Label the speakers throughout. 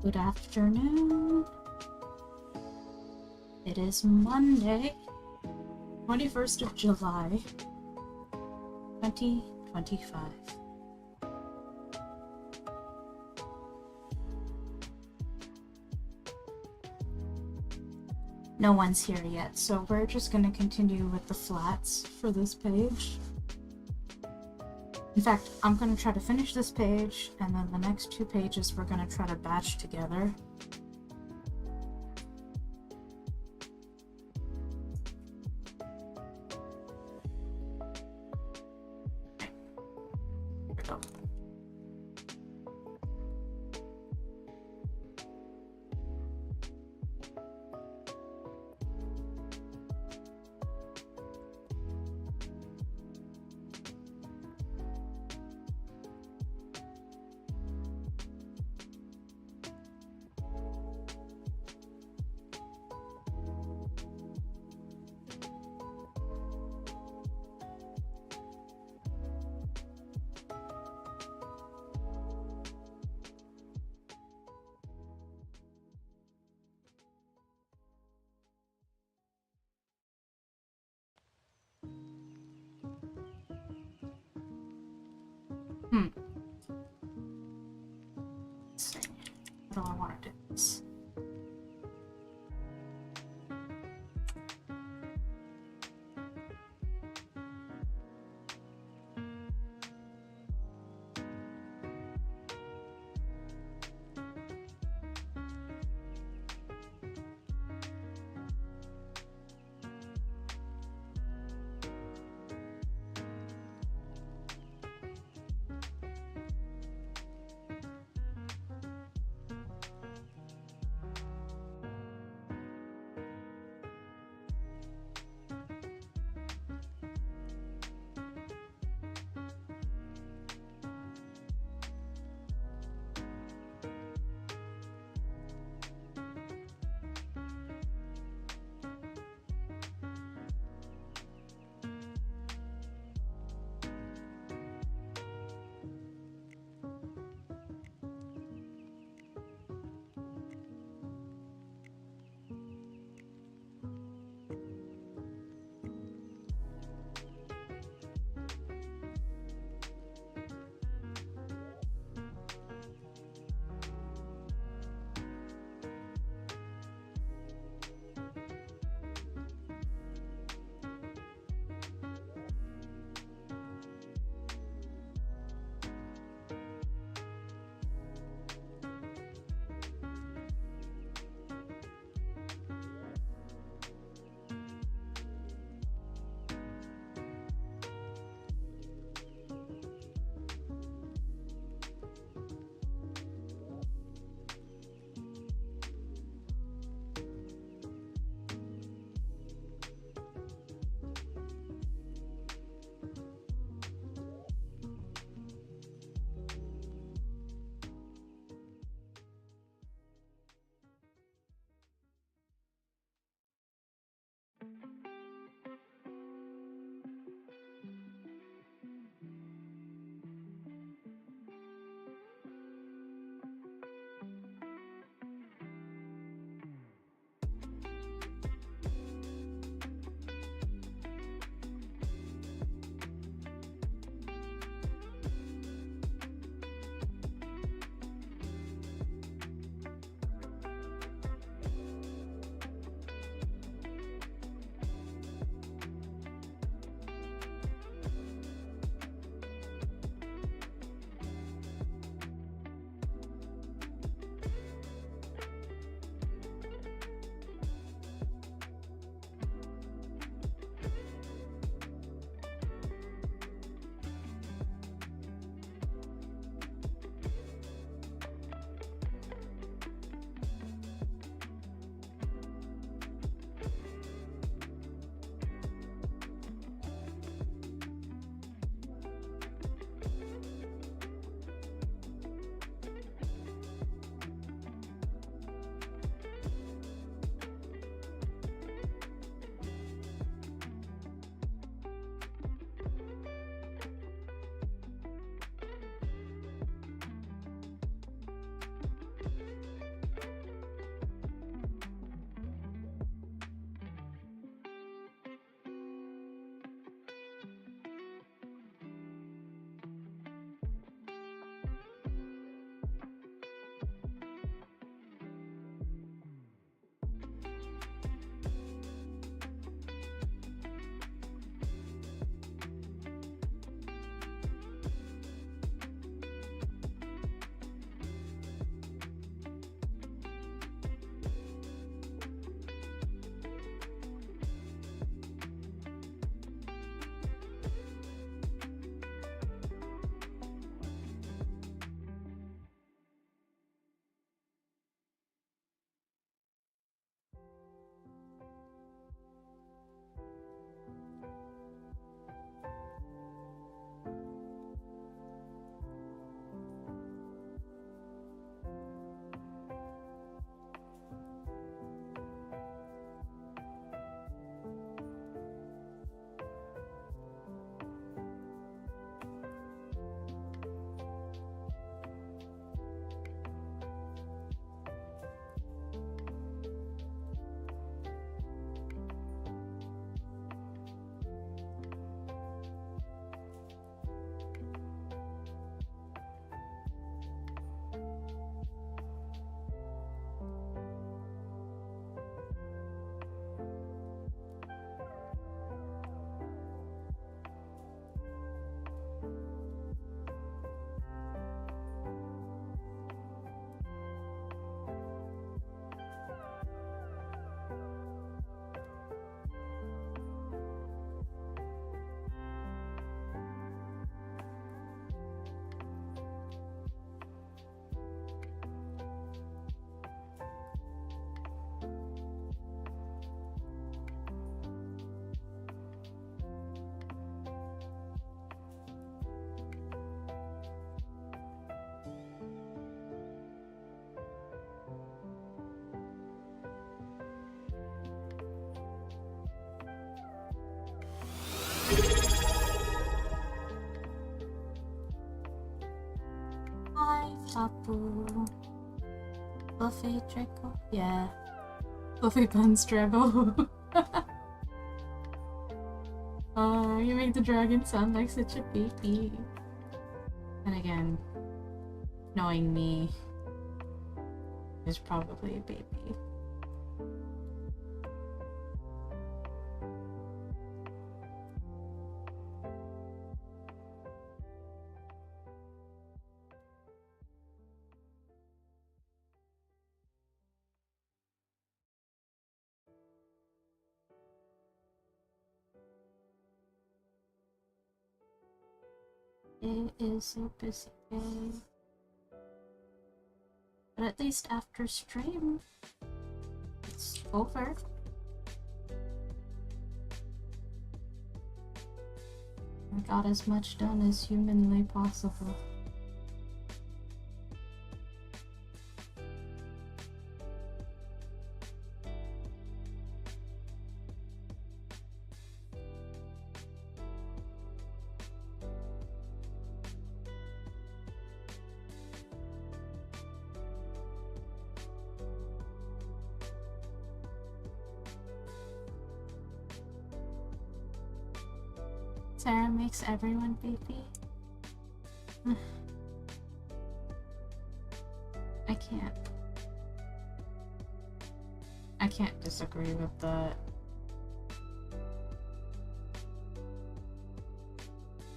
Speaker 1: Good afternoon. It is Monday, 21st of July, 2025. No one's here yet, so we're just going to continue with the flats for this page. In fact, I'm going to try to finish this page, and then the next two pages we're going to try to batch together. Here we go. Let's see. How do I want to do this? Hi, Tapu. Buffy Draco? Yeah. Buffy Buns Drago. Oh, you make the dragon sound like such a baby. And again, knowing me, is probably a baby. It is a busy day. But at least after stream, it's over. I got as much done as humanly possible. Sera makes everyone baby. I can't disagree with that.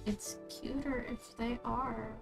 Speaker 1: It's cuter if they are.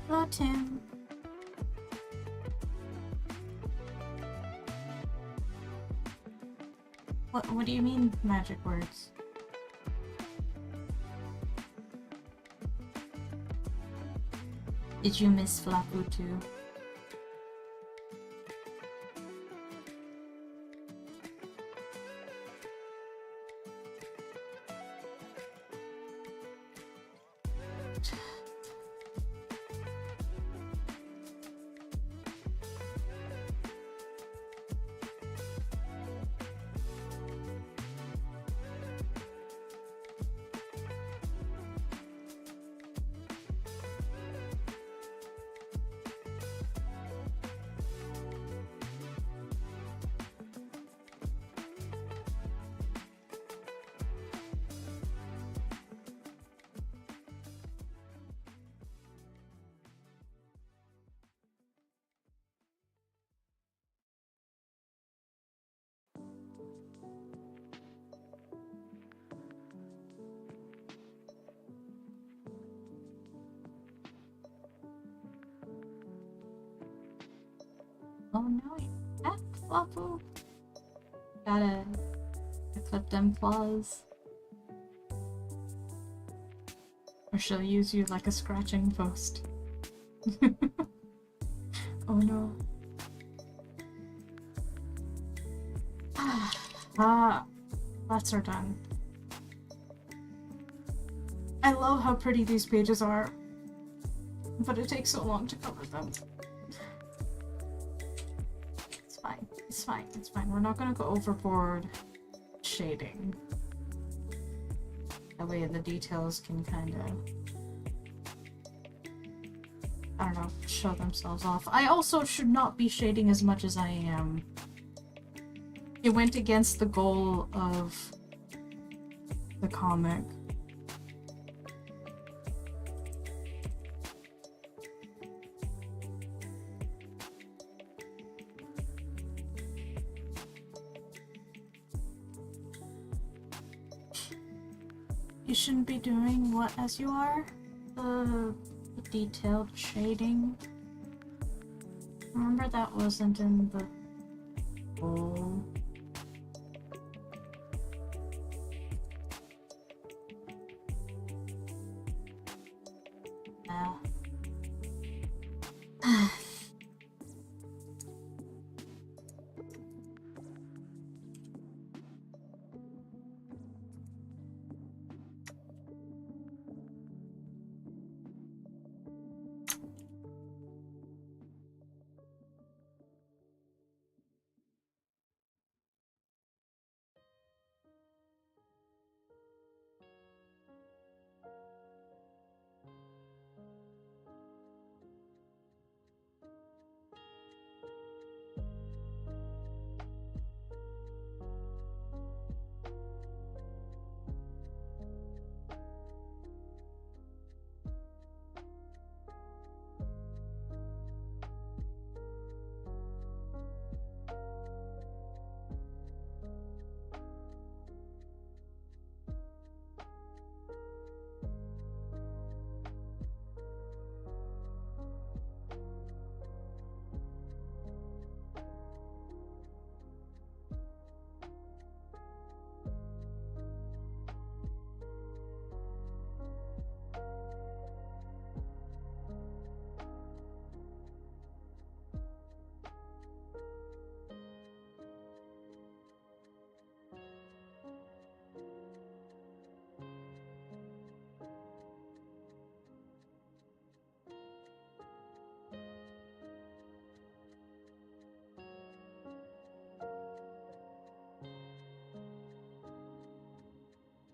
Speaker 1: Hello, Tim. What do you mean, magic words? Did you miss Flapu too? Flapu. Gotta clip them claws. Or she'll use you like a scratching post. Oh no. That's her done. I love how pretty these pages are, but it takes so long to cover them. It's fine. It's fine. It's fine. We're not gonna go overboard shading. That way the details can kind of, I don't know, show themselves off. I also should not be shading as much as I am. It went against the goal of the comic. You shouldn't be doing what as you are? The detailed shading. Remember that wasn't in the goal. Yeah.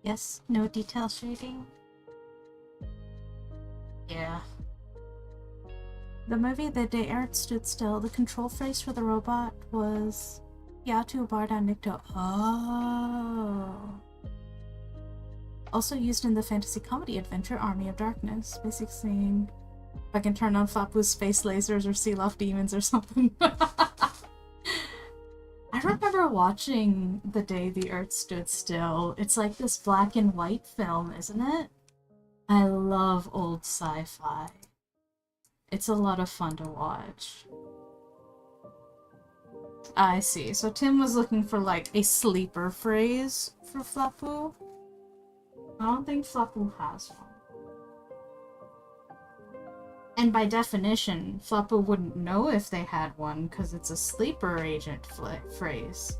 Speaker 1: Yes, no detail shading. Yeah. The movie The Day Earth Stood Still, the control phrase for the robot was Yatu Barda Nikto. Oh. Also used in the fantasy comedy adventure Army of Darkness, basically saying if I can turn on Flapu's space lasers or seal off demons or something. I remember watching The Day the Earth Stood Still. It's like this black and white film, isn't it? I love old sci-fi. It's a lot of fun to watch. I see. So Tim was looking for like a sleeper phrase for Flapu. I don't think Flapu has one. And by definition, Flapu wouldn't know if they had one because it's a sleeper agent phrase.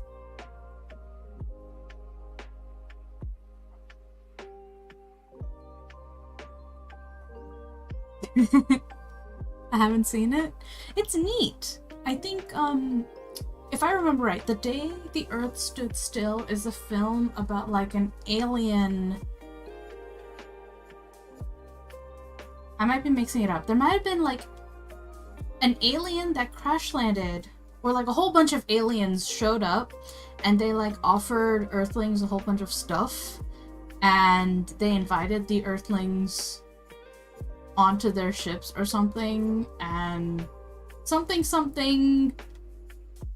Speaker 1: I haven't seen it. It's neat. I think, if I remember right, The Day the Earth Stood Still is a film about like an alien. I might be mixing it up. There might have been like an alien that crash landed, or like a whole bunch of aliens showed up and they like offered Earthlings a whole bunch of stuff, and they invited the Earthlings onto their ships or something, and something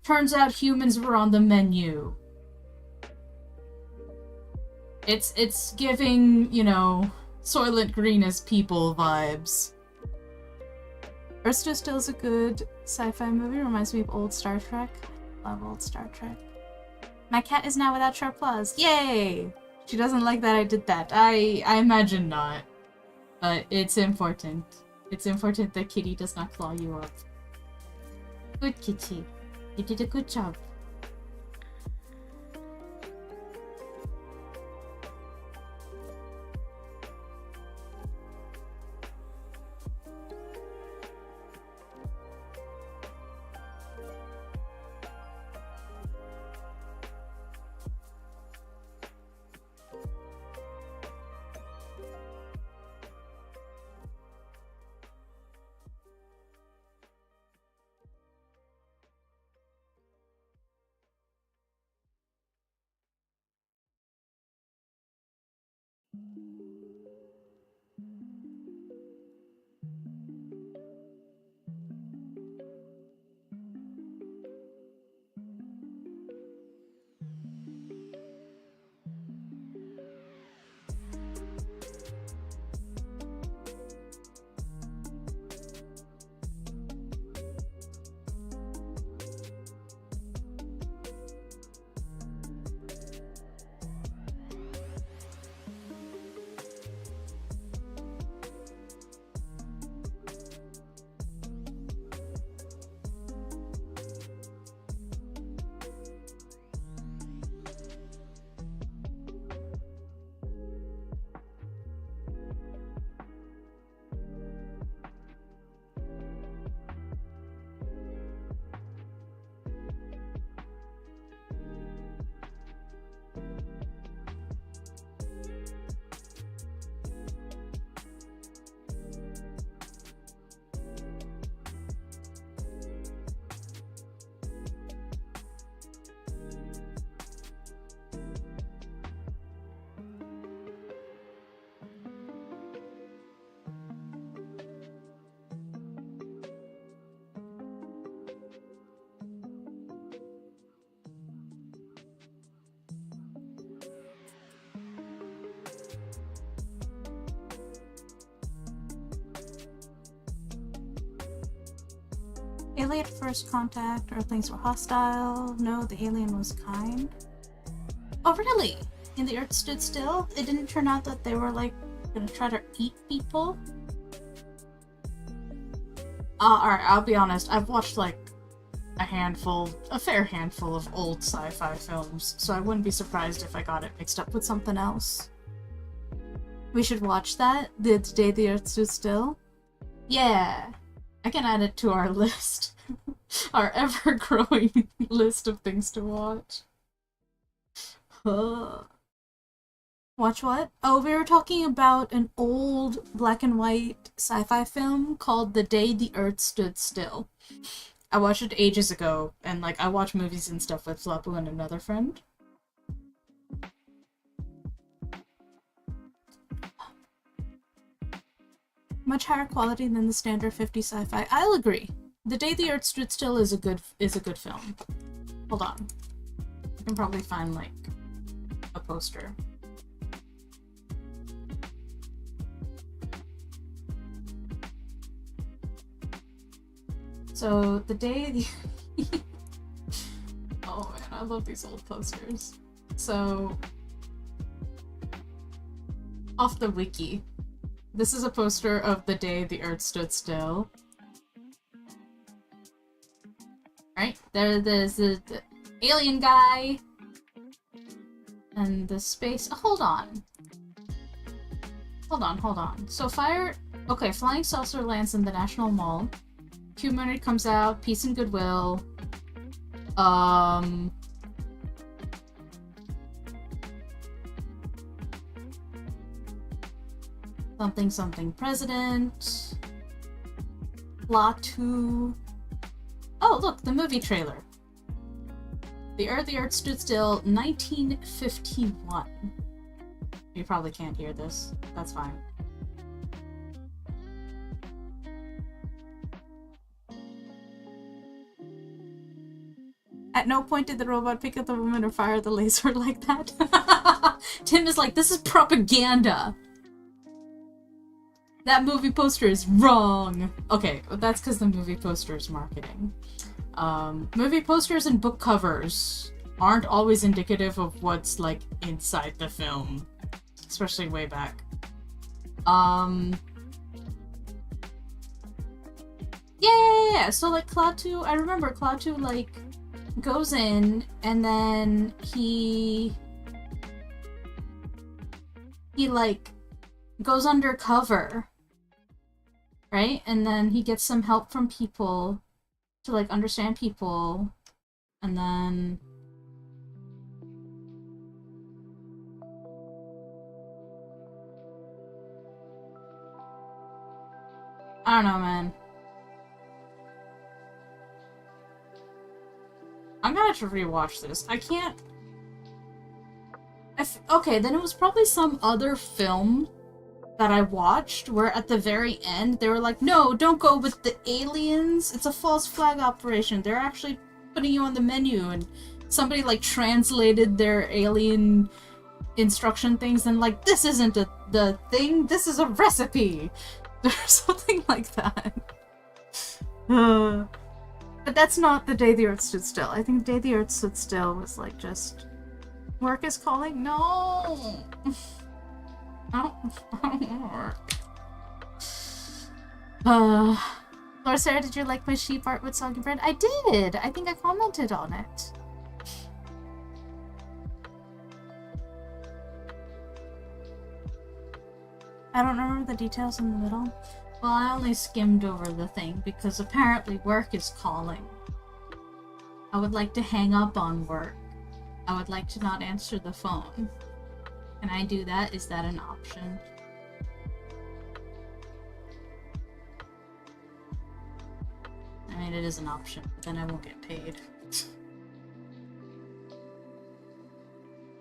Speaker 1: turns out humans were on the menu. It's giving, you know, Soylent Green as people vibes. Earth Stood Still is a good sci-fi movie. Reminds me of old Star Trek. leveled Star Trek. My cat is now without sharp claws. Yay! She doesn't like that I did that. I imagine not. But it's important. It's important that Kitty does not claw you up. Good Kitty. You did a good job. Alien first contact, Earthlings were hostile. No, the alien was kind. Oh, really? And the Earth stood still? It didn't turn out that they were, like, gonna try to eat people? Alright, I'll be honest. I've watched, like, a fair handful of old sci-fi films, so I wouldn't be surprised if I got it mixed up with something else. We should watch that? The Day the Earth Stood Still? Yeah! I can add it to our list. Our ever-growing list of things to watch. Watch what? Oh, we were talking about an old black and white sci-fi film called The Day the Earth Stood Still. I watched it ages ago, and like I watch movies and stuff with Flapu and another friend. Much higher quality than the standard 50 sci-fi. I'll agree. The Day the Earth Stood Still is a good film. Hold on. I can probably find like a poster. So the day the oh man, I love these old posters. So off the wiki. This is a poster of the day the Earth stood still. Right? There's the alien guy. And the space... Oh, hold on. Hold on. So okay, flying saucer lands in the National Mall. Humanity comes out, peace and goodwill. Something president. Plot 2. Oh, look, the movie trailer. The Earth Stood Still, 1951. You probably can't hear this. That's fine. At no point did the robot pick up the woman or fire the laser like that. Tim is like, this is propaganda. That movie poster is wrong. Okay, that's because the movie poster is marketing. Movie posters and book covers aren't always indicative of what's, like, inside the film. Especially way back. Yeah. So, like, Klaatu, I remember Klaatu, like, goes in, and then he, like, goes undercover, right? And then he gets some help from people to, like, understand people, and then... I don't know, man. I'm gonna have to rewatch this. I can't... Okay, then it was probably some other film that I watched where at the very end they were like, no, don't go with the aliens. It's a false flag operation. They're actually putting you on the menu, and somebody, like, translated their alien instruction things and, like, this isn't the thing, this is a recipe. Or something like that. But that's not The Day the Earth Stood Still. I think The Day the Earth Stood Still was, like, just... Work is calling? No! I don't work. Laura Sarah, did you like my sheep art with soggy bread? I did! I think I commented on it. I don't remember the details in the middle. Well, I only skimmed over the thing because apparently work is calling. I would like to hang up on work. I would like to not answer the phone. Can I do that? Is that an option? I mean, it is an option, but then I won't get paid.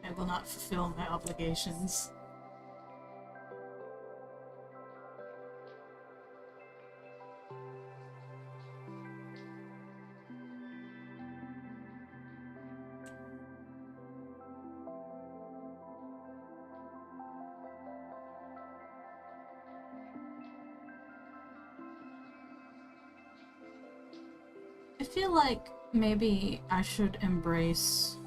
Speaker 1: I will not fulfill my obligations. I feel like maybe I should embrace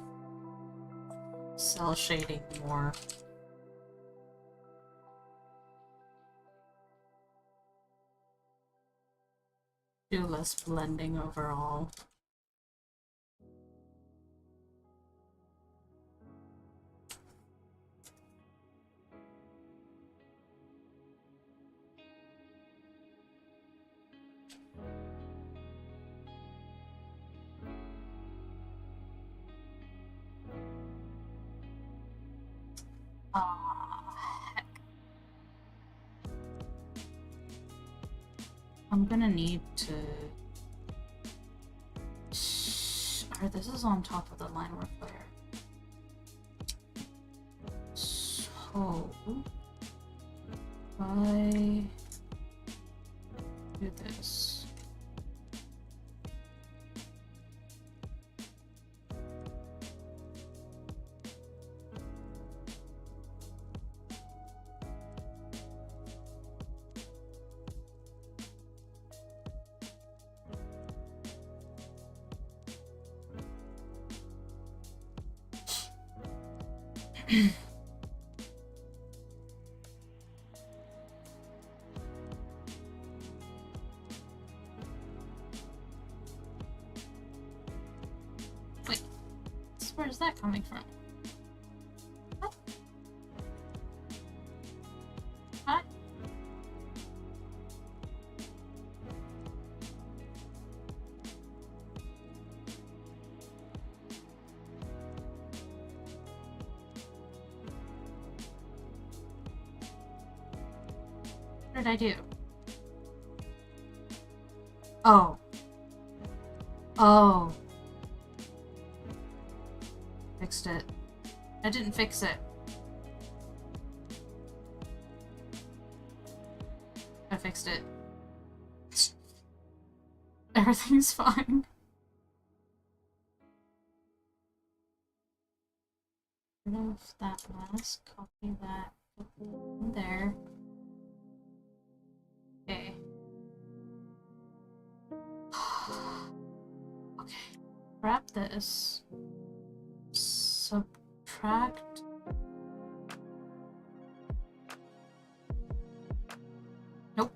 Speaker 1: cell shading more. Do less blending overall. Heck. I'm gonna need to... Alright, this is on top of the line work layer. So... if I... do this... Wait, where's that coming from? What? What? What did I do? Oh. Oh. Fixed it. I didn't fix it. I fixed it. Everything's fine. Remove that mask, copy that, put it in there. Okay. Grab this. Subtract. Nope.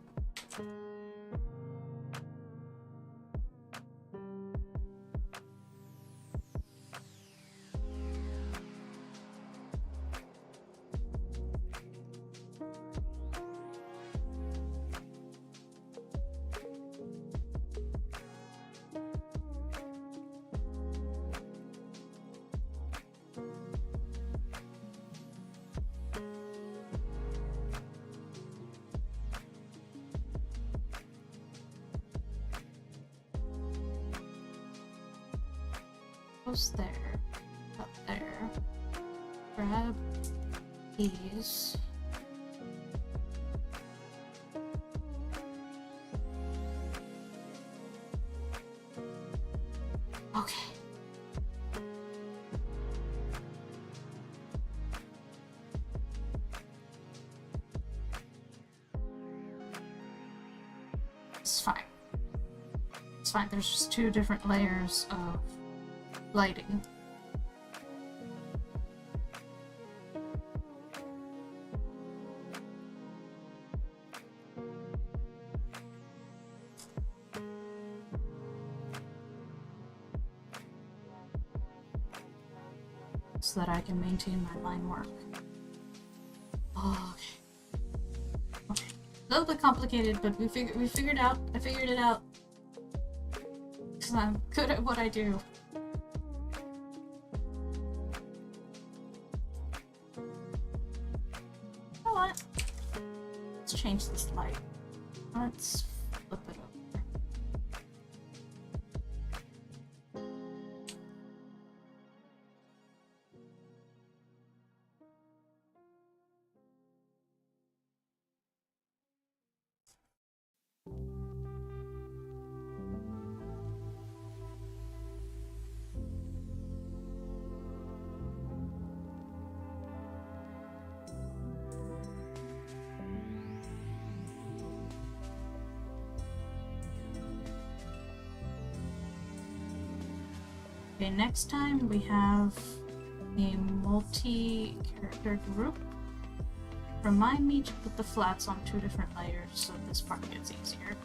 Speaker 1: Goes there. Up there. Grab these. Okay. It's fine. It's fine. There's just two different layers of lighting. So that I can maintain my line work. Oh, okay. A little bit complicated, but we figured out. I figured it out. Because I'm good at what I do. You know what? Let's change this light. Let's flip it over. Okay, next time we have a multi-character group. Remind me to put the flats on two different layers so this part gets easier.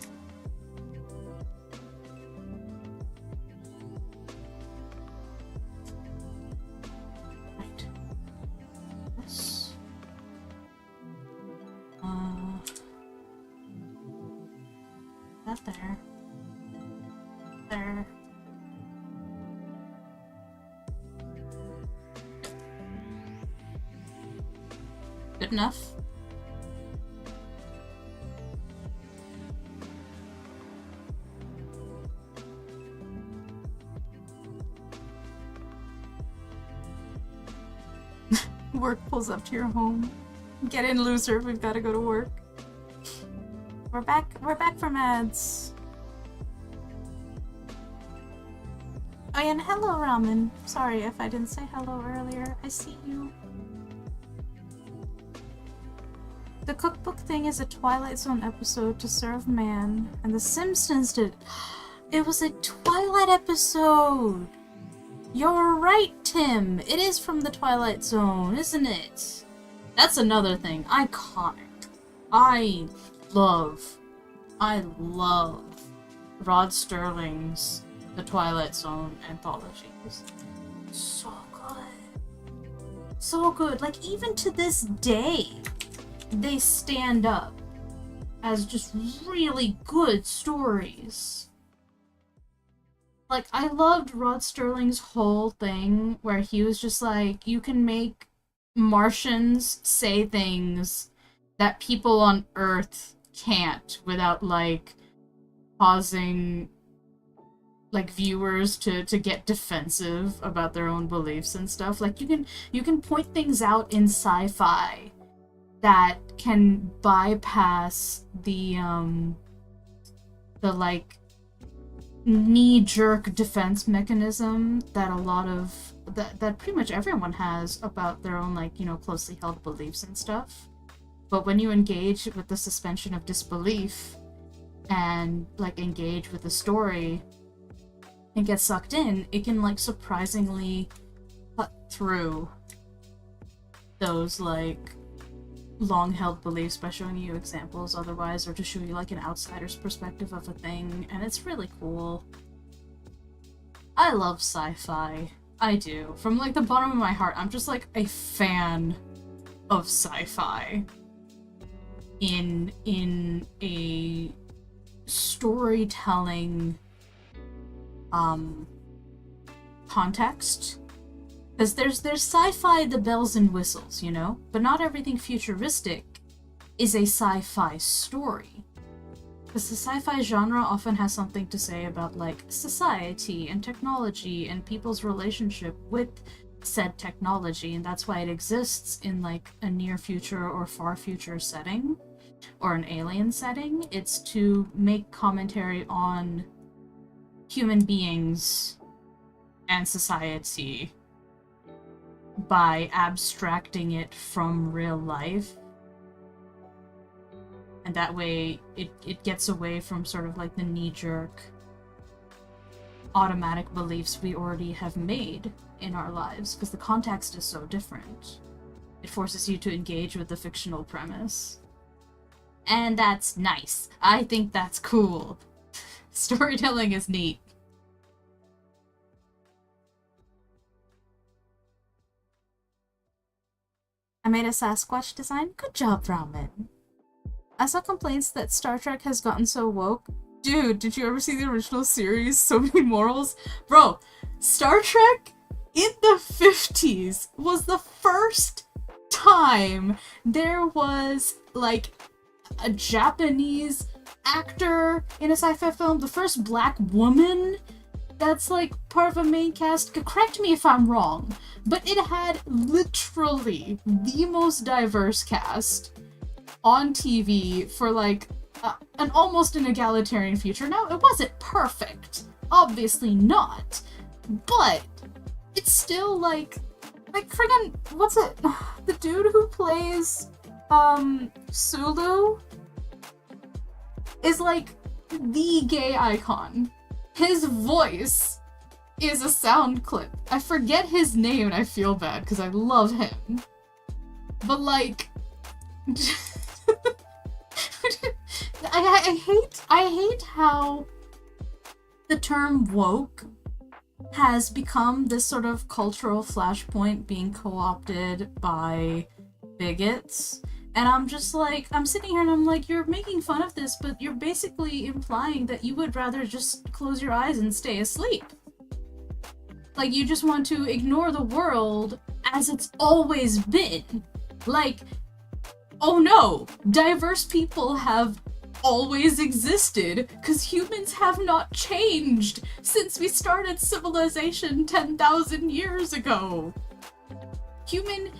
Speaker 1: Right. This. That there. There. Good enough. Work pulls up to your home. Get in, loser. We've got to go to work. We're back from ads. Oh, and hello, Ramen. Sorry if I didn't say hello earlier. I see you. The cookbook thing is a Twilight Zone episode to serve man, and The Simpsons did. It was a Twilight episode! You're right, Tim! It is from the Twilight Zone, isn't it? That's another thing. Iconic. I love Rod Sterling's The Twilight Zone anthologies. So good. So good. Like, even to this day, they stand up as just really good stories. Like, I loved Rod Sterling's whole thing where he was just like, you can make Martians say things that people on Earth can't without, like, causing, like, viewers to get defensive about their own beliefs and stuff. Like, you can point things out in sci-fi that can bypass the like knee-jerk defense mechanism that a lot of that pretty much everyone has about their own, like, you know, closely held beliefs and stuff. But when you engage with the suspension of disbelief and, like, engage with the story and get sucked in, it can, like, surprisingly cut through those, like, long-held beliefs by showing you examples otherwise, or to show you, like, an outsider's perspective of a thing, and it's really cool. I love sci-fi. I do. From, like, the bottom of my heart, I'm just, like, a fan of sci-fi in a storytelling context. Because there's sci-fi, the bells and whistles, you know? But not everything futuristic is a sci-fi story. Because the sci-fi genre often has something to say about, like, society and technology and people's relationship with said technology, and that's why it exists in, like, a near future or far future setting, or an alien setting. It's to make commentary on human beings and society by abstracting it from real life. And that way, it gets away from sort of like the knee-jerk, automatic beliefs we already have made in our lives, because the context is so different. It forces you to engage with the fictional premise. And that's nice. I think that's cool. Storytelling is neat. I made a Sasquatch design? Good job, Ramen. I saw complaints that Star Trek has gotten so woke. Dude, did you ever see the original series? So many morals? Bro, Star Trek in the 50s was the first time there was, like, a Japanese actor in a sci-fi film, the first black woman that's, like, part of a main cast. Correct me if I'm wrong, but it had literally the most diverse cast on TV for, like, an almost an egalitarian future. Now, it wasn't perfect. Obviously not. But it's still, like friggin', what's it? The dude who plays, Sulu is, like, the gay icon. His voice is a sound clip. I forget his name and I feel bad because I love him. But, like, I hate how the term woke has become this sort of cultural flashpoint being co-opted by bigots. And I'm just like, I'm sitting here and I'm like, you're making fun of this, but you're basically implying that you would rather just close your eyes and stay asleep. Like, you just want to ignore the world as it's always been. Like, oh no, diverse people have always existed, because humans have not changed since we started civilization 10,000 years ago. Human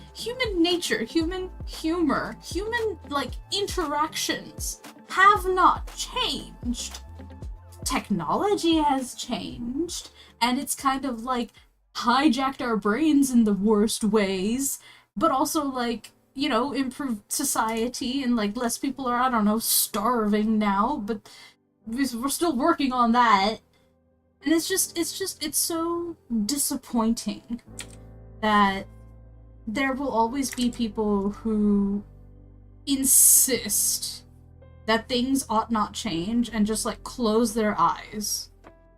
Speaker 1: nature, human humor, human, like, interactions have not changed. Technology has changed, and it's kind of, like, hijacked our brains in the worst ways, but also, like, you know, improved society, and, like, less people are, I don't know, starving now, but we're still working on that. And it's so disappointing that there will always be people who insist that things ought not change and just, like, close their eyes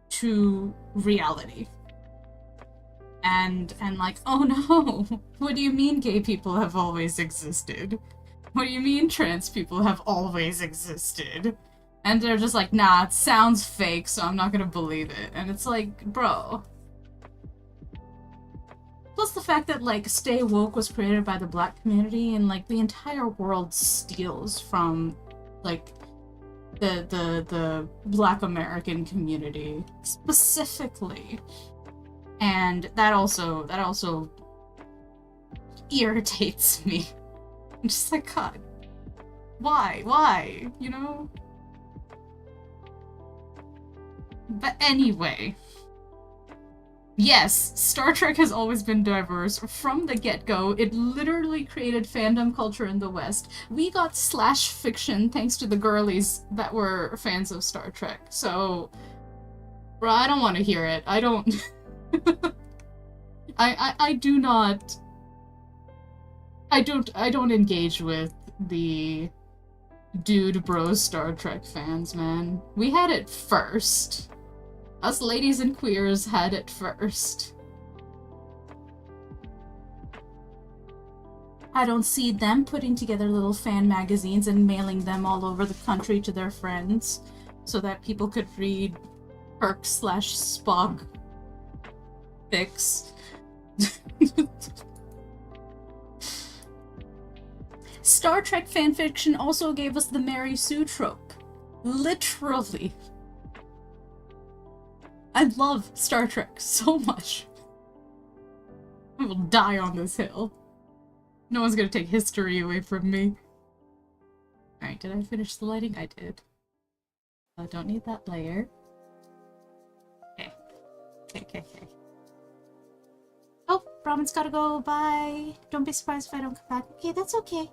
Speaker 1: to reality. And like, oh no, what do you mean gay people have always existed? What do you mean trans people have always existed? And they're just like, nah, it sounds fake, so I'm not gonna believe it. And it's like, bro. Plus the fact that, like, Stay Woke was created by the black community, and, like, the entire world steals from, like, the black American community specifically. And that also irritates me. I'm just like, God, why, you know? But anyway, yes, Star Trek has always been diverse from the get-go. It literally created fandom culture in the West. We got slash fiction thanks to the girlies that were fans of Star Trek. So, Bro, I don't want to hear it. I don't... I do not... I don't engage with the dude bro Star Trek fans, man. We had it first. Us ladies and queers had it first. I don't see them putting together little fan magazines and mailing them all over the country to their friends so that people could read Kirk/Spock fics. Star Trek fanfiction also gave us the Mary Sue trope. Literally. I love Star Trek so much. I will die on this hill. No one's gonna take history away from me. Alright, did I finish the lighting? I did. I don't need that layer. Okay. Okay. Oh, Brahman's gotta go. Bye. Don't be surprised if I don't come back. Okay, that's okay.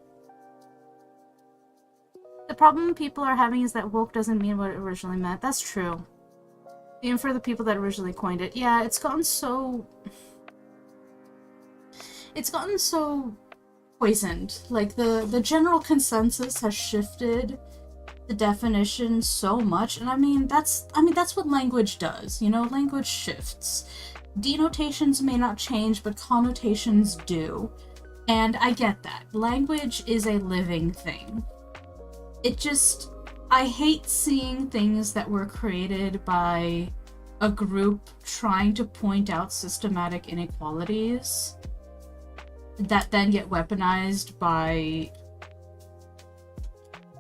Speaker 1: The problem people are having is that woke doesn't mean what it originally meant. That's true. Even for the people that originally coined it. Yeah, it's gotten so poisoned. Like, the general consensus has shifted the definition so much, and I mean that's what language does, you know? Language shifts. Denotations may not change, but connotations do. And I get that. Language is a living thing. I hate seeing things that were created by a group trying to point out systematic inequalities that then get weaponized by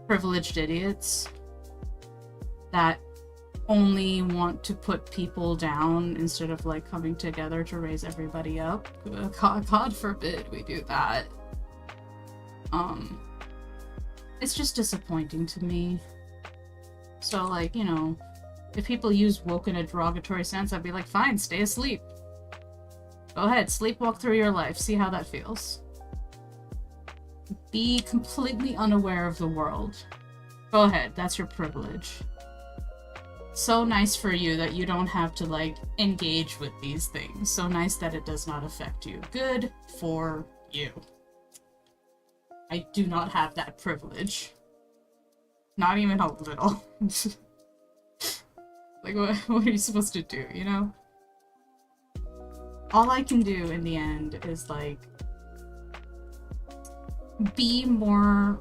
Speaker 1: privileged idiots that only want to put people down instead of, like, coming together to raise everybody up. God forbid we do that. It's just disappointing to me. So, like, you know, if people use woke in a derogatory sense, I'd be like, fine, stay asleep. Go ahead, sleepwalk through your life, see how that feels. Be completely unaware of the world. Go ahead, that's your privilege. So nice for you that you don't have to, like, engage with these things. So nice that it does not affect you. Good for you. I do not have that privilege. Not even a little. Like, what are you supposed to do, you know? All I can do in the end is, like, be more...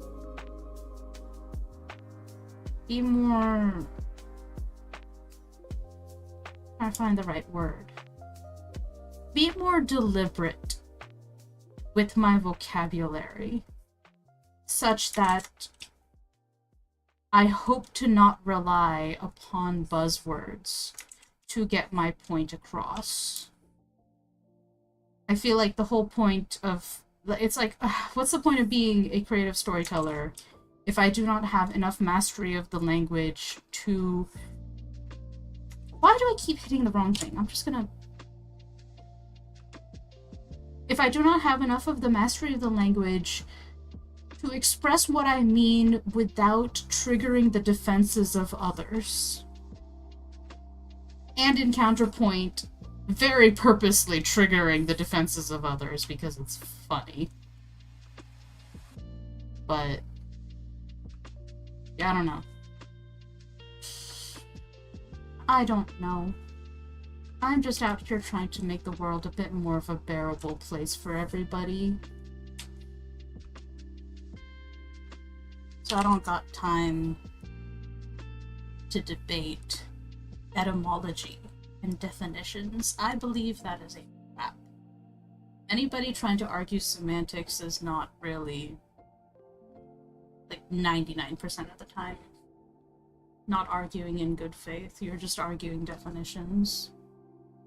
Speaker 1: I find the right word. Be more deliberate with my vocabulary, such that I hope to not rely upon buzzwords to get my point across. I feel like the whole point of... It's like, what's the point of being a creative storyteller if I do not have enough mastery of the language to... Why do I keep hitting the wrong thing? I'm just gonna... If I do not have enough of the mastery of the language to express what I mean without triggering the defenses of others. And in counterpoint, very purposely triggering the defenses of others because it's funny. But... yeah, I don't know. I don't know. I'm just out here trying to make the world a bit more of a bearable place for everybody. So I don't got time to debate etymology and definitions. I believe that is a crap. Anybody trying to argue semantics is not really, like, 99% of the time, not arguing in good faith. You're just arguing definitions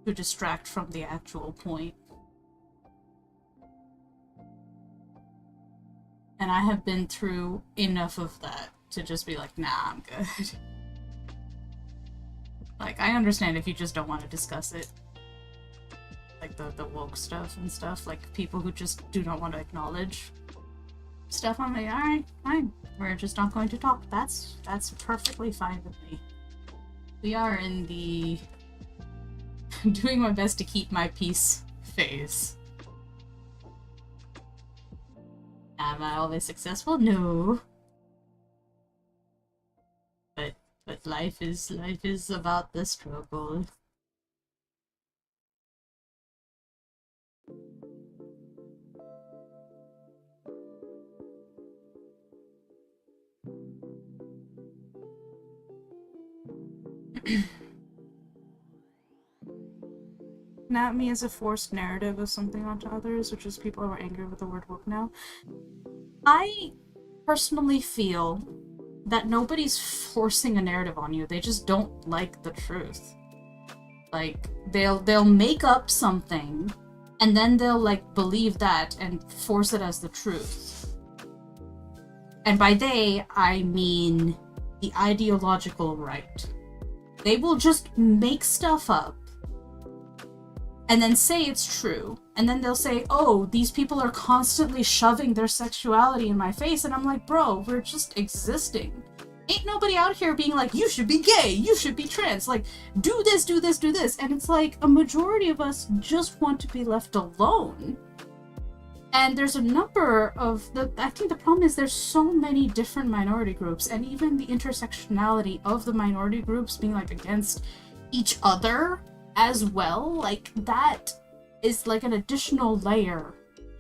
Speaker 1: to distract from the actual point. And I have been through enough of that to just be like, nah, I'm good. Like, I understand if you just don't want to discuss it. Like, the woke stuff and stuff. Like, people who just do not want to acknowledge stuff. I'm like, alright, fine. We're just not going to talk. That's perfectly fine with me. We are in the doing my best to keep my peace phase. Am I always successful? No. But life is about the struggle. Not me as a forced narrative of something onto others, which is people are angry with the word woke now. I personally feel that nobody's forcing a narrative on you. They just don't like the truth. Like, they'll make up something, and then they'll, like, believe that and force it as the truth. And by they, I mean the ideological right. They will just make stuff up, and then say it's true. And then they'll say, oh, these people are constantly shoving their sexuality in my face. And I'm like, bro, we're just existing. Ain't nobody out here being like, you should be gay, you should be trans, like, do this, do this, do this. And it's like, a majority of us just want to be left alone. And there's a number of, I think the problem is there's so many different minority groups, and even the intersectionality of the minority groups being, like, against each other as well, like, that is, like, an additional layer.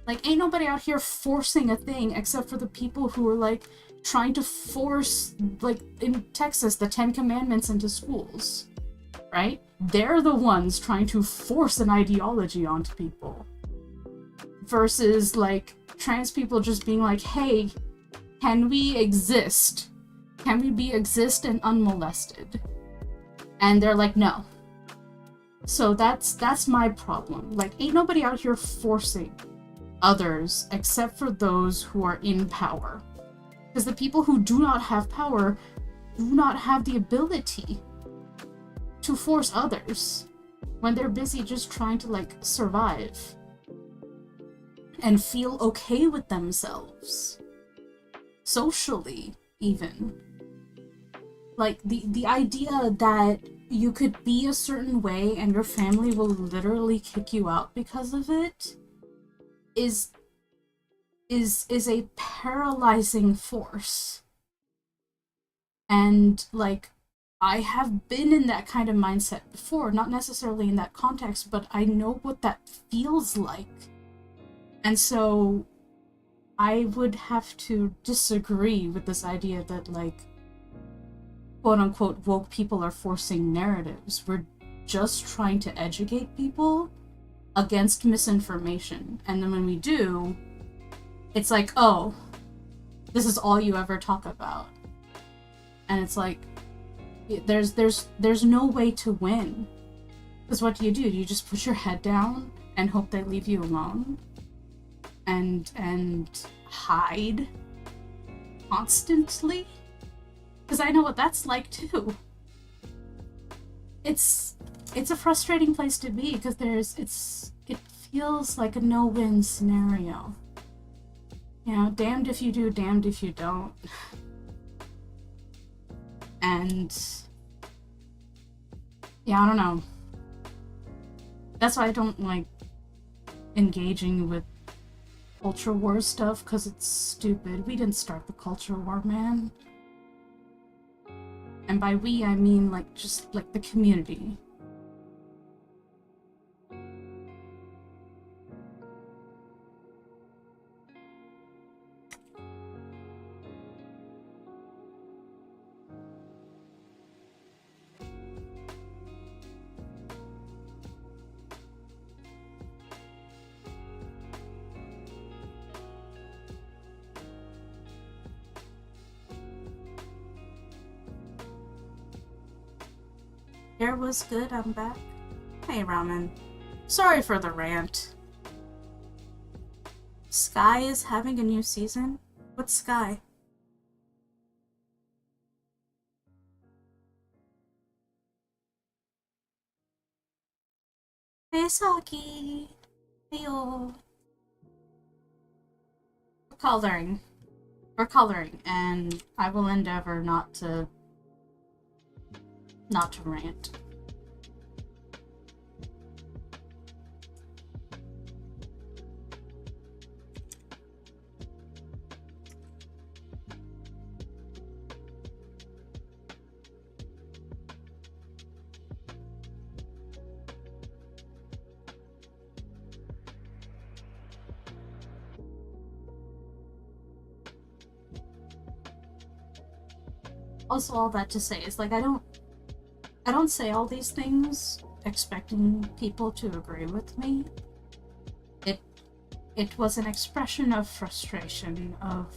Speaker 1: Like, ain't nobody out here forcing a thing except for the people who are, like, trying to force, like, in Texas, the 10 Commandments into schools, right? They're the ones trying to force an ideology onto people. Versus, like, trans people just being like, hey, can we exist? Can we exist and unmolested? And they're like, no. So that's my problem. Like, ain't nobody out here forcing others except for those who are in power. Because the people who do not have power do not have the ability to force others when they're busy just trying to, like, survive and feel okay with themselves. Socially, even. Like, the idea that you could be a certain way and your family will literally kick you out because of it is a paralyzing force. And, like, I have been in that kind of mindset before, not necessarily in that context, but I know what that feels like. And so I would have to disagree with this idea that, like, quote-unquote woke people are forcing narratives. We're just trying to educate people against misinformation. And then when we do, it's like, oh, this is all you ever talk about. And it's like, there's no way to win. Because what do? You just put your head down and hope they leave you alone? And hide constantly? Because I know what that's like too. It's a frustrating place to be because it feels like a no-win scenario. You know, damned if you do, damned if you don't. And yeah, I don't know. That's why I don't like engaging with culture war stuff, because it's stupid. We didn't start the culture war, man. And by we, I mean, like, just, like, the community. Air was good, I'm back. Hey, Ramen. Sorry for the rant. Sky is having a new season? What's Sky? Hey, Saki. Heyo. We're coloring, and I will endeavor not to rant. Also, all that to say is, like, I don't say all these things expecting people to agree with me. It was an expression of frustration of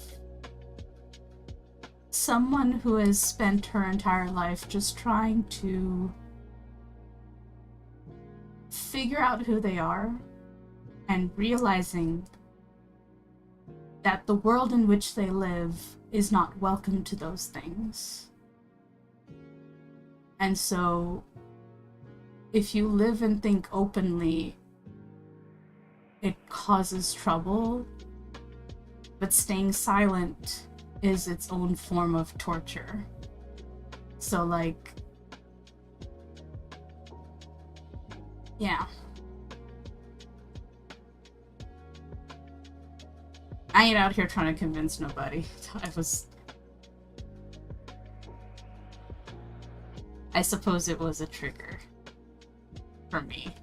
Speaker 1: someone who has spent her entire life just trying to figure out who they are and realizing that the world in which they live is not welcome to those things. And so, if you live and think openly, it causes trouble, but staying silent is its own form of torture. So, like, yeah. I ain't out here trying to convince nobody. I suppose it was a trigger for me.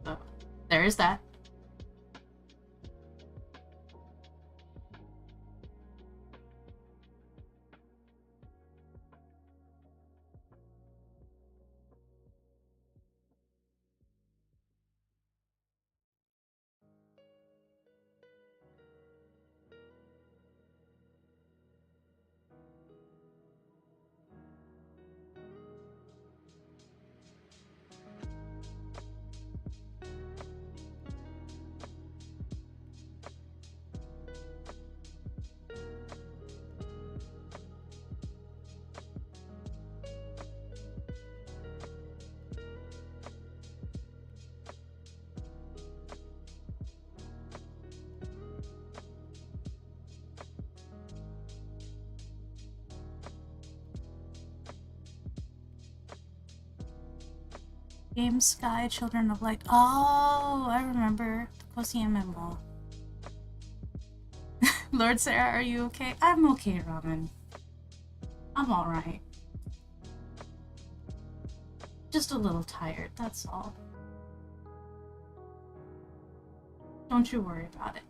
Speaker 1: So, there is that. Game Sky, Children of Light. Oh, I remember. Kosi Memo. Lord Sera, are you okay? I'm okay, Ramen. I'm alright. Just a little tired, that's all. Don't you worry about it.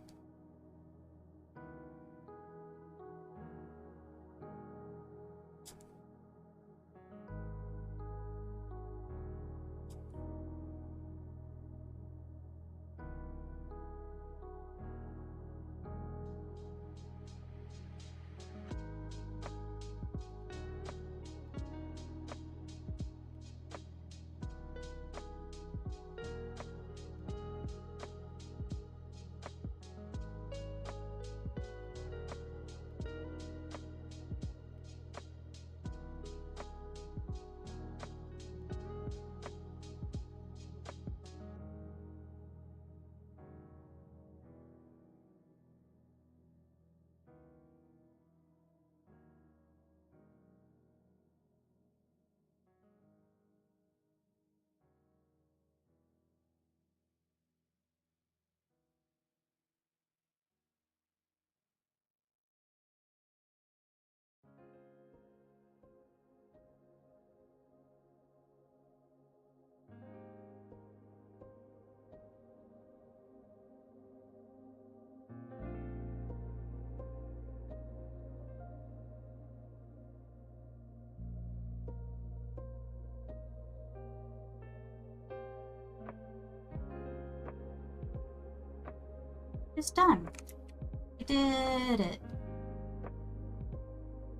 Speaker 1: It's done. We did it.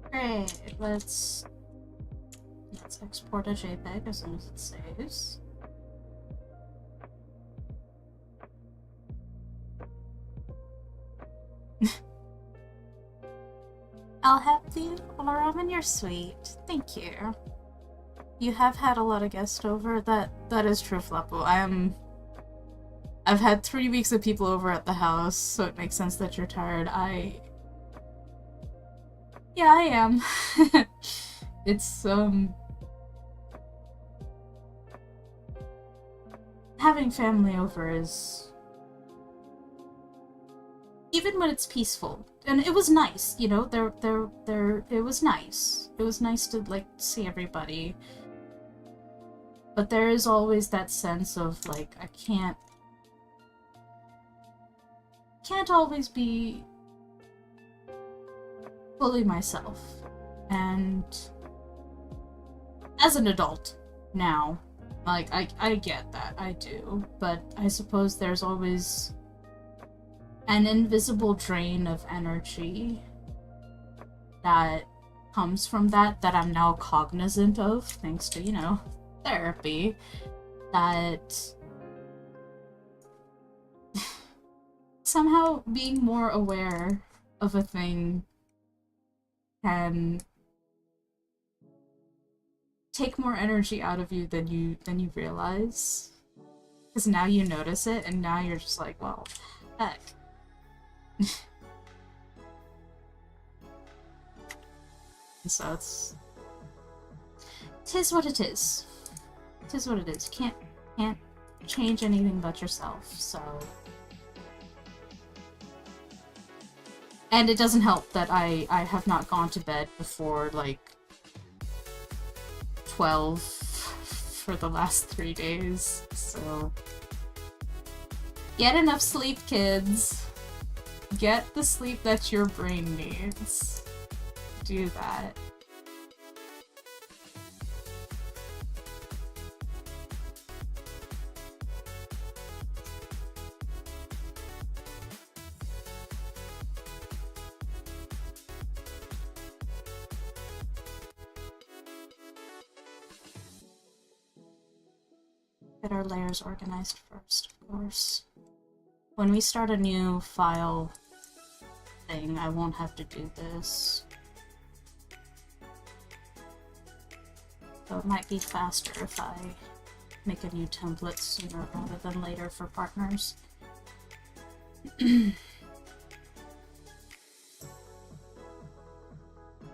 Speaker 1: Great. Let's export a JPEG as soon as it saves. I'll have you. Ramen, you're sweet. Thank you. You have had a lot of guests over. That is true, Flappo. I've had 3 weeks of people over at the house, so it makes sense that you're tired. Yeah, I am. It's, having family over is... Even when it's peaceful. And it was nice, you know, it was nice. It was nice to, like, see everybody. But there is always that sense of, like, I can't always be fully myself. And as an adult now, like, I get that, I do, but I suppose there's always an invisible drain of energy that comes from that I'm now cognizant of, thanks to, you know, therapy, that somehow being more aware of a thing can take more energy out of you than you realize. Because now you notice it, and now you're just like, well, heck. So tis what it is. Tis what it is. You can't change anything but yourself, so. And it doesn't help that I have not gone to bed before, like, 12 for the last 3 days, so. Get enough sleep, kids. Get the sleep that your brain needs. Do that. Get our layers organized first, of course. When we start a new file thing, I won't have to do this. So it might be faster if I make a new template sooner rather than later for partners.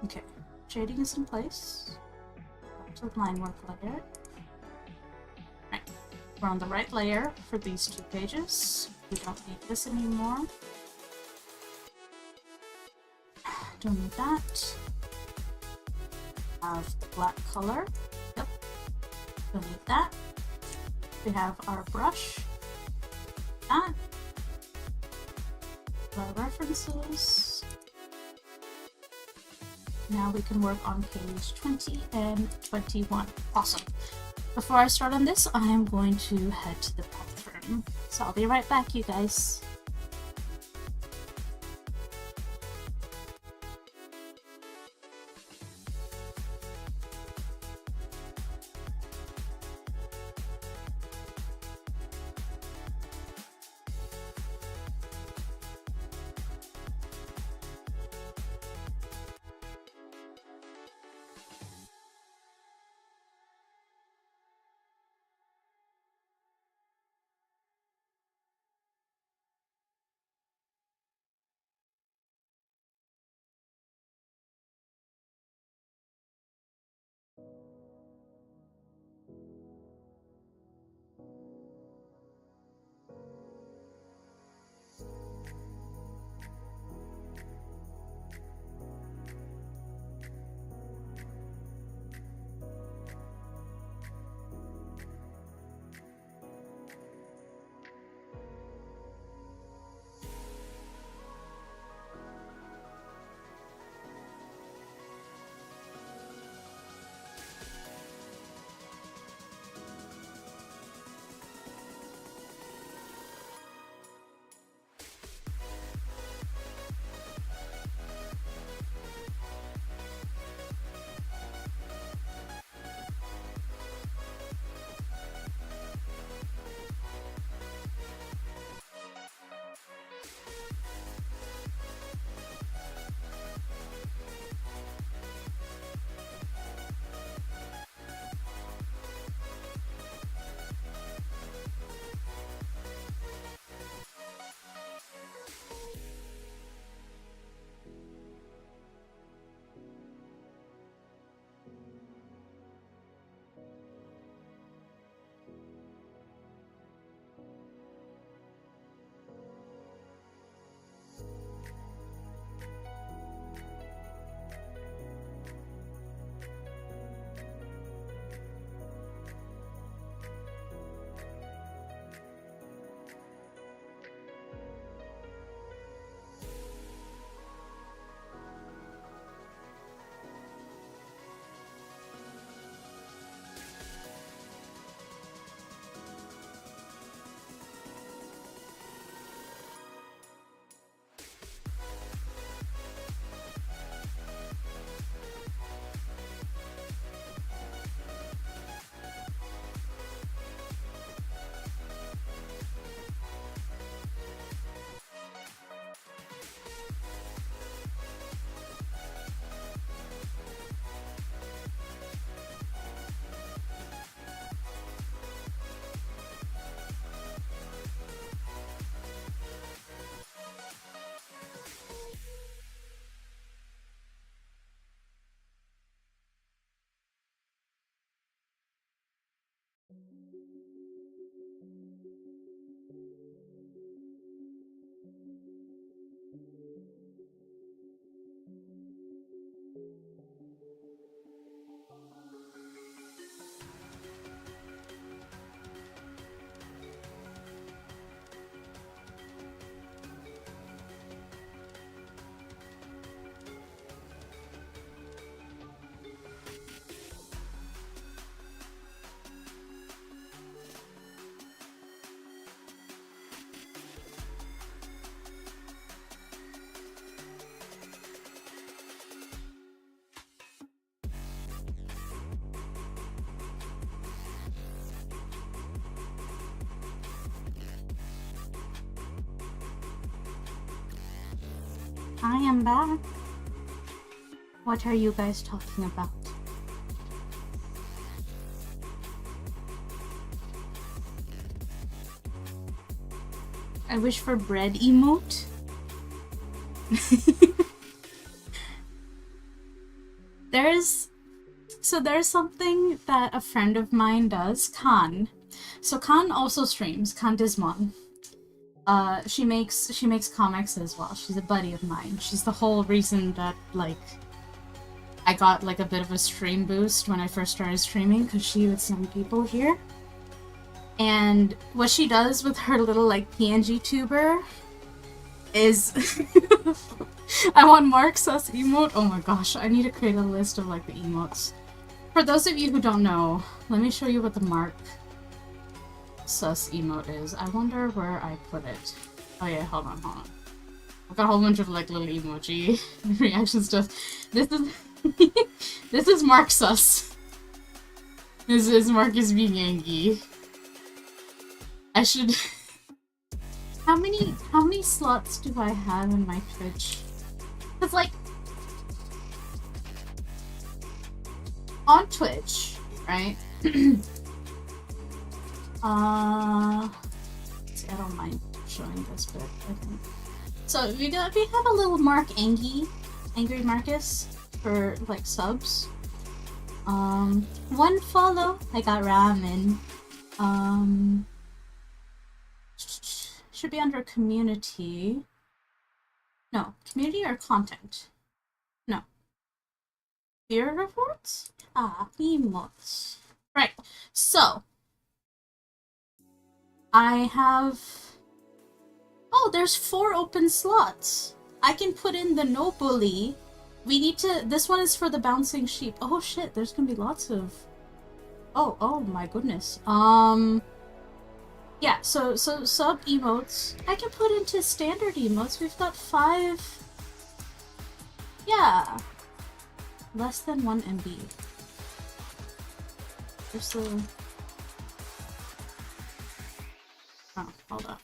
Speaker 1: Okay, shading is in place. Back to the line work layer. Right, we're on the right layer for these 2 pages. We don't need this anymore. Don't need that. Have the black color. Yep. Don't need that. We have our brush. That. Our references. Now we can work on page 20 and 21. Awesome. Before I start on this, I am going to head to the bathroom. So I'll be right back, you guys. I am back. What are you guys talking about? I wish for bread emote. There's something that a friend of mine does, Khan. So Khan also streams, Khan Dismon. She makes comics as well. She's a buddy of mine. She's the whole reason that, like, I got, like, a bit of a stream boost when I first started streaming, because she would send people here. And what she does with her little, like, PNG tuber is... I want Mark Sus emote. Oh my gosh, I need to create a list of, like, the emotes. For those of you who don't know, let me show you what the Mark Sus emote is. I wonder where I put it. Oh yeah, hold on. I've got a whole bunch of, like, little emoji reaction stuff. This is... this is Mark Sus. This is Marcus being angry. I should... How many slots do I have in my Twitch? Cause, like, on Twitch, right? See, I don't mind showing this bit, I think. So we have a little Angry Marcus for, like, subs. One follow. I got ramen. Should be under community. No, community or content? No. Beer reports? Ah, emotes. Right. So I have... Oh, there's 4 open slots. I can put in the no bully. We need to... This one is for the bouncing sheep. Oh shit, there's gonna be lots of... Oh my goodness. Yeah, so sub emotes. I can put into standard emotes. We've got 5... Yeah. Less than 1 MB. There's the... Oh, hold up.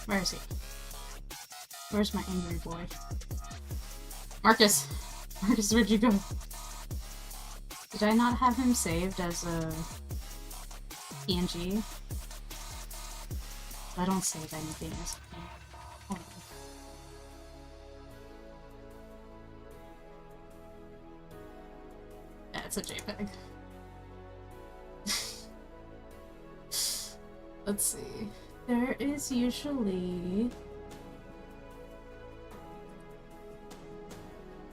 Speaker 1: Where is he? Where's my angry boy? Marcus! Marcus, where'd you go? Did I not have him saved as a PNG? I don't save anything as a PNG. Hold on. Yeah, it's a JPEG. Let's see. There is usually...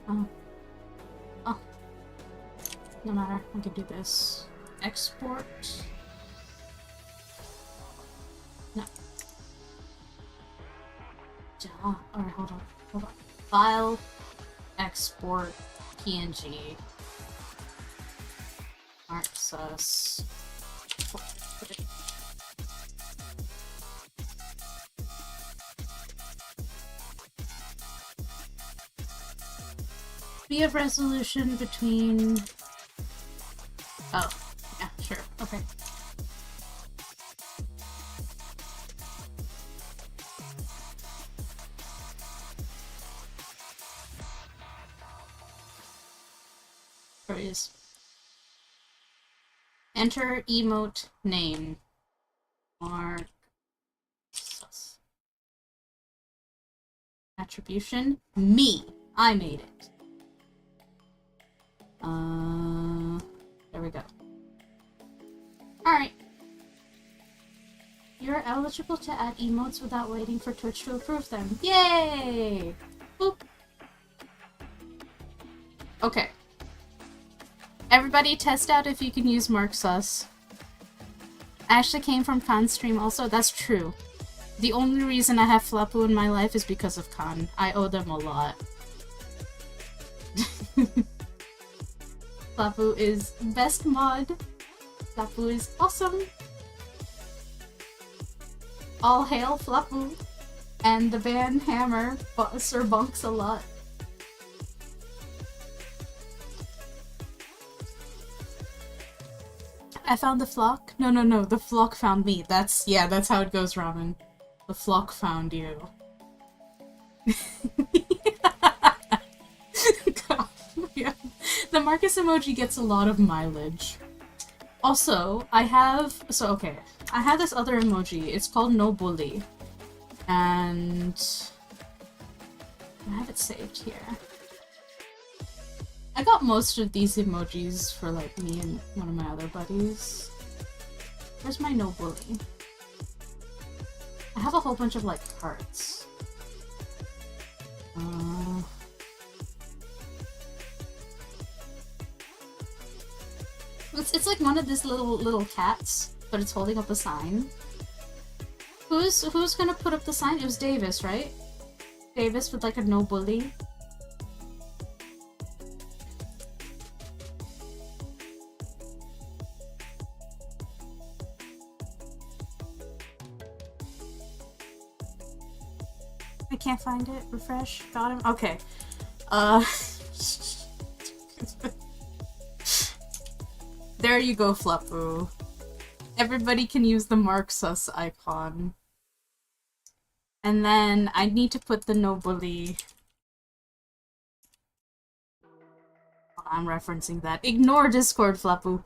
Speaker 1: Oh. No matter, I can do this. Export. No. Alright, hold on. File. Export. PNG. Arcsus. We have resolution between... Oh, yeah, sure, okay. There it is. Enter emote name. Mark. Attribution. Me. I made it. There we go. Alright. You're eligible to add emotes without waiting for Twitch to approve them. Yay! Boop. Okay. Everybody test out if you can use Mark Sus. I actually came from Khan's stream also. That's true. The only reason I have Flapu in my life is because of Khan. I owe them a lot. Flapu is best mod. Flapu is awesome. All hail Flapu. And the band Hammer, Sir Bunks a lot. I found the flock. No, no, no. The flock found me. That's how it goes, Ramen. The flock found you. God, yeah. The Marcus emoji gets a lot of mileage. Also, okay. I have this other emoji. It's called No Bully. And I have it saved here. I got most of these emojis for, like, me and one of my other buddies. Where's my No Bully? I have a whole bunch of, like, hearts. It's like one of these little cats, but it's holding up a sign. Who's gonna put up the sign? It was Davis, right? Davis with like a no bully. I can't find it. Refresh. Got him. Okay. There you go, Fluppu. Everybody can use the Mark Sus icon. And then I need to put the no bully. I'm referencing that. Ignore Discord, Fluppu.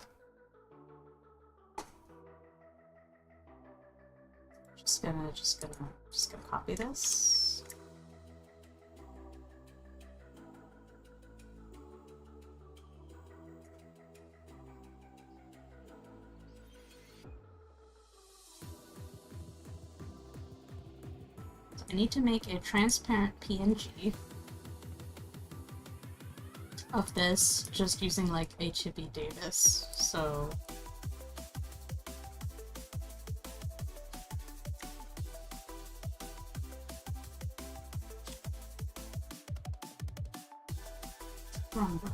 Speaker 1: Just gonna copy this. I need to make a transparent PNG of this, just using like a Chippy Davis, so... Wrong brush.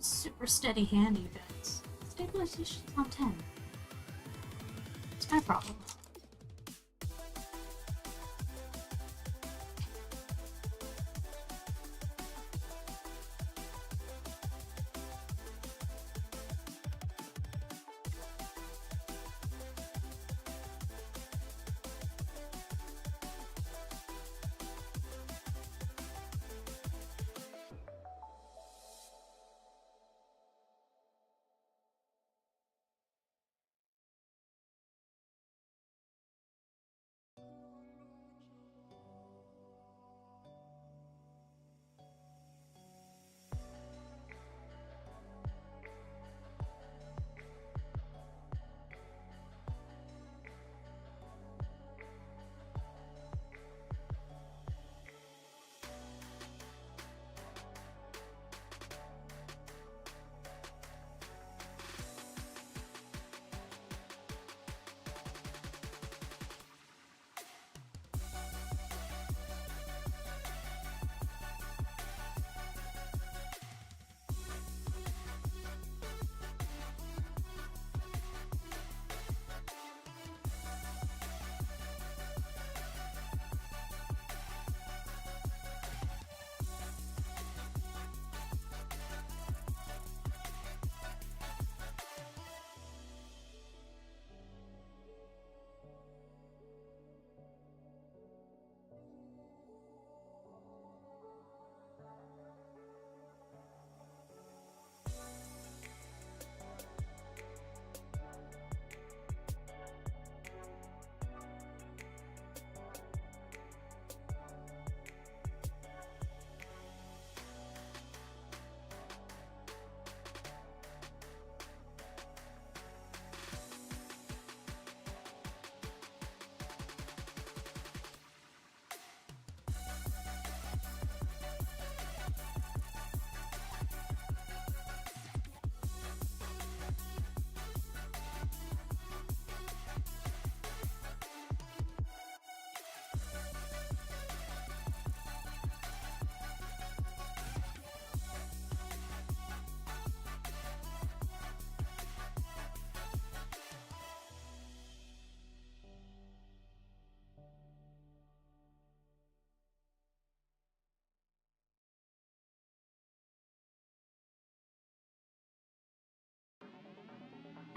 Speaker 1: Super steady hand, you guys. Stabilization's on 10. It's my problem.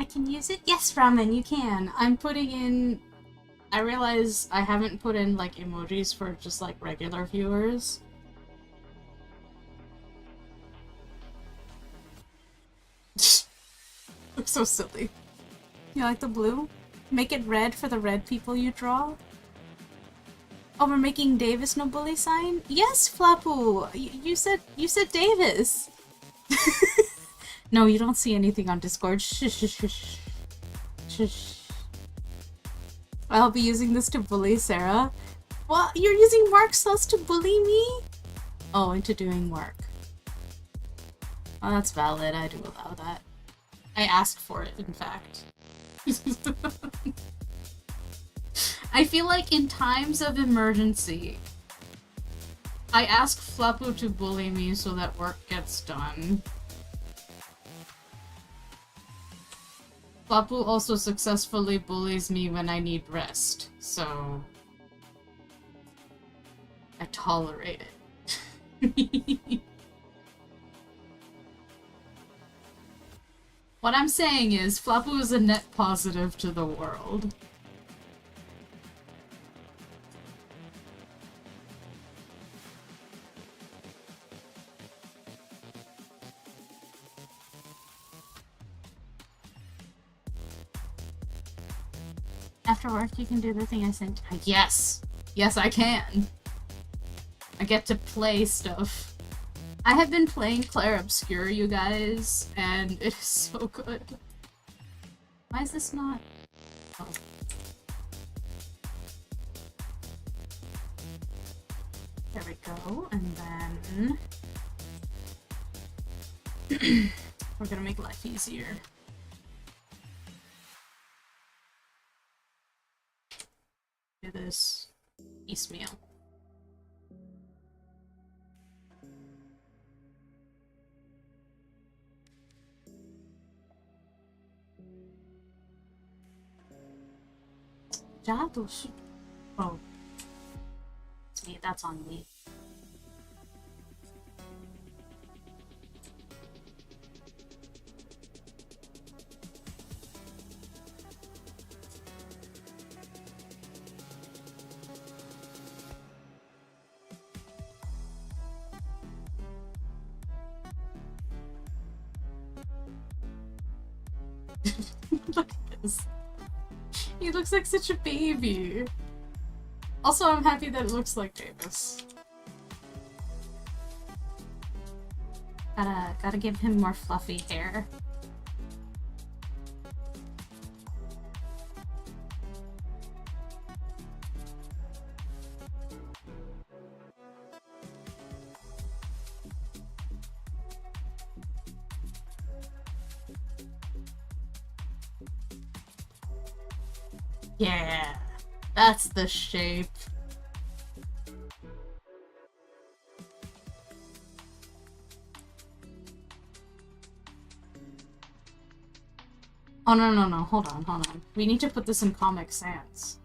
Speaker 1: can use it? Yes, Ramen, you can. I'm putting in... I realize I haven't put in, like, emojis for just, like, regular viewers. Looks so silly. You like the blue? Make it red for the red people you draw? Oh, we're making Davis no bully sign? Yes, Flapu! You said Davis! No, you don't see anything on Discord. Shh, shh, shh, shh. Shh. I'll be using this to bully Sera. What? You're using Mark Sus to bully me? Oh, into doing work. Oh, that's valid. I do allow that. I asked for it, in fact. I feel like in times of emergency, I ask Flapu to bully me so that work gets done. Flapu also successfully bullies me when I need rest, so I tolerate it. What I'm saying is, Flapu is a net positive to the world. After work, you can do the thing I sent. Yes! Yes, I can! I get to play stuff. I have been playing Clair Obscur, you guys, and it is so good. Why is this not... Oh. There we go, and then... we're gonna make life easier. Do this piecemeal. Oh. It's me, that's on me. Look at this. He looks like such a baby. Also, I'm happy that it looks like Davis. Gotta give him more fluffy hair. Yeah, that's the shape. Oh, no, hold on. We need to put this in Comic Sans.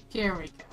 Speaker 1: Here we go.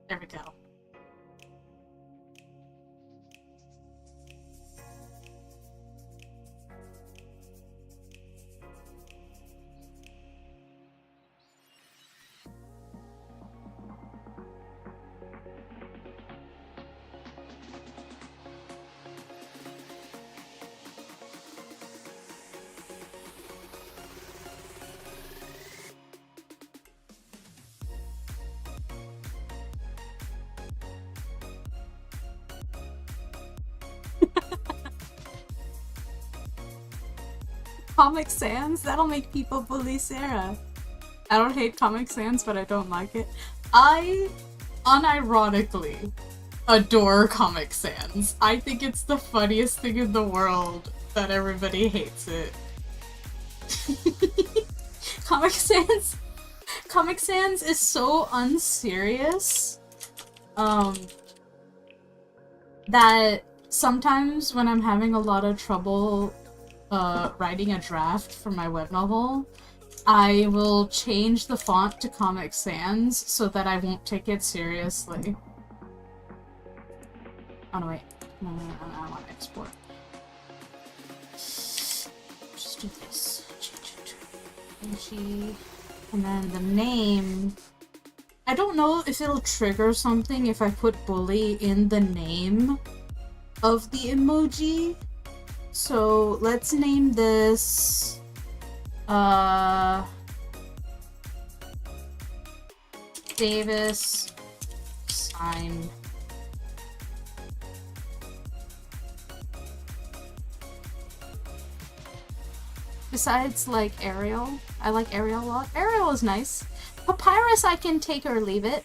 Speaker 1: There we go. Comic Sans? That'll make people bully Sera. I don't hate Comic Sans, but I don't like it. I unironically adore Comic Sans. I think it's the funniest thing in the world that everybody hates it. Comic Sans is so unserious that sometimes when I'm having a lot of trouble writing a draft for my web novel, I will change the font to Comic Sans so that I won't take it seriously. Oh no, wait. No, I want to export. Just do this. And then the name. I don't know if it'll trigger something if I put bully in the name of the emoji. So let's name this Davis sign. Besides, like, Ariel. I like Ariel a lot. Ariel is nice. Papyrus, I can take or leave it.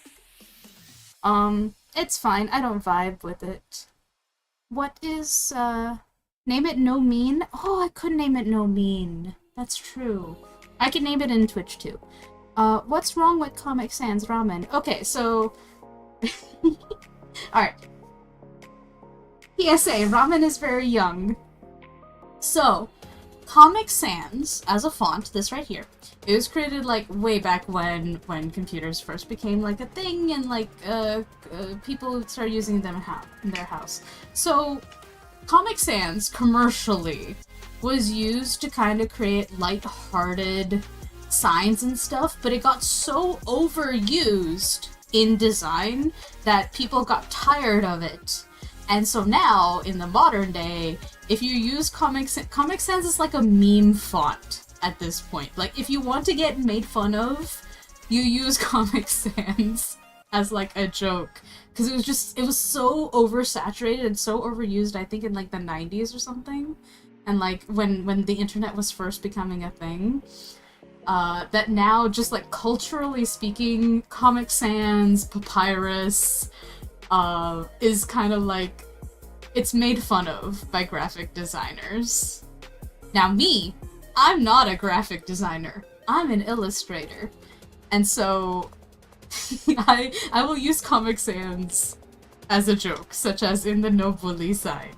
Speaker 1: It's fine. I don't vibe with it. What is, name it No Mean? Oh, I could name it No Mean. That's true. I can name it in Twitch, too. What's wrong with Comic Sans Ramen? Okay, so... Alright. PSA, ramen is very young. So... Comic Sans, as a font, this right here, it was created, like, way back when computers first became, like, a thing, and, like, people started using them in their house. So, Comic Sans, commercially, was used to kind of create light-hearted signs and stuff, but it got so overused in design that people got tired of it. And so now, in the modern day, if you use Comic Sans is like a meme font at this point. Like, if you want to get made fun of, you use Comic Sans as, like, a joke. Because it was so oversaturated and so overused, I think, in, like, the 90s or something. And, like, when the internet was first becoming a thing. That now, just, like, culturally speaking, Comic Sans, Papyrus, is kind of like, it's made fun of by graphic designers. Now me, I'm not a graphic designer. I'm an illustrator. And so, I will use Comic Sans as a joke, such as in the No Bully sign.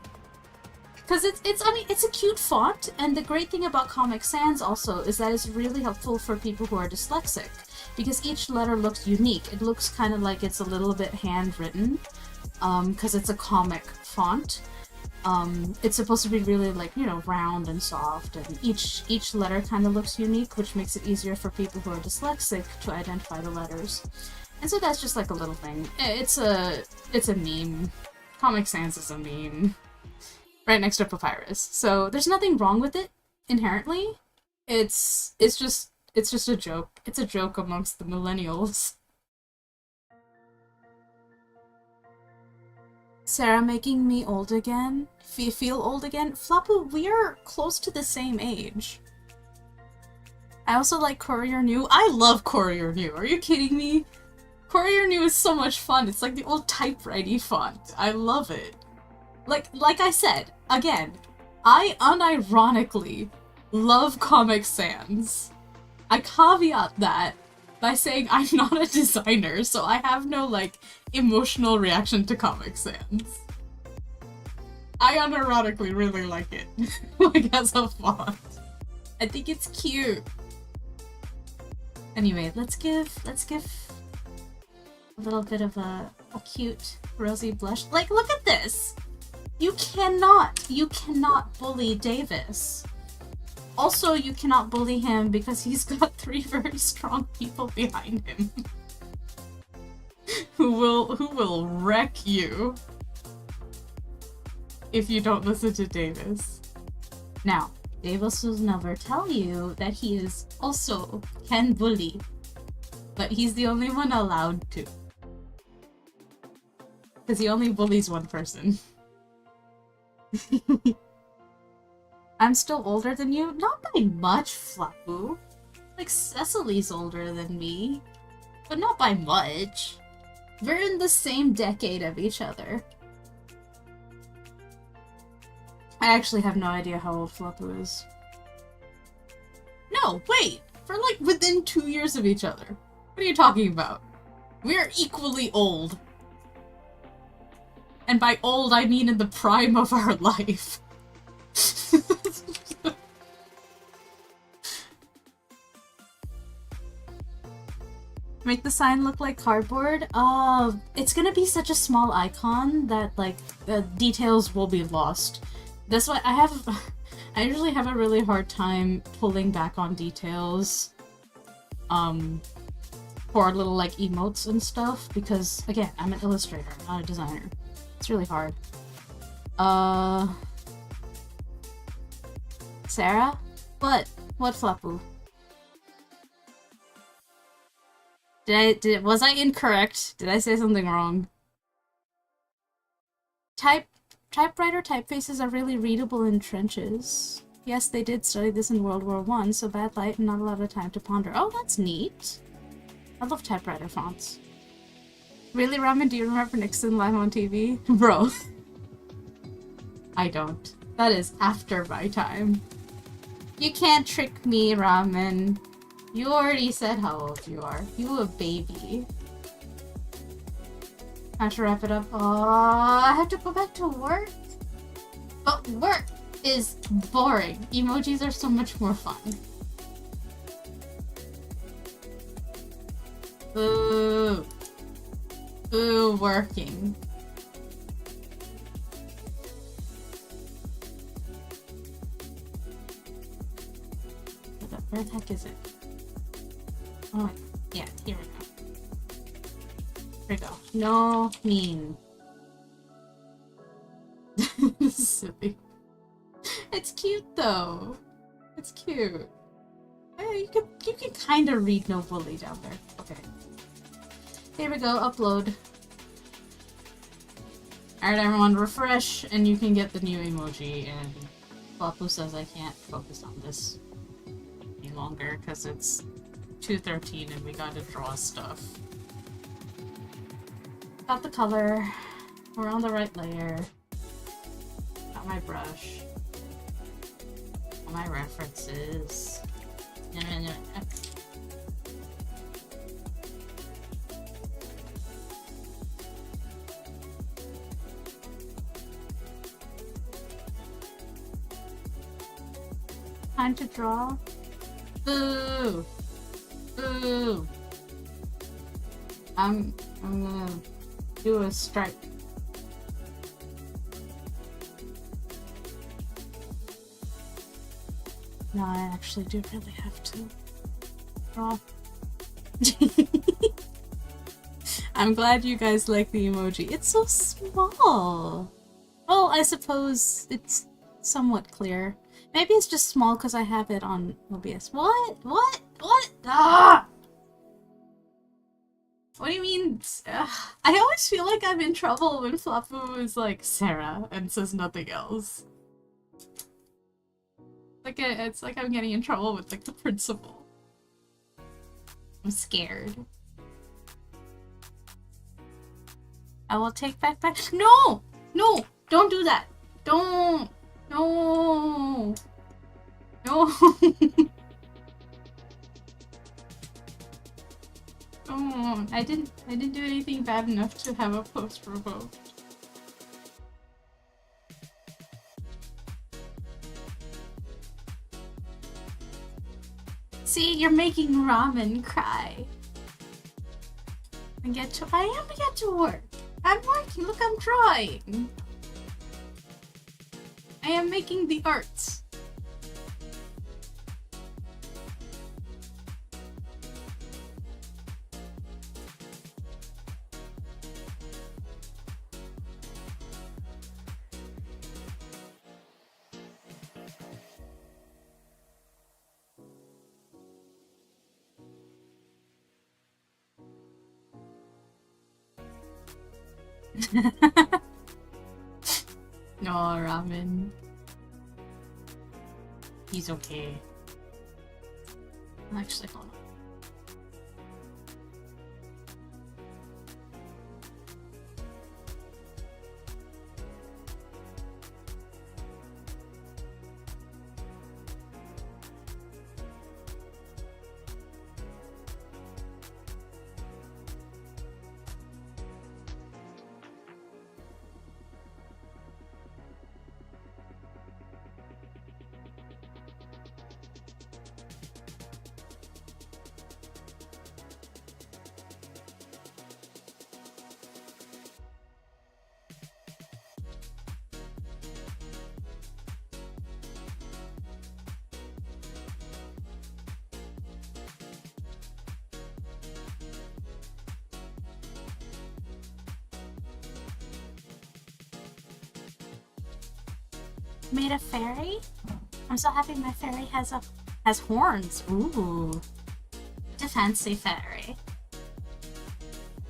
Speaker 1: Because it's a cute font, and the great thing about Comic Sans also is that it's really helpful for people who are dyslexic. Because each letter looks unique. It looks kind of like it's a little bit handwritten, because it's a comic font. It's supposed to be really, like, you know, round and soft, and each letter kind of looks unique, which makes it easier for people who are dyslexic to identify the letters. And so that's just like a little thing. It's a meme. Comic Sans is a meme. Right next to Papyrus. So there's nothing wrong with it, inherently. It's just a joke. It's a joke amongst the millennials. Sera making me old again? Feel old again? Floppo, we are close to the same age. I also like Courier New. I love Courier New. Are you kidding me? Courier New is so much fun. It's like the old typewriting font. I love it. Like I said, again, I unironically love Comic Sans. I caveat that by saying I'm not a designer, so I have no, like, emotional reaction to Comic Sans. I unironically really like it, like, as a font. I think it's cute. Anyway, let's give a little bit of a cute rosy blush. Like, look at this! You cannot bully Davis. Also, you cannot bully him because he's got 3 very strong people behind him. who will wreck you if you don't listen to Davis. Now, Davis will never tell you that he is also can bully, but he's the only one allowed to. Because he only bullies one person. I'm still older than you? Not by much, Flapu. Like, Cecily's older than me. But not by much. We're in the same decade of each other. I actually have no idea how old Flapu is. No, wait! We're like within 2 years of each other. What are you talking about? We're equally old. And by old, I mean in the prime of our life. Make the sign look like cardboard? It's gonna be such a small icon that, like, the details will be lost. That's why I usually have a really hard time pulling back on details, for little, like, emotes and stuff, because, again, I'm an illustrator, not a designer. It's really hard. Sera? What? What, Flapu? Was I incorrect? Did I say something wrong? Typewriter typefaces are really readable in trenches. Yes, they did study this in World War I, so bad light and not a lot of time to ponder. Oh, that's neat. I love typewriter fonts. Really, Ramen, do you remember Nixon live on TV? Bro. I don't. That is after my time. You can't trick me, Ramen. You already said how old you are. You a baby. I have to wrap it up. Oh, I have to go back to work. But work is boring. Emojis are so much more fun. Ooh. Ooh, working. Where the heck is it? Oh, yeah, here we go. Here we go. No mean. This is silly. It's cute though. It's cute. You can kind of read no bully down there. Okay. Here we go. Upload. Alright, everyone, refresh, and you can get the new emoji. And Flapu says I can't focus on this any longer because it's 2:13 and we gotta draw stuff. Got the color. We're on the right layer. Got my brush. Got my references. Time to draw. Boo! Boo! I'm gonna do a strike. No, I actually do really have to draw. I'm glad you guys like the emoji. It's so small. Well, I suppose it's somewhat clear. Maybe it's just small because I have it on OBS. What? What? What? Ah! What do you mean? I always feel like I'm in trouble when Flapu is like Sera and says nothing else. Like it's like I'm getting in trouble with like the principal. I'm scared. I will take back. No! No! Don't do that! Don't! No! No! Oh, I didn't do anything bad enough to have a post revoked. See, you're making Ramen cry. I am to get to work. I'm working. Look, I'm drawing. I am making the arts. No, Ramen. He's okay. Actually, hold on. Made a fairy? I'm so happy my fairy has horns. Ooh. It's a fancy fairy.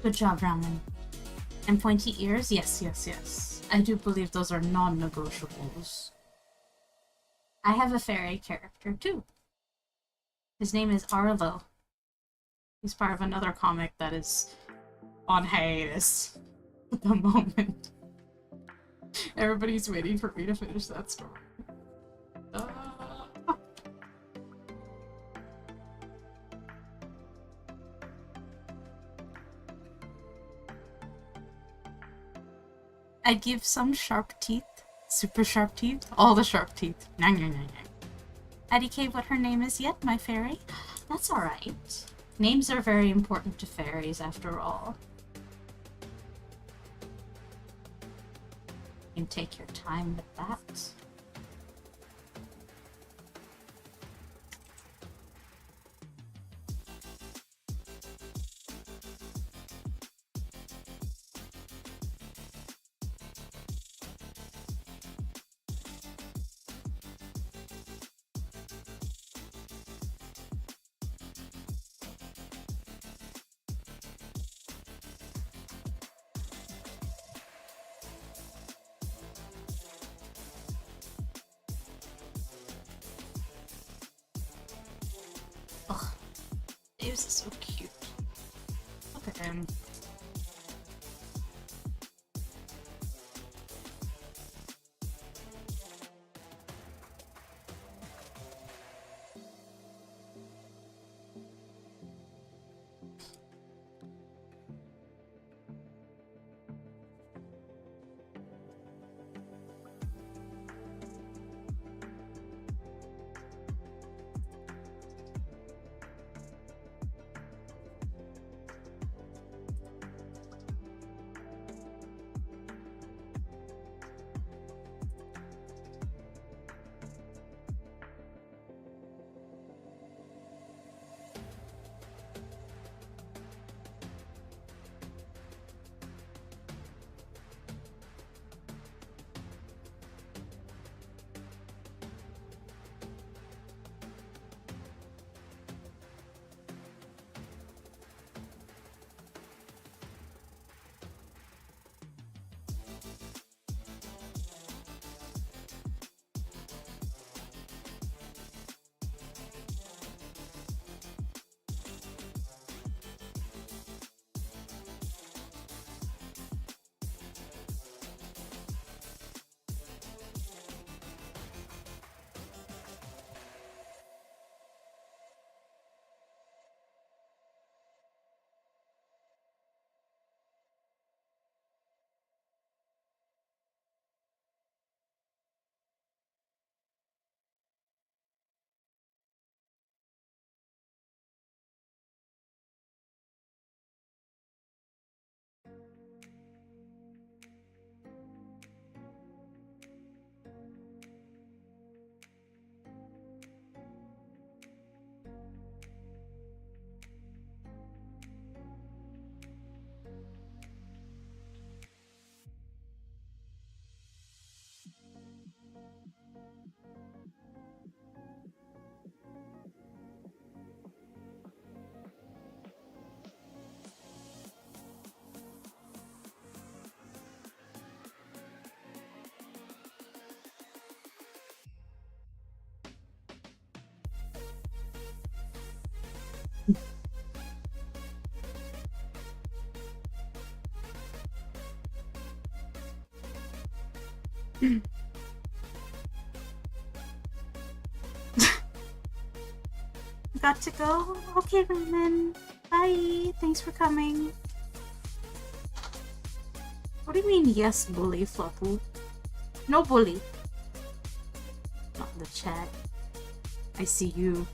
Speaker 1: Good job, Ramen. And pointy ears? Yes, yes, yes. I do believe those are non-negotiables. I have a fairy character too. His name is Arlo. He's part of another comic that is on hiatus at the moment. Everybody's waiting for me to finish that story. I'd give some sharp teeth, super sharp teeth, all the sharp teeth. IDK what her name is yet, my fairy? That's alright. Names are very important to fairies, after all. You can take your time with that. Dave's is so cute. Look at him. Got to go? Okay, Roman. Bye. Thanks for coming. What do you mean, yes, bully, Fluffy? No bully. Not in the chat. I see you.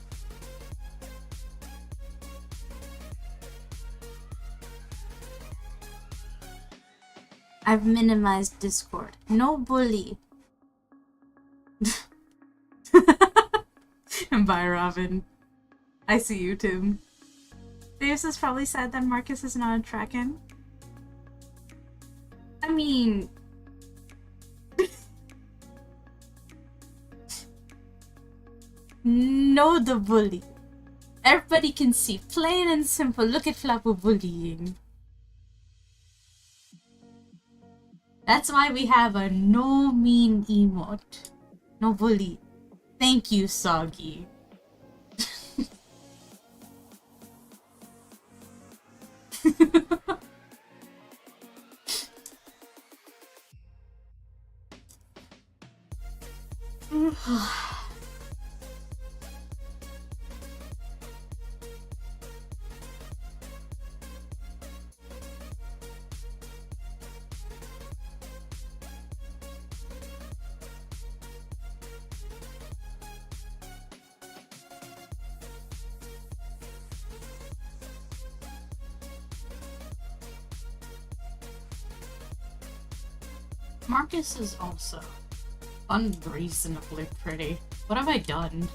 Speaker 1: I've minimized Discord. No bully. And bye, Robin. I see you, Tim. Davis is probably sad that Marcus is not tracking. I mean... no, the bully. Everybody can see. Plain and simple. Look at Flapper bullying. That's why we have a no mean emote. No bully. Thank you, Soggy. Marcus is also unreasonably pretty. What have I done?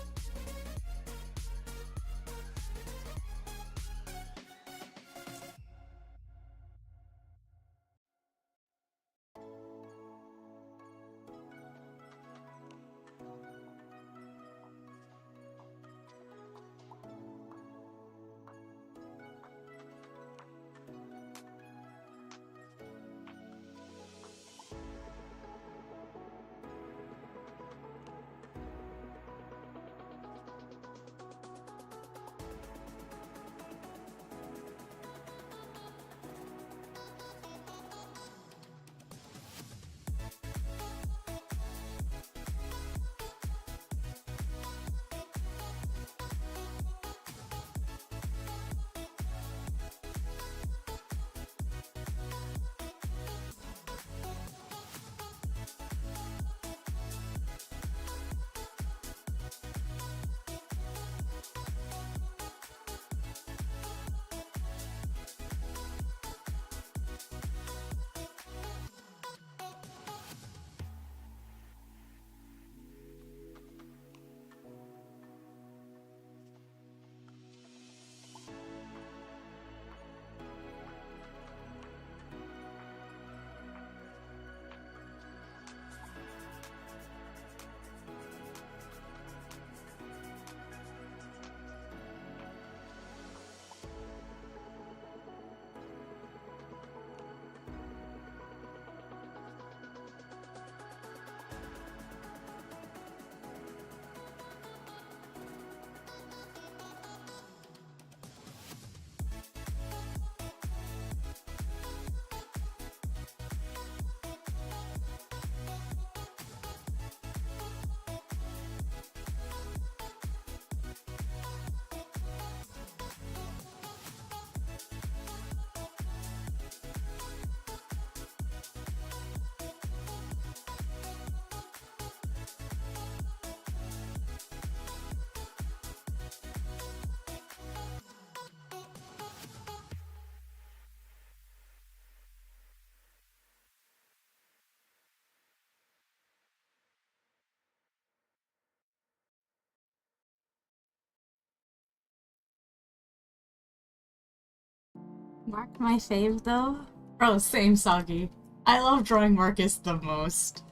Speaker 1: Mark my fave though? Bro, same Soggy. I love drawing Marcus the most.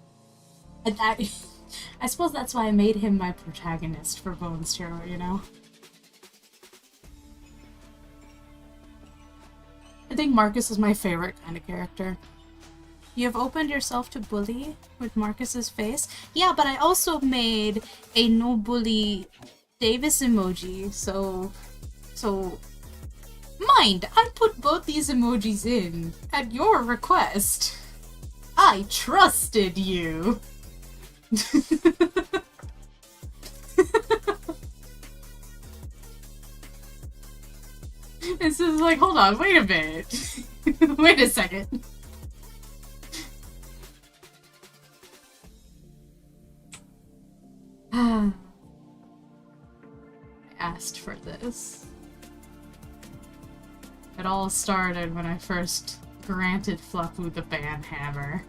Speaker 1: And I suppose that's why I made him my protagonist for Bones Hero, you know? I think Marcus is my favorite kind of character. You have opened yourself to bully with Marcus's face? Yeah, but I also made a no bully Davis emoji, so mind, I put both these emojis in at your request. I trusted you. It's just like, hold on, wait a minute. Wait a second. I asked for this. It all started when I first granted Flapu the banhammer.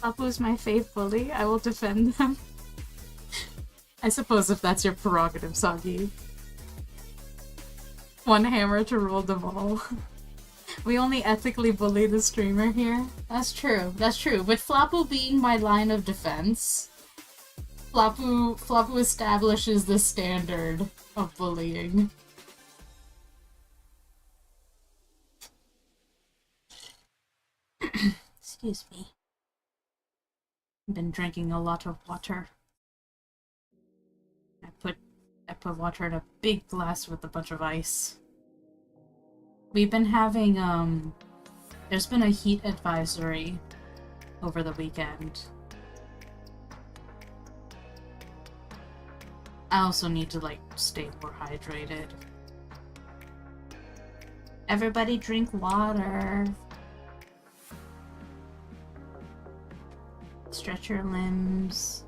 Speaker 1: Flapu's my fave bully. I will defend them. I suppose if that's your prerogative, Soggy. One hammer to rule them all. We only ethically bully the streamer here. That's true. That's true. With Flapu being my line of defense, Flapu establishes the standard of bullying. Excuse me. I've been drinking a lot of water. I put water in a big glass with a bunch of ice. We've been having, there's been a heat advisory over the weekend. I also need to, like, stay more hydrated. Everybody drink water. Stretch your limbs.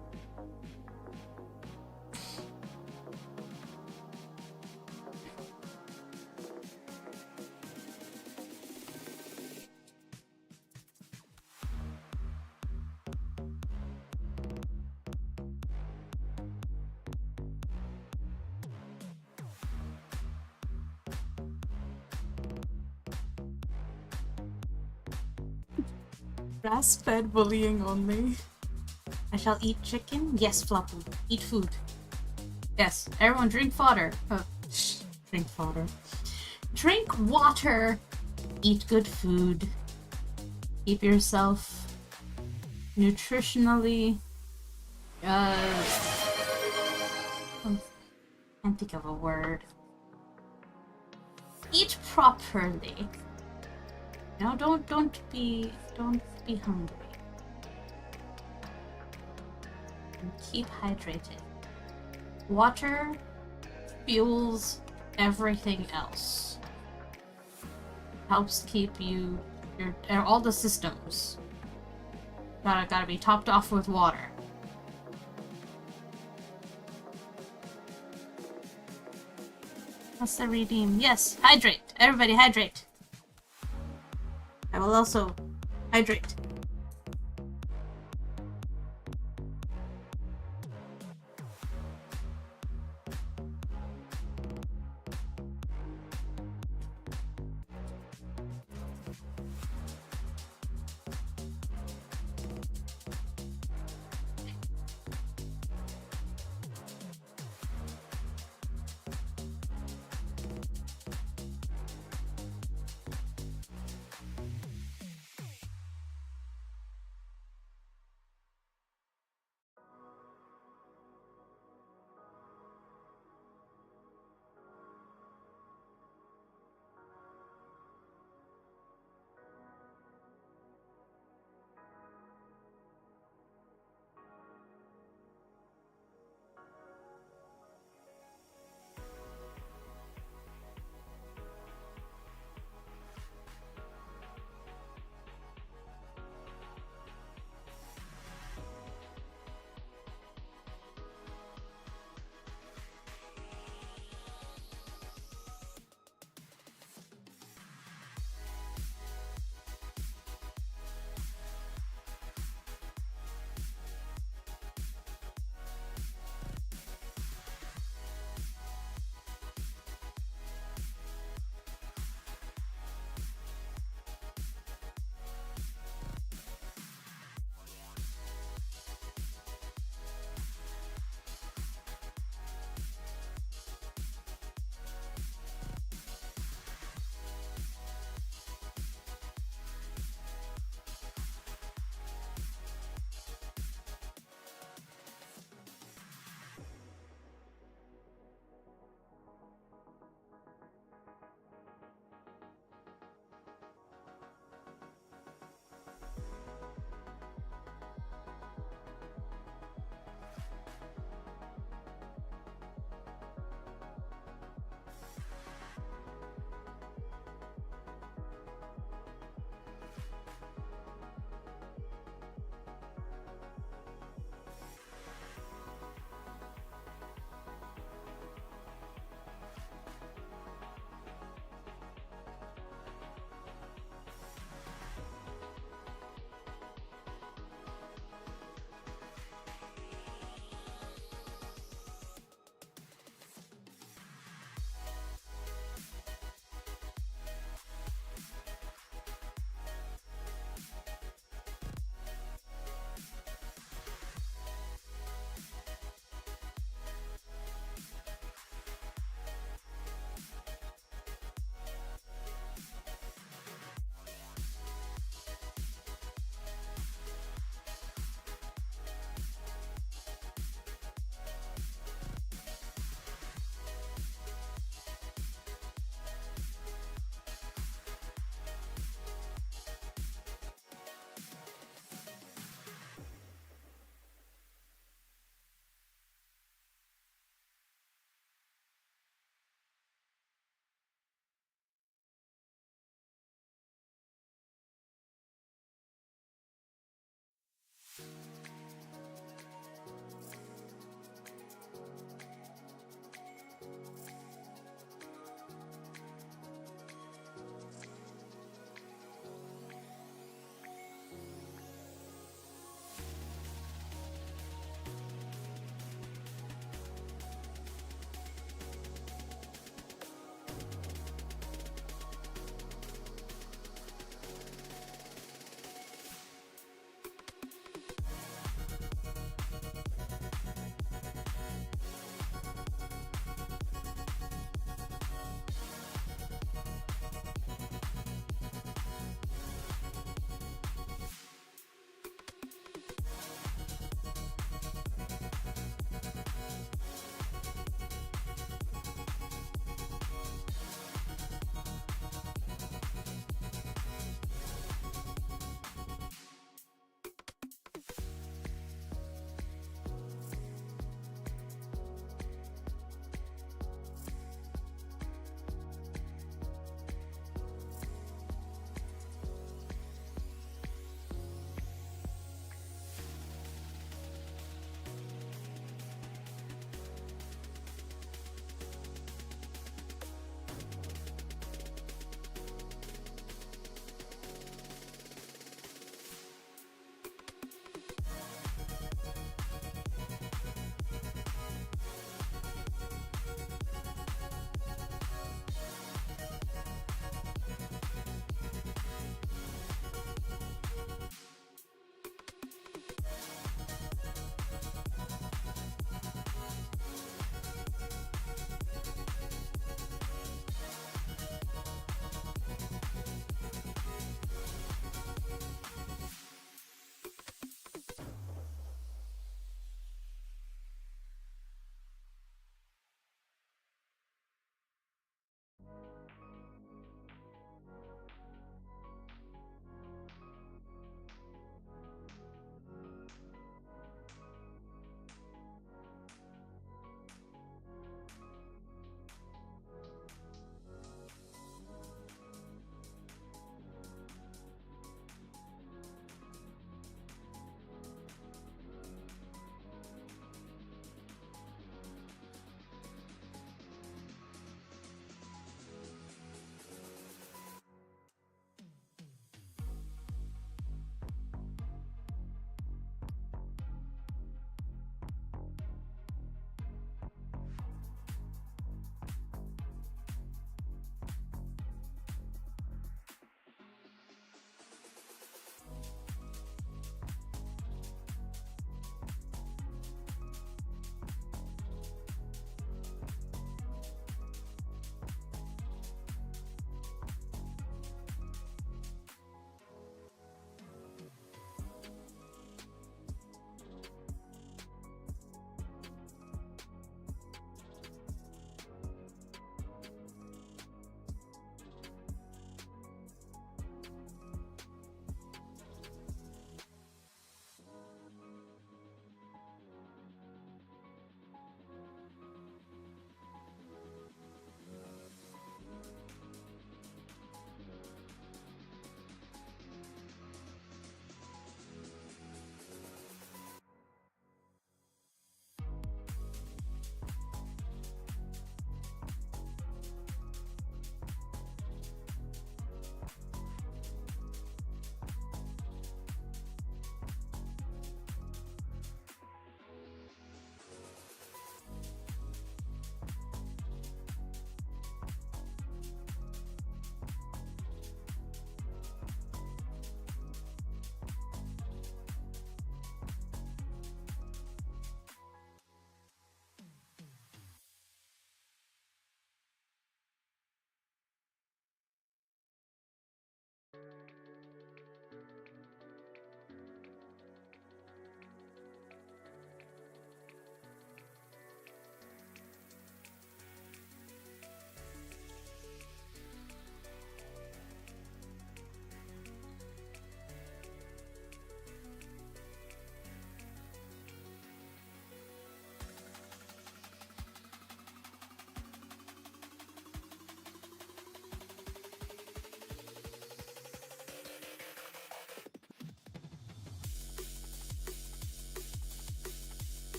Speaker 1: Grass-fed bullying only. I shall eat chicken? Yes, Flapu. Eat food. Yes, everyone drink fodder. Drink fodder. Drink water. Eat good food. Keep yourself nutritionally... can't think of a word. Eat properly. No, don't be hungry. And keep hydrated. Water fuels everything else. Helps keep all the systems. Gotta be topped off with water. What's the redeem? Yes, hydrate. Everybody hydrate. I will also hydrate.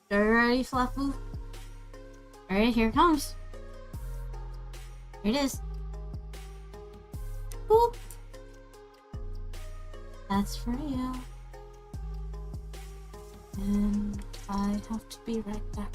Speaker 1: Sera? Are you ready, Flappoo? Alright, here it comes. Here it is. Boop! That's for you. And I have to be right back.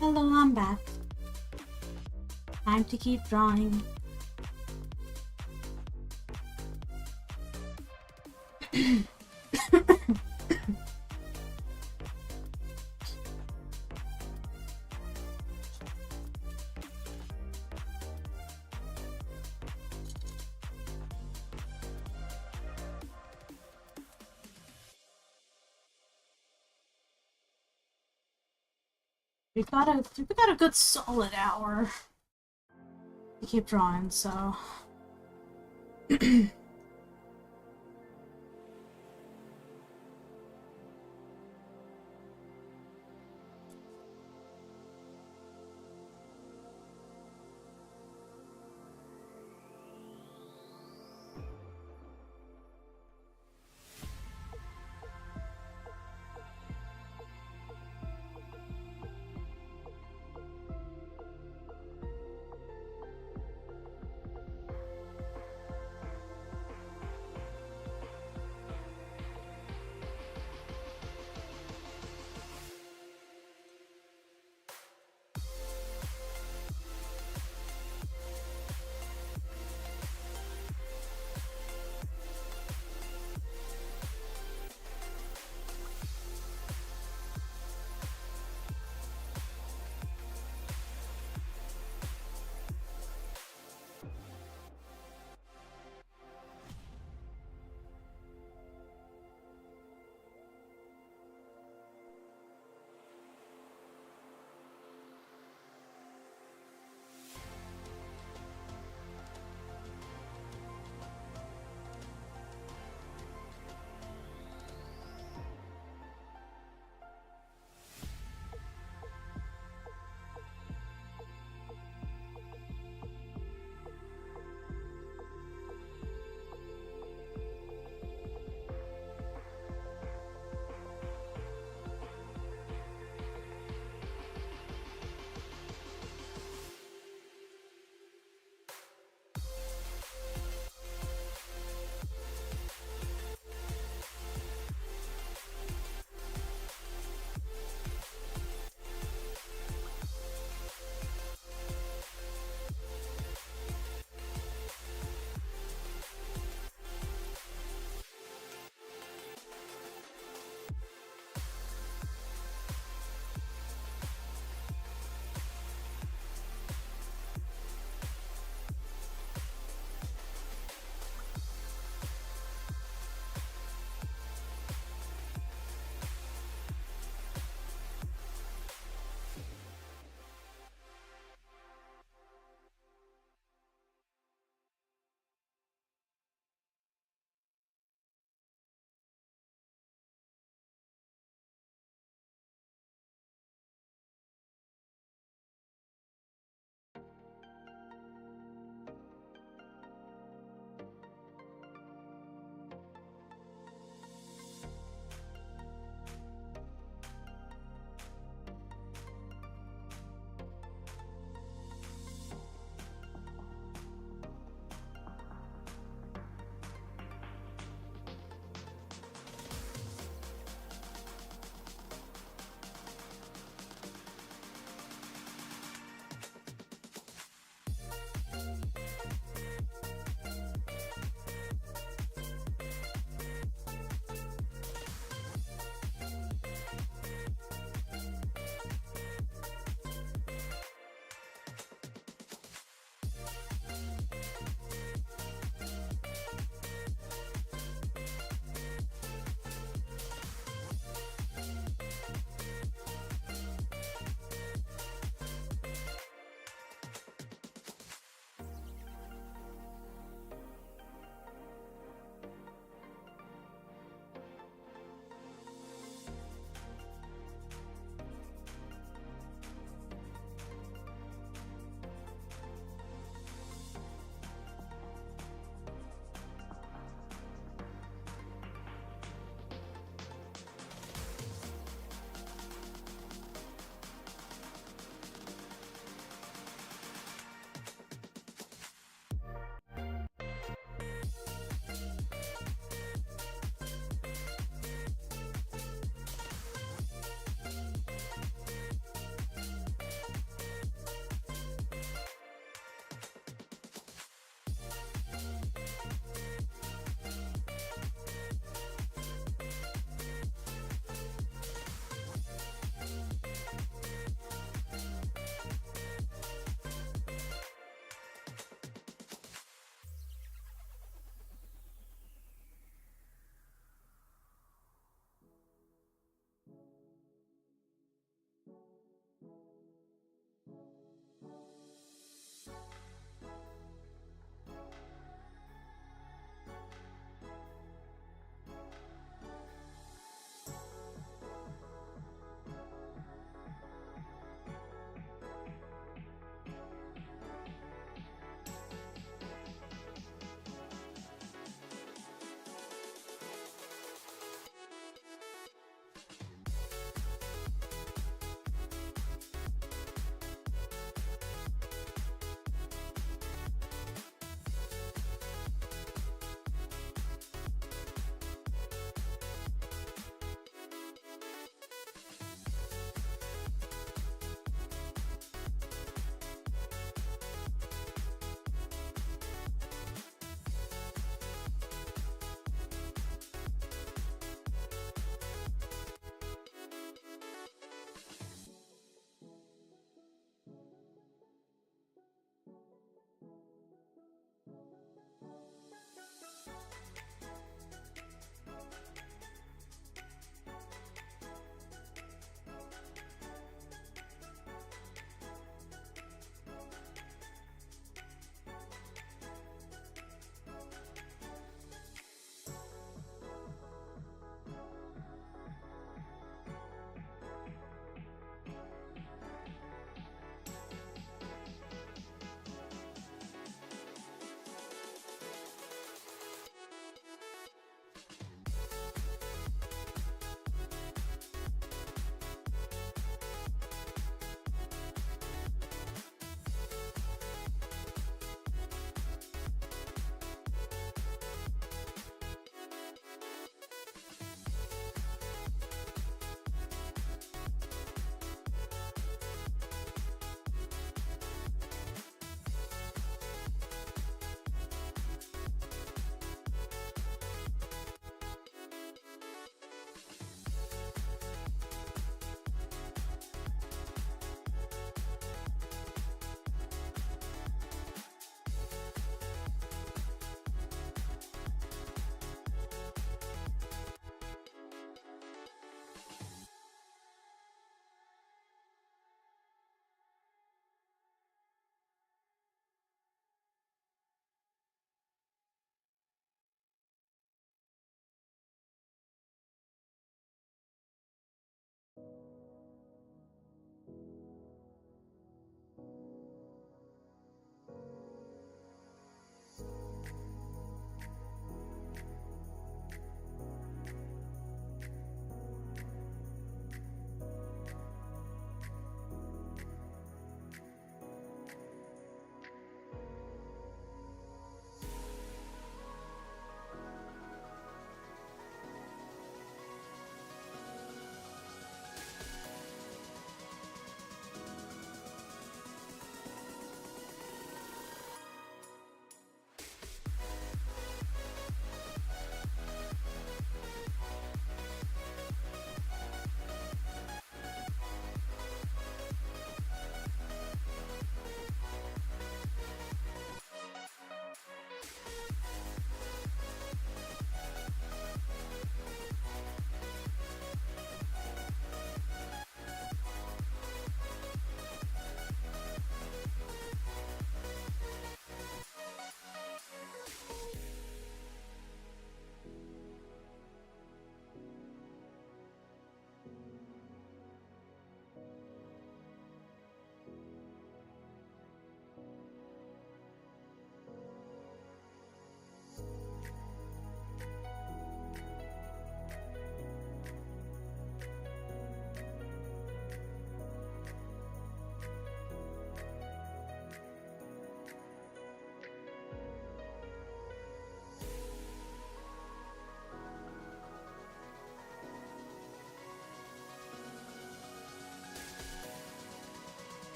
Speaker 1: Hello, I'm back. Time to keep drawing. We got a good solid hour to keep drawing, so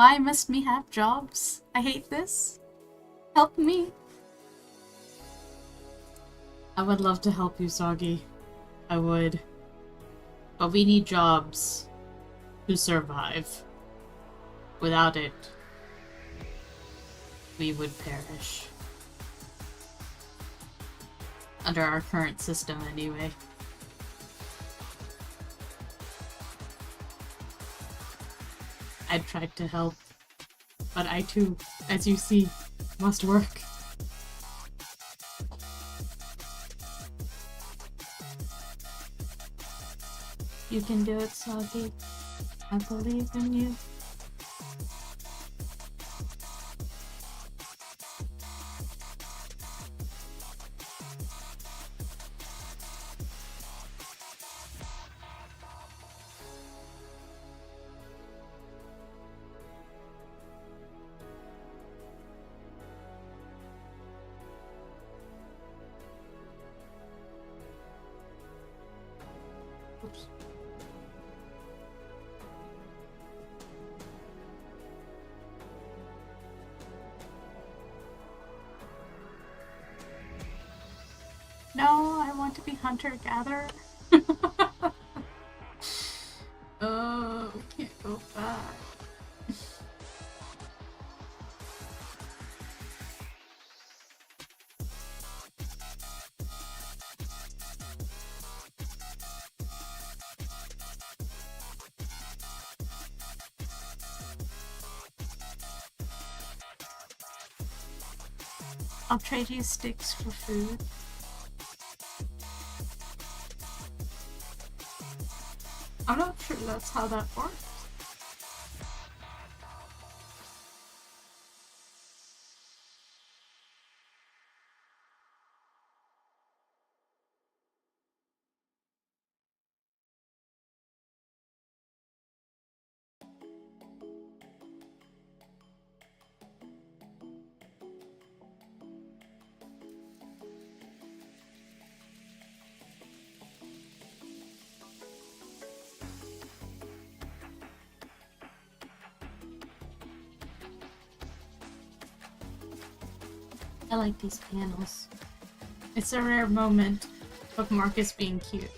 Speaker 1: Why must me have jobs? I hate this. Help me. I would love to help you, Soggy. I would. But we need jobs to survive. Without it, we would perish. Under our current system, anyway. I tried to help, but I too, as you see, must work. You can do it, Soggy. I believe in you. Oops. No, I want to be hunter-gatherer. Oh, we can't go back. I'll trade you sticks for food. I'm not sure that's how that works. I like these panels. It's a rare moment of Marcus being cute.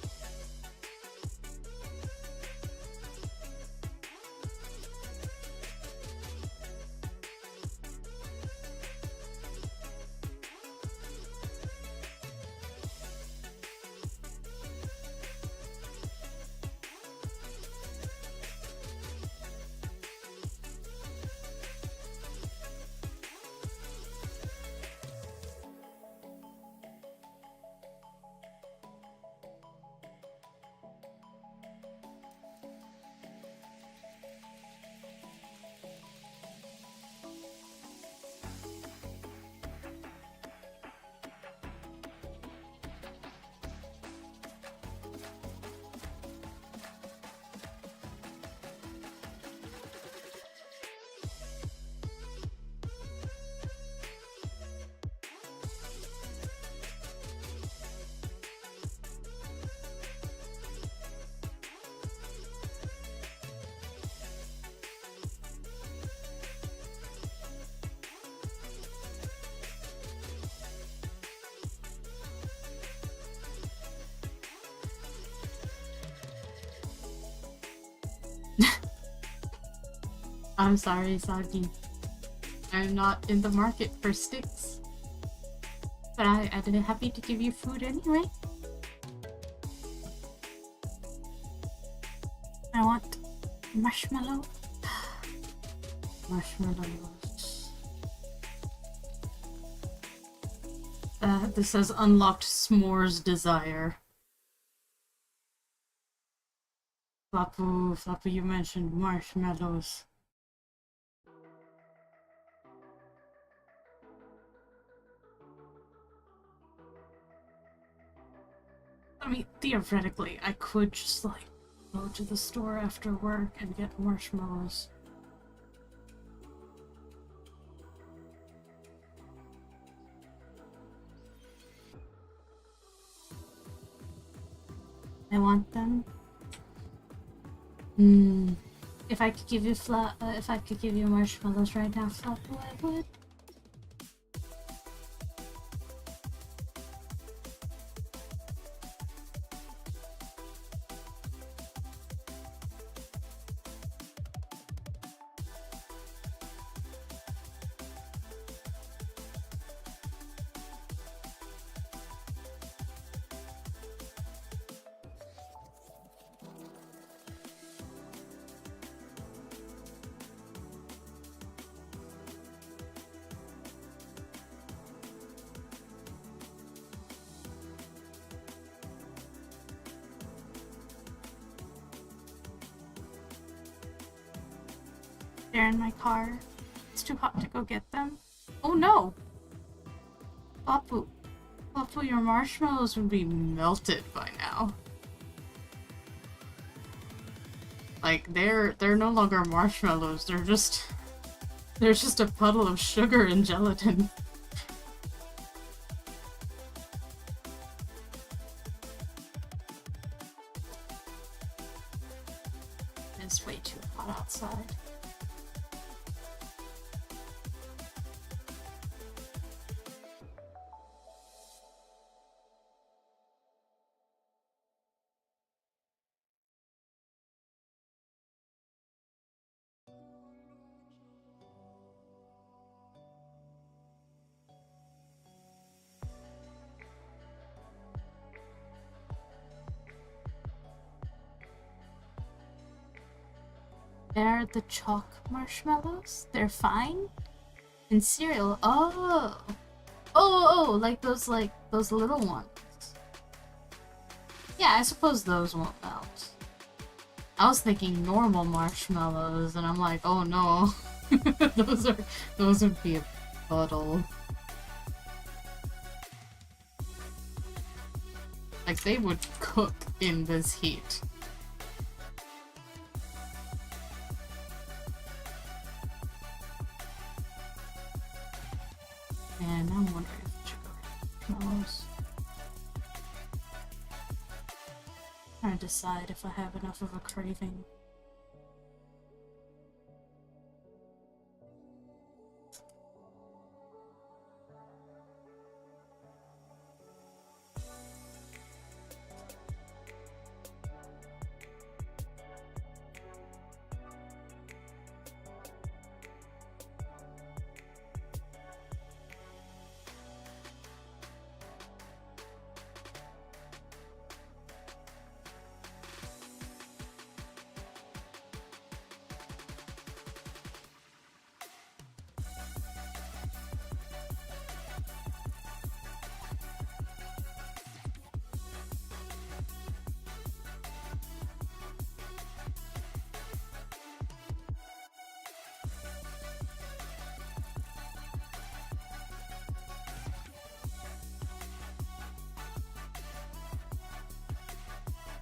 Speaker 1: I'm sorry, Soggy. I'm not in the market for sticks. But I'd be happy to give you food anyway. I want marshmallow. Marshmallows. This says unlocked s'mores desire. Flapu, you mentioned marshmallows. I mean, theoretically, I could just, like, go to the store after work and get marshmallows. I want them. If I could give you if I could give you marshmallows right now, Floppo, I would. They're in my car. It's too hot to go get them. Oh no! Floppo. Floppo, your marshmallows would be melted by now. Like, they're no longer marshmallows, they're just a puddle of sugar and gelatin. It's way too hot outside. They're the chalk marshmallows? They're fine? And cereal? Oh! Oh, like those little ones. Yeah, I suppose those won't melt. I was thinking normal marshmallows, and I'm like, oh no. those would be a puddle. Like, they would cook in this heat. Man, I'm wondering if I should go marshmallows. Trying to decide if I have enough of a craving.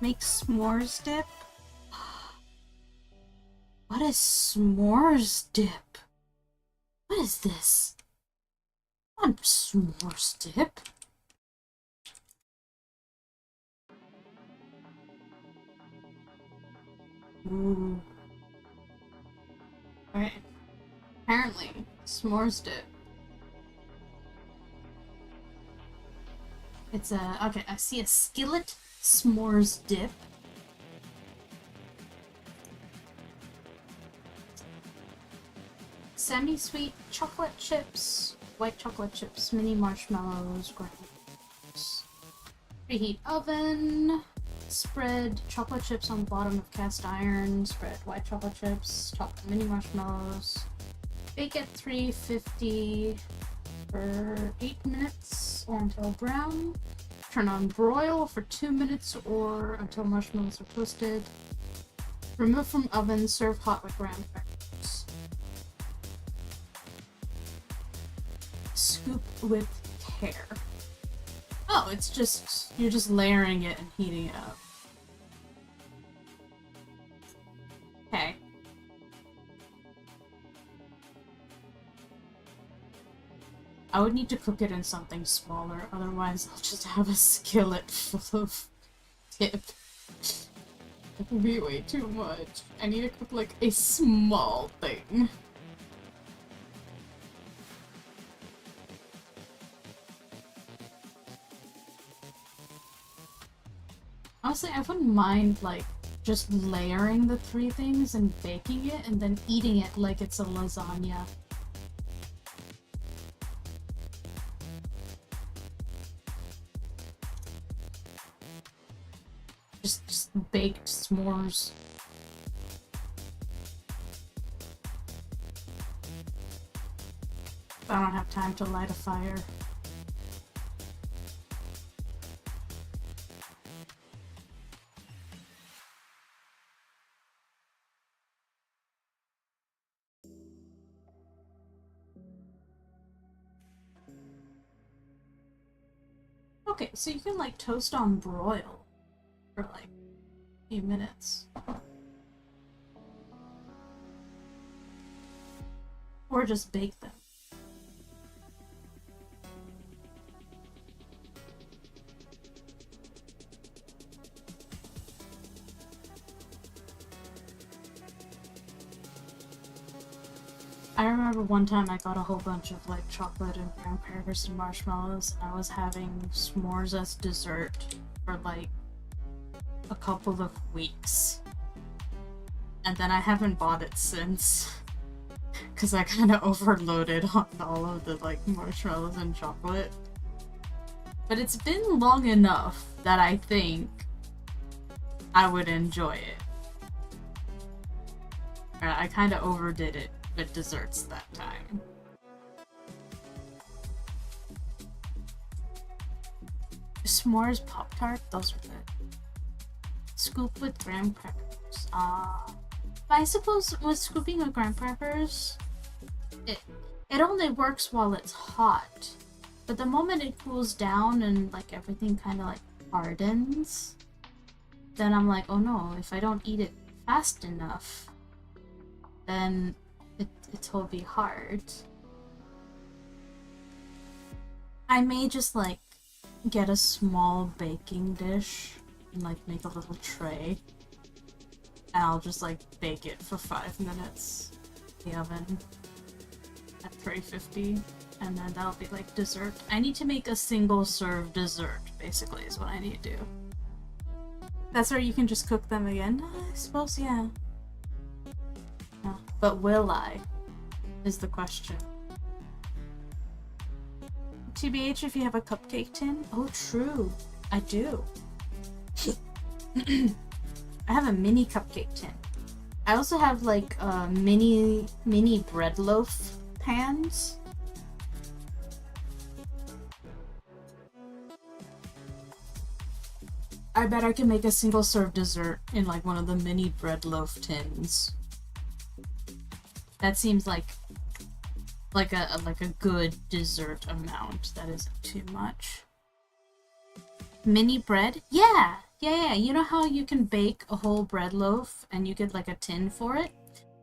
Speaker 1: Make s'mores dip? What is s'mores dip? What is this? Not s'mores dip. Ooh. Alright. Apparently, s'mores dip. It's a... okay, I see a skillet s'mores dip. Semi-sweet chocolate chips, white chocolate chips, mini marshmallows, grahams. Preheat oven. Spread chocolate chips on the bottom of cast iron. Spread white chocolate chips. Top the mini marshmallows. Bake at 350 for 8 minutes or until brown. Turn on broil for 2 minutes or until marshmallows are toasted. Remove from oven, serve hot with graham crackers. Scoop with care. Oh, it's just, you're just layering it and heating it up. Okay. I would need to cook it in something smaller, otherwise I'll just have a skillet full of dip. That would be way too much. I need to cook like a small thing. Honestly, I wouldn't mind like just layering the 3 things and baking it and then eating it like it's a lasagna. Just baked s'mores. I don't have time to light a fire. Okay, so you can like toast on broil for like a few minutes. Or just bake them. I remember one time I got a whole bunch of like chocolate and graham crackers and marshmallows, and I was having s'mores as dessert for like a couple of weeks. And then I haven't bought it since. Because I kind of overloaded on all of the like marshmallows and chocolate. But it's been long enough that I think I would enjoy it. I kind of overdid it with desserts that time. S'mores Pop-Tart? Those are good. Scoop with graham crackers. But I suppose with scooping with graham crackers, it only works while it's hot. But the moment it cools down and like everything kind of like hardens, then I'm like, oh no, if I don't eat it fast enough, then it'll be hard. I may just like get a small baking dish and like make a little tray, and I'll just like bake it for 5 minutes in the oven at 350, and then that'll be like dessert. I need to make a single serve dessert, basically, is what I need to do. That's where you can just cook them again? I suppose, yeah. No. But will I? Is the question. TBH, if you have a cupcake tin? Oh, true. I do. I have a mini cupcake tin. I also have like mini bread loaf pans. I bet I can make a single serve dessert in like one of the mini bread loaf tins. That seems like a good dessert amount. That isn't too much. Mini bread? Yeah. You know how you can bake a whole bread loaf and you get like a tin for it?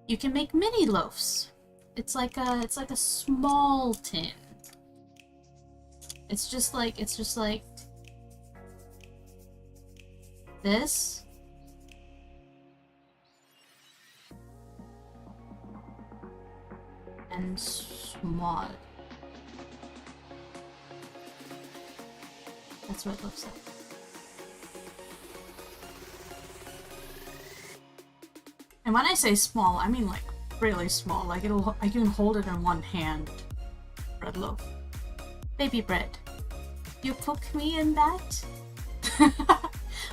Speaker 1: You can make mini loaves. It's like a small tin. It's just like this. And small. That's what it looks like. And when I say small, I mean like really small. Like I can hold it in one hand. Bread loaf. Baby bread. You cook me in that?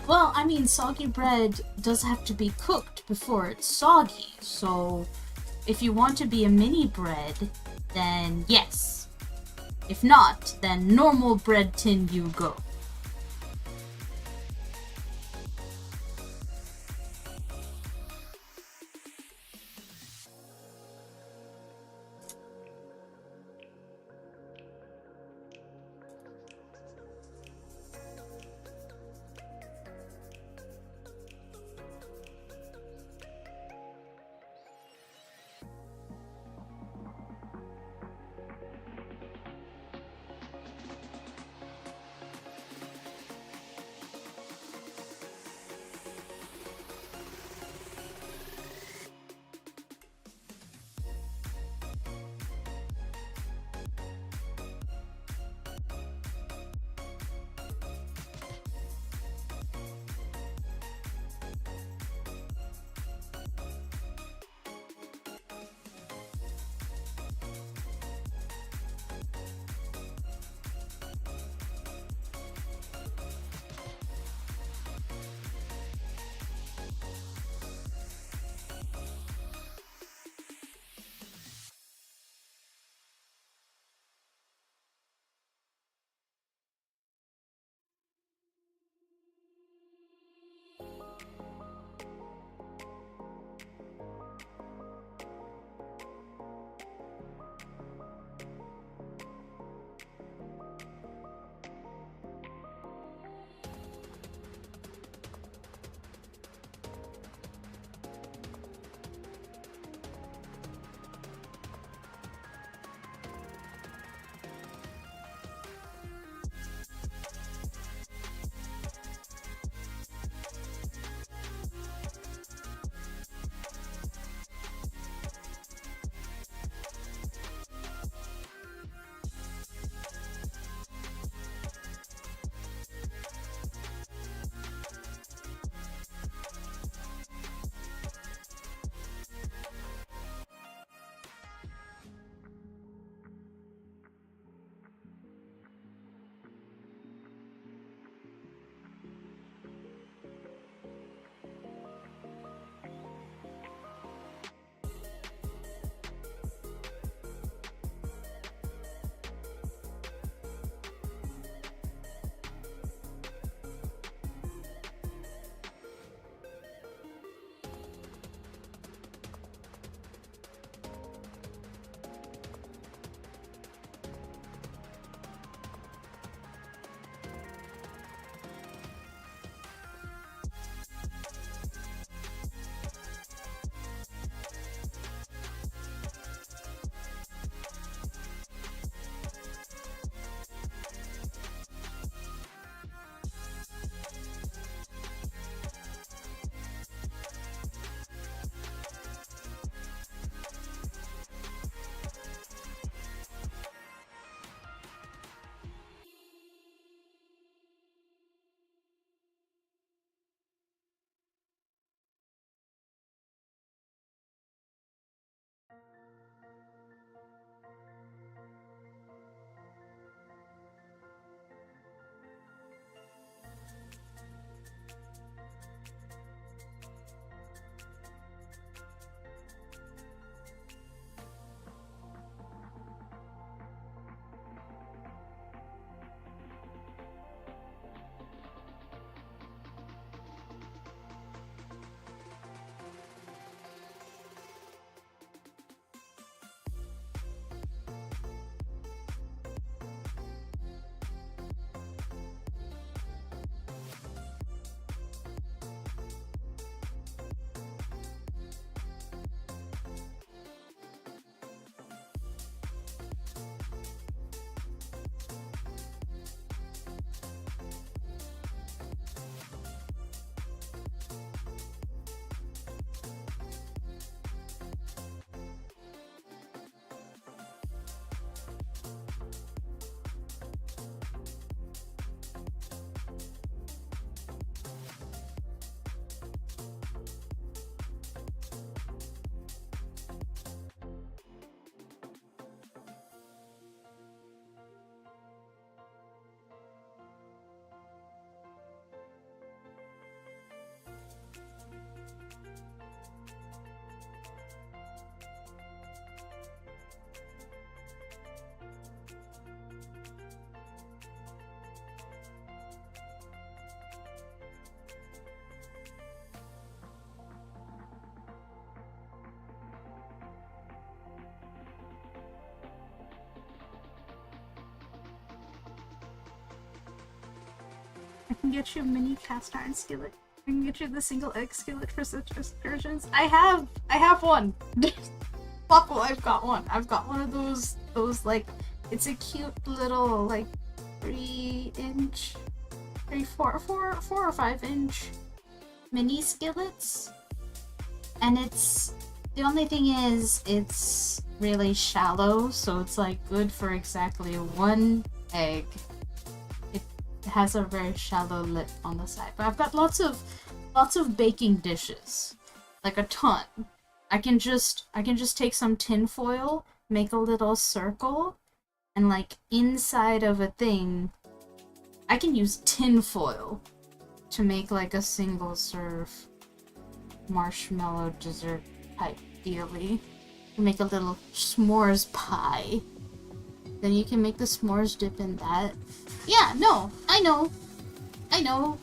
Speaker 1: Well, I mean, soggy bread does have to be cooked before it's soggy, so if you want to be a mini bread, then yes. If not, then normal bread tin you go. can get you a mini cast iron skillet. I can get you the single egg skillet for such excursions. I have one. Buckle, I've got one. I've got one of those like, it's a cute little like 3-inch, 4 or 5-inch mini skillets, and it's, the only thing is it's really shallow, so it's like good for exactly one egg. It has a very shallow lip on the side, but I've got lots of baking dishes, like a ton. I can just take some tin foil, make a little circle, and like inside of a thing, I can use tin foil to make like a single serve marshmallow dessert type dealy. You make a little s'mores pie. Then you can make the s'mores dip in that. Yeah, no, I know.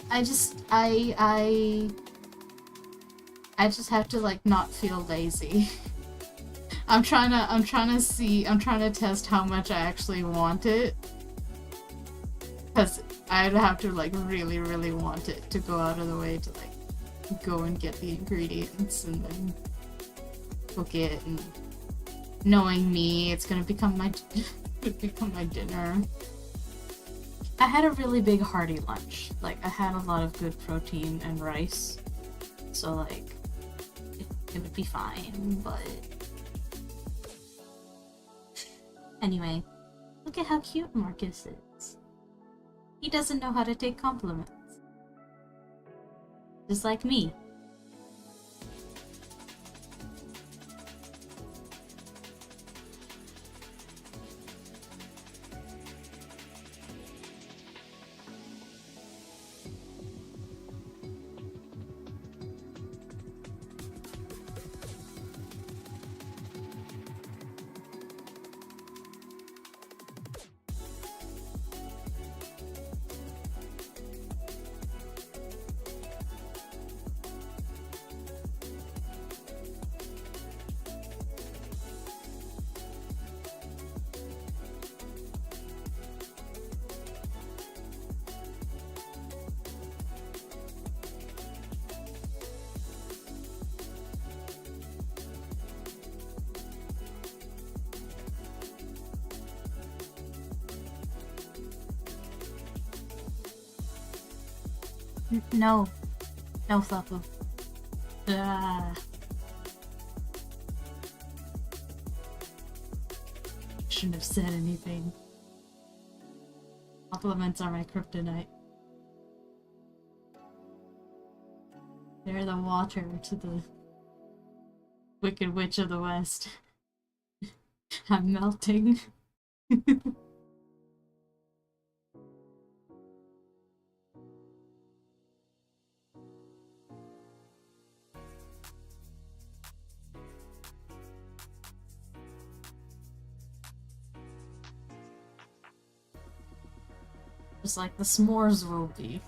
Speaker 1: I just have to like not feel lazy. I'm trying to test how much I actually want it. Cause I'd have to like really, really want it to go out of the way to like go and get the ingredients and then cook it, and knowing me, it's gonna become my dinner. I had a really big hearty lunch. Like I had a lot of good protein and rice. So like it would be fine, but anyway, look at how cute Marcus is. He doesn't know how to take compliments. Just like me. No. No, Fluffu. Shouldn't have said anything. Compliments are my kryptonite. They're the water to the Wicked Witch of the West. I'm melting. Just like the s'mores will be.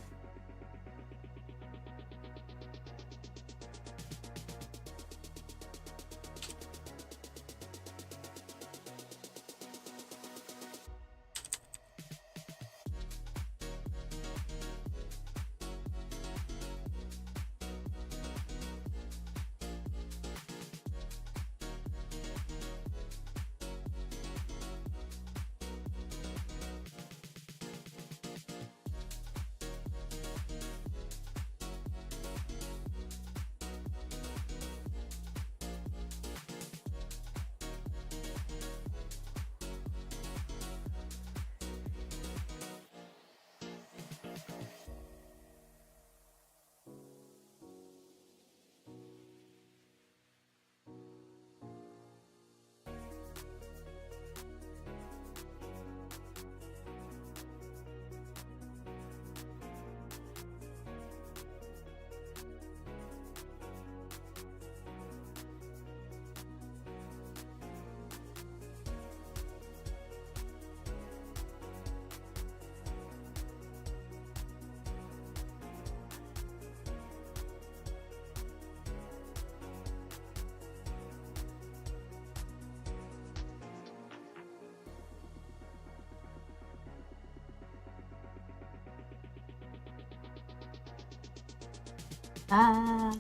Speaker 1: Ah,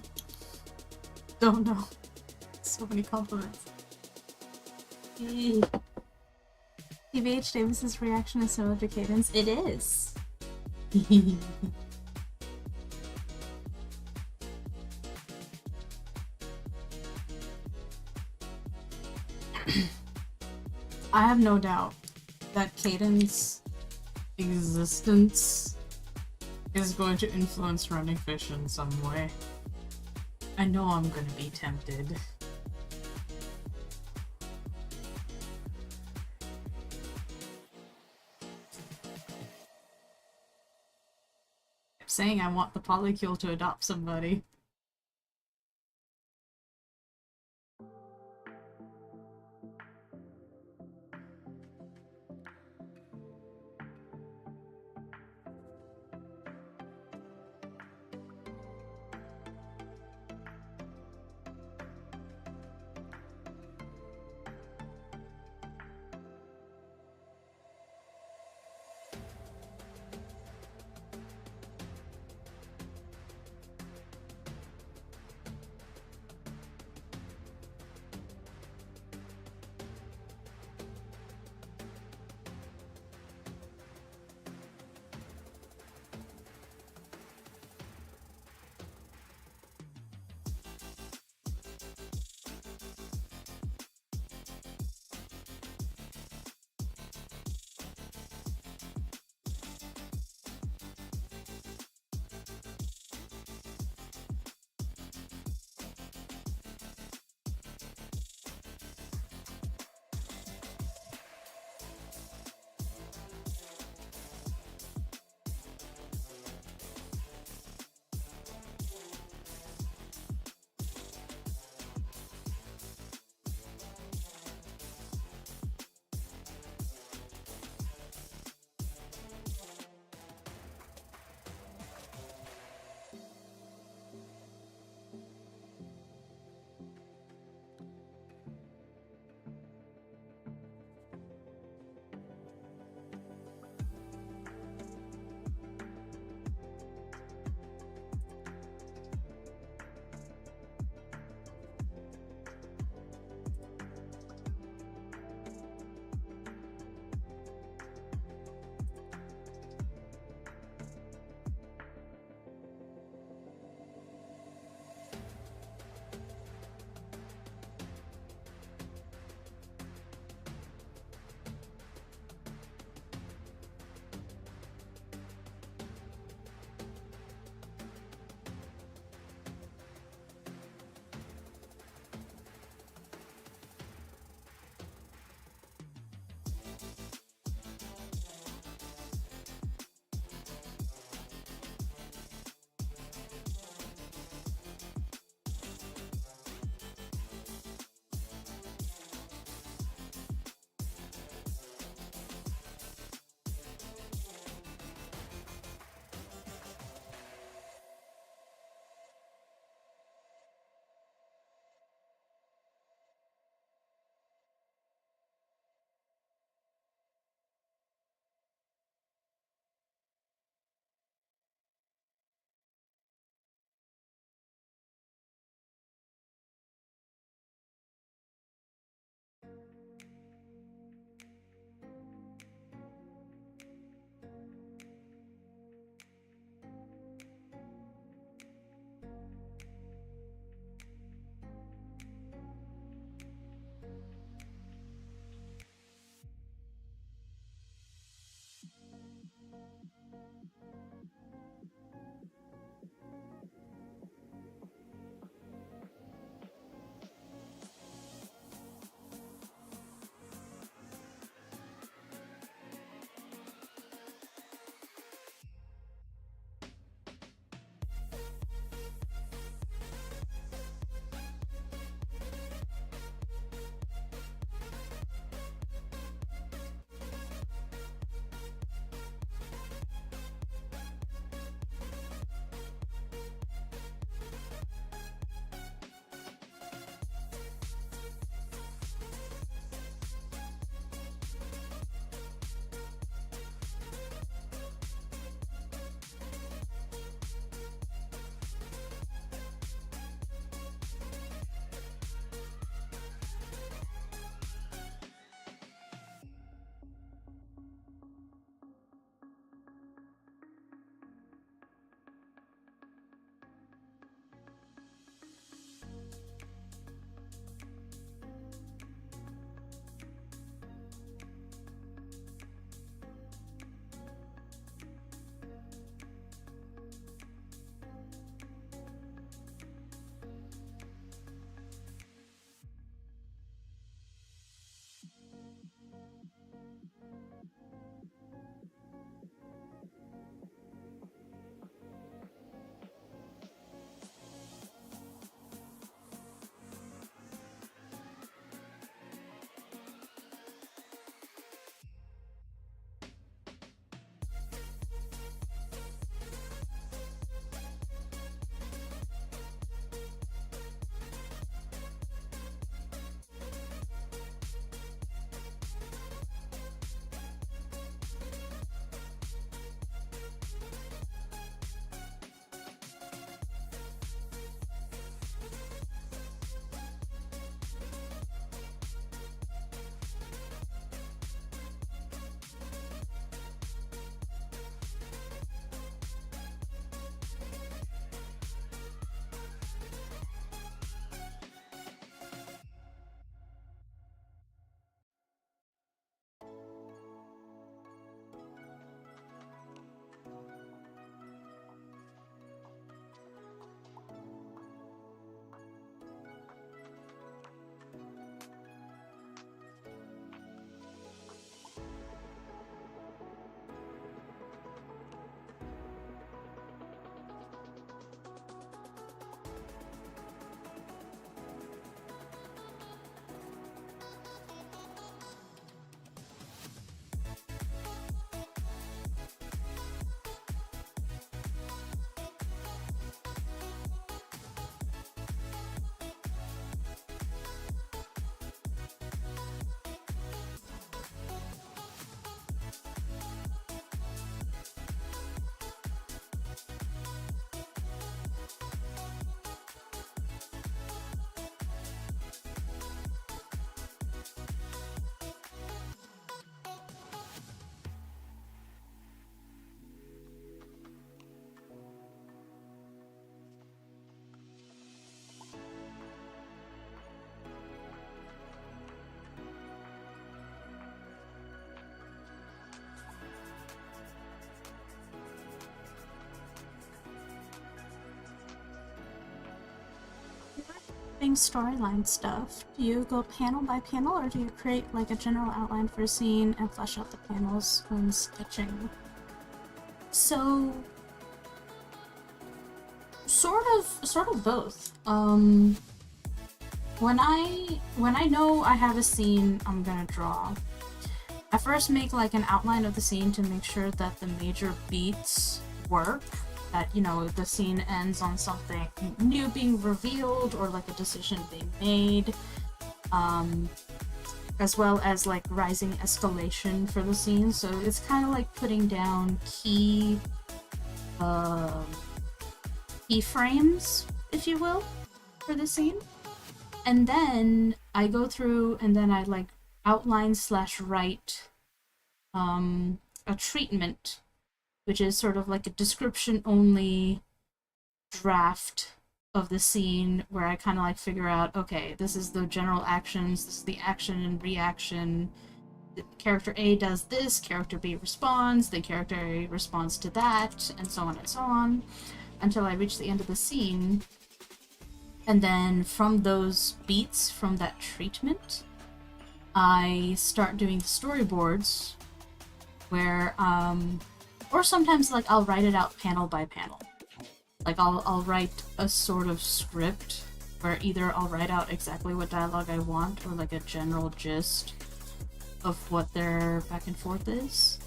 Speaker 1: don't know. So many compliments. TBH Davis's reaction is similar to Cadence. It is. I have no doubt that Cadence existence is going to influence Running Fish in some way. I know I'm gonna be tempted. I'm saying I want the polycule to adopt somebody. doing storyline stuff, do you go panel by panel, or do you create like a general outline for a scene and flesh out the panels when sketching? So, sort of both. When I know I have a scene I'm gonna draw, I first make like an outline of the scene to make sure that the major beats work, that, you know, the scene ends on something new being revealed or like a decision being made, as well as like rising escalation for the scene. So it's kind of like putting down keyframes, if you will, for the scene. And then I go through and then I like outline / write a treatment, which is sort of like a description only draft of the scene where I kind of like figure out, okay, this is the general actions, this is the action and reaction. Character A does this, character B responds, the character A responds to that, and so on, until I reach the end of the scene. And then from those beats, from that treatment, I start doing the storyboards, where, or sometimes like I'll write it out panel by panel. Like I'll write a sort of script where either I'll write out exactly what dialogue I want, or like a general gist of what their back and forth is.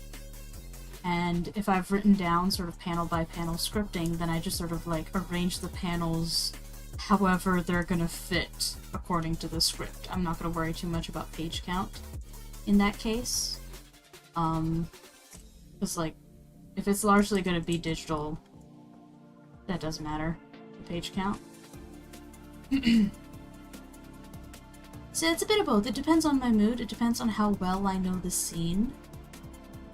Speaker 1: And if I've written down sort of panel by panel scripting, then I just sort of like arrange the panels however they're gonna fit according to the script. I'm not gonna worry too much about page count in that case. Because like, if it's largely gonna be digital, that doesn't matter, the page count. So it's a bit of both. It depends on my mood, it depends on how well I know the scene.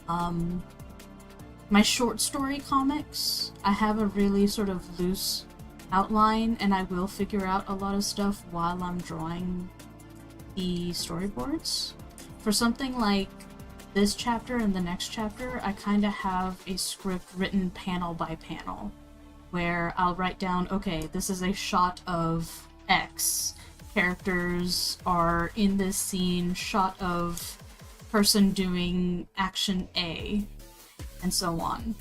Speaker 1: My short story comics, I have a really sort of loose outline, and I will figure out a lot of stuff while I'm drawing the storyboards. For something like this chapter and the next chapter, I kind of have a script written panel by panel, where I'll write down, okay, this is a shot of X. Characters are in this scene, shot of person doing action A, and so on.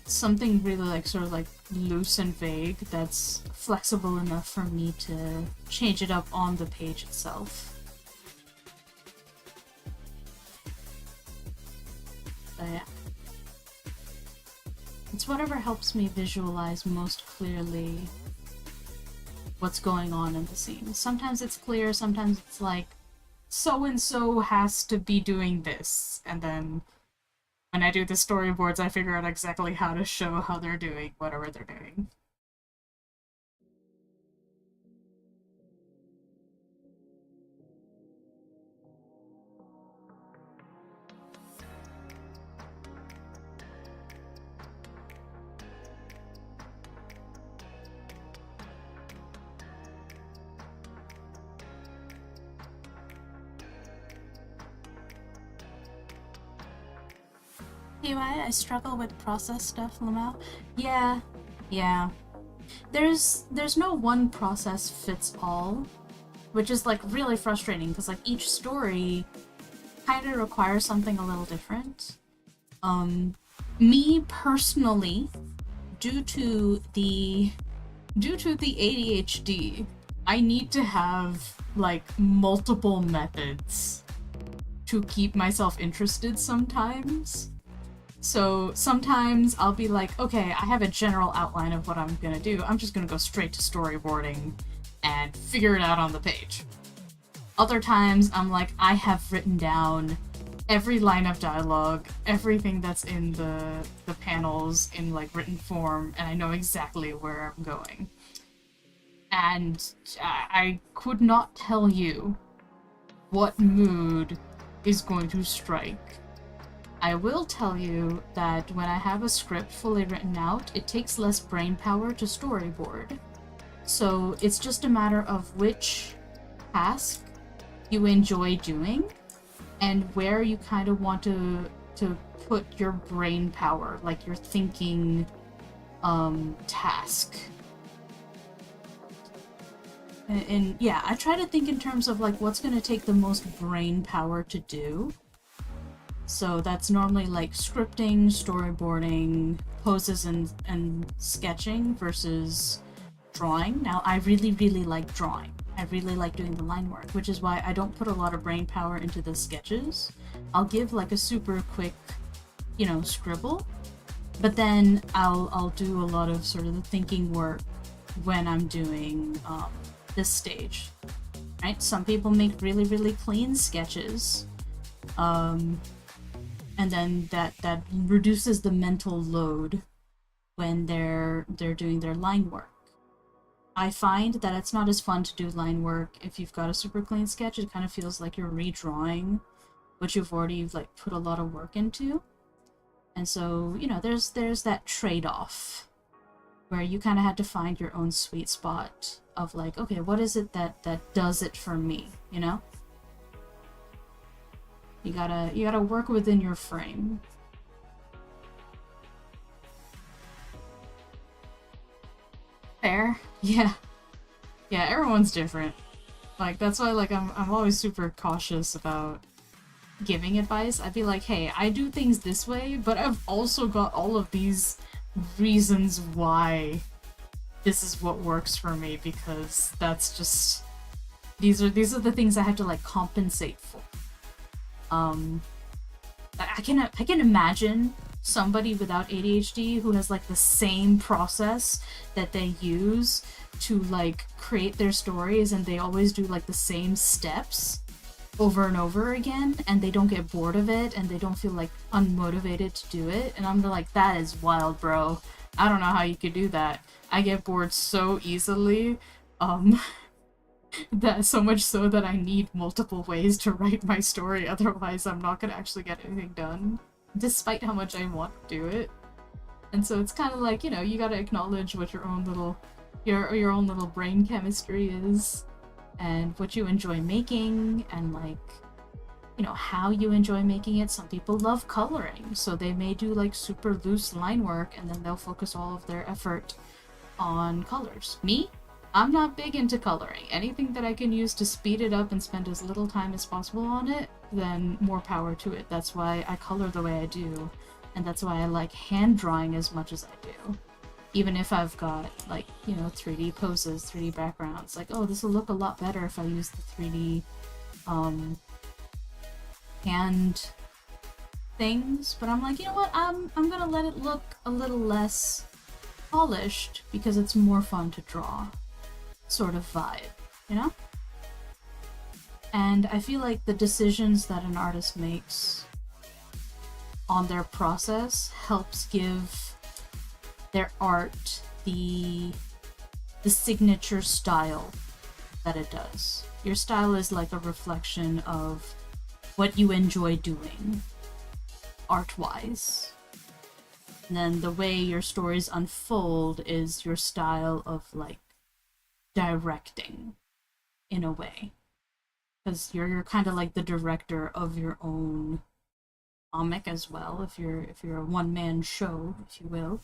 Speaker 1: Something really like sort of like loose and vague that's flexible enough for me to change it up on the page itself. But yeah. It's whatever helps me visualize most clearly what's going on in the scene. Sometimes it's clear, sometimes it's like, so-and-so has to be doing this, and then when I do the storyboards, I figure out exactly how to show how they're doing whatever they're doing. Why I struggle with process stuff, Lamau. Yeah. There's no one process fits all, which is like really frustrating because like each story kind of requires something a little different. Me personally, due to the ADHD, I need to have like multiple methods to keep myself interested sometimes. So sometimes I'll be like, okay, I have a general outline of what I'm gonna do. I'm just gonna go straight to storyboarding and figure it out on the page. Other times I'm like, I have written down every line of dialogue, everything that's in the panels in like written form, and I know exactly where I'm going. And I could not tell you what mood is going to strike. I will tell you that when I have a script fully written out, it takes less brain power to storyboard. So it's just a matter of which task you enjoy doing and where you kind of want to put your brain power, like your thinking task. And yeah, I try to think in terms of like what's gonna take the most brain power to do. So that's normally like scripting, storyboarding, poses, and sketching versus drawing. Now, I really, really like drawing. I really like doing the line work, which is why I don't put a lot of brain power into the sketches. I'll give like a super quick, scribble, but then I'll do a lot of sort of the thinking work when I'm doing this stage, right? Some people make really, really clean sketches, and then that reduces the mental load when they're doing their line work. I find that it's not as fun to do line work if you've got a super clean sketch. It kind of feels like you're redrawing what you've already like put a lot of work into. And so, there's that trade-off where you kind of had to find your own sweet spot of like, okay, what is it that does it for me, You gotta work within your frame. Fair. Yeah. Yeah, everyone's different. Like, that's why, like, I'm always super cautious about giving advice. I'd be like, hey, I do things this way, but I've also got all of these reasons why this is what works for me, because that's just... These are the things I have to, like, compensate for. I can imagine somebody without ADHD who has like the same process that they use to like create their stories, and they always do like the same steps over and over again, and they don't get bored of it, and they don't feel like unmotivated to do it. And I'm like, that is wild, bro. I don't know how you could do that. I get bored so easily. That so much so that I need multiple ways to write my story, otherwise I'm not gonna actually get anything done, despite how much I want to do it. And so it's kind of like, you gotta acknowledge what your own little brain chemistry is, and what you enjoy making, and like, how you enjoy making it. Some people love coloring, so they may do like super loose line work, and then they'll focus all of their effort on colors. Me? I'm not big into coloring. Anything that I can use to speed it up and spend as little time as possible on it, then more power to it. That's why I color the way I do, and that's why I like hand drawing as much as I do. Even if I've got, like, 3D poses, 3D backgrounds, like, oh, this will look a lot better if I use the 3D, hand things, but I'm like, you know what, I'm gonna let it look a little less polished, because it's more fun to draw. Sort of vibe, And I feel like the decisions that an artist makes on their process helps give their art the signature style that it does. Your style is like a reflection of what you enjoy doing art-wise. And then the way your stories unfold is your style of like directing, in a way, because you're kind of like the director of your own comic as well, if you're a one-man show, if you will.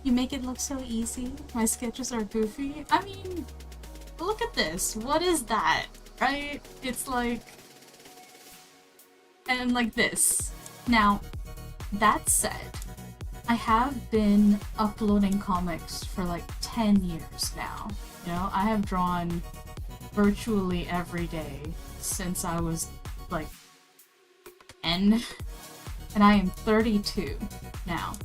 Speaker 1: You make it look so easy. My sketches are goofy. I mean, look at this. What is that? Right? It's like... And like this. Now, that said, I have been uploading comics for like 10 years now. I have drawn virtually every day since I was like 10, and I am 32 now.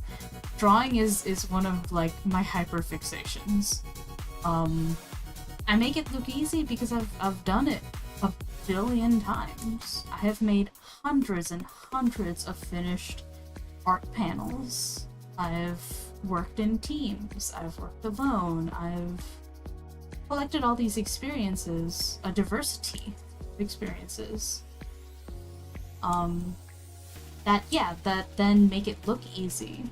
Speaker 1: Drawing is one of like my hyperfixations. I make it look easy because I've done it a billion times. I have made hundreds and hundreds of finished art panels. I've worked in teams. I've worked alone. I've collected all these experiences, a diversity of experiences. That then make it look easy.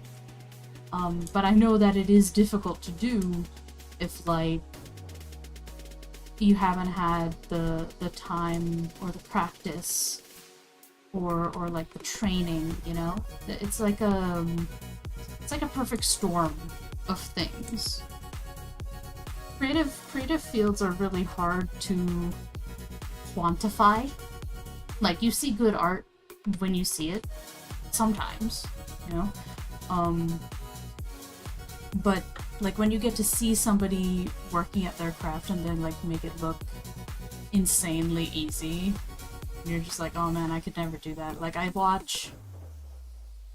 Speaker 1: But I know that it is difficult to do if, like, you haven't had the time or the practice or like the training, you know? It's like a perfect storm of things. Creative fields are really hard to quantify. Like, you see good art when you see it, sometimes, you know? But, like, when you get to see somebody working at their craft and then, like, make it look insanely easy, you're just like, oh man, I could never do that. Like, I watch,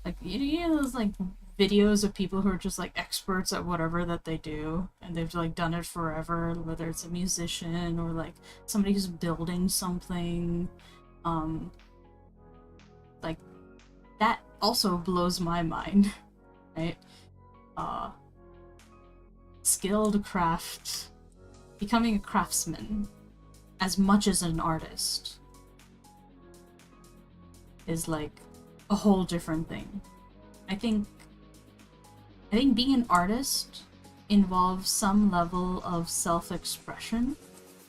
Speaker 1: like, you know those, like, videos of people who are just, like, experts at whatever that they do, and they've, like, done it forever, whether it's a musician or, like, somebody who's building something, like, that also blows my mind, right? Skilled craft, becoming a craftsman, as much as an artist, is like a whole different thing. I think being an artist involves some level of self-expression,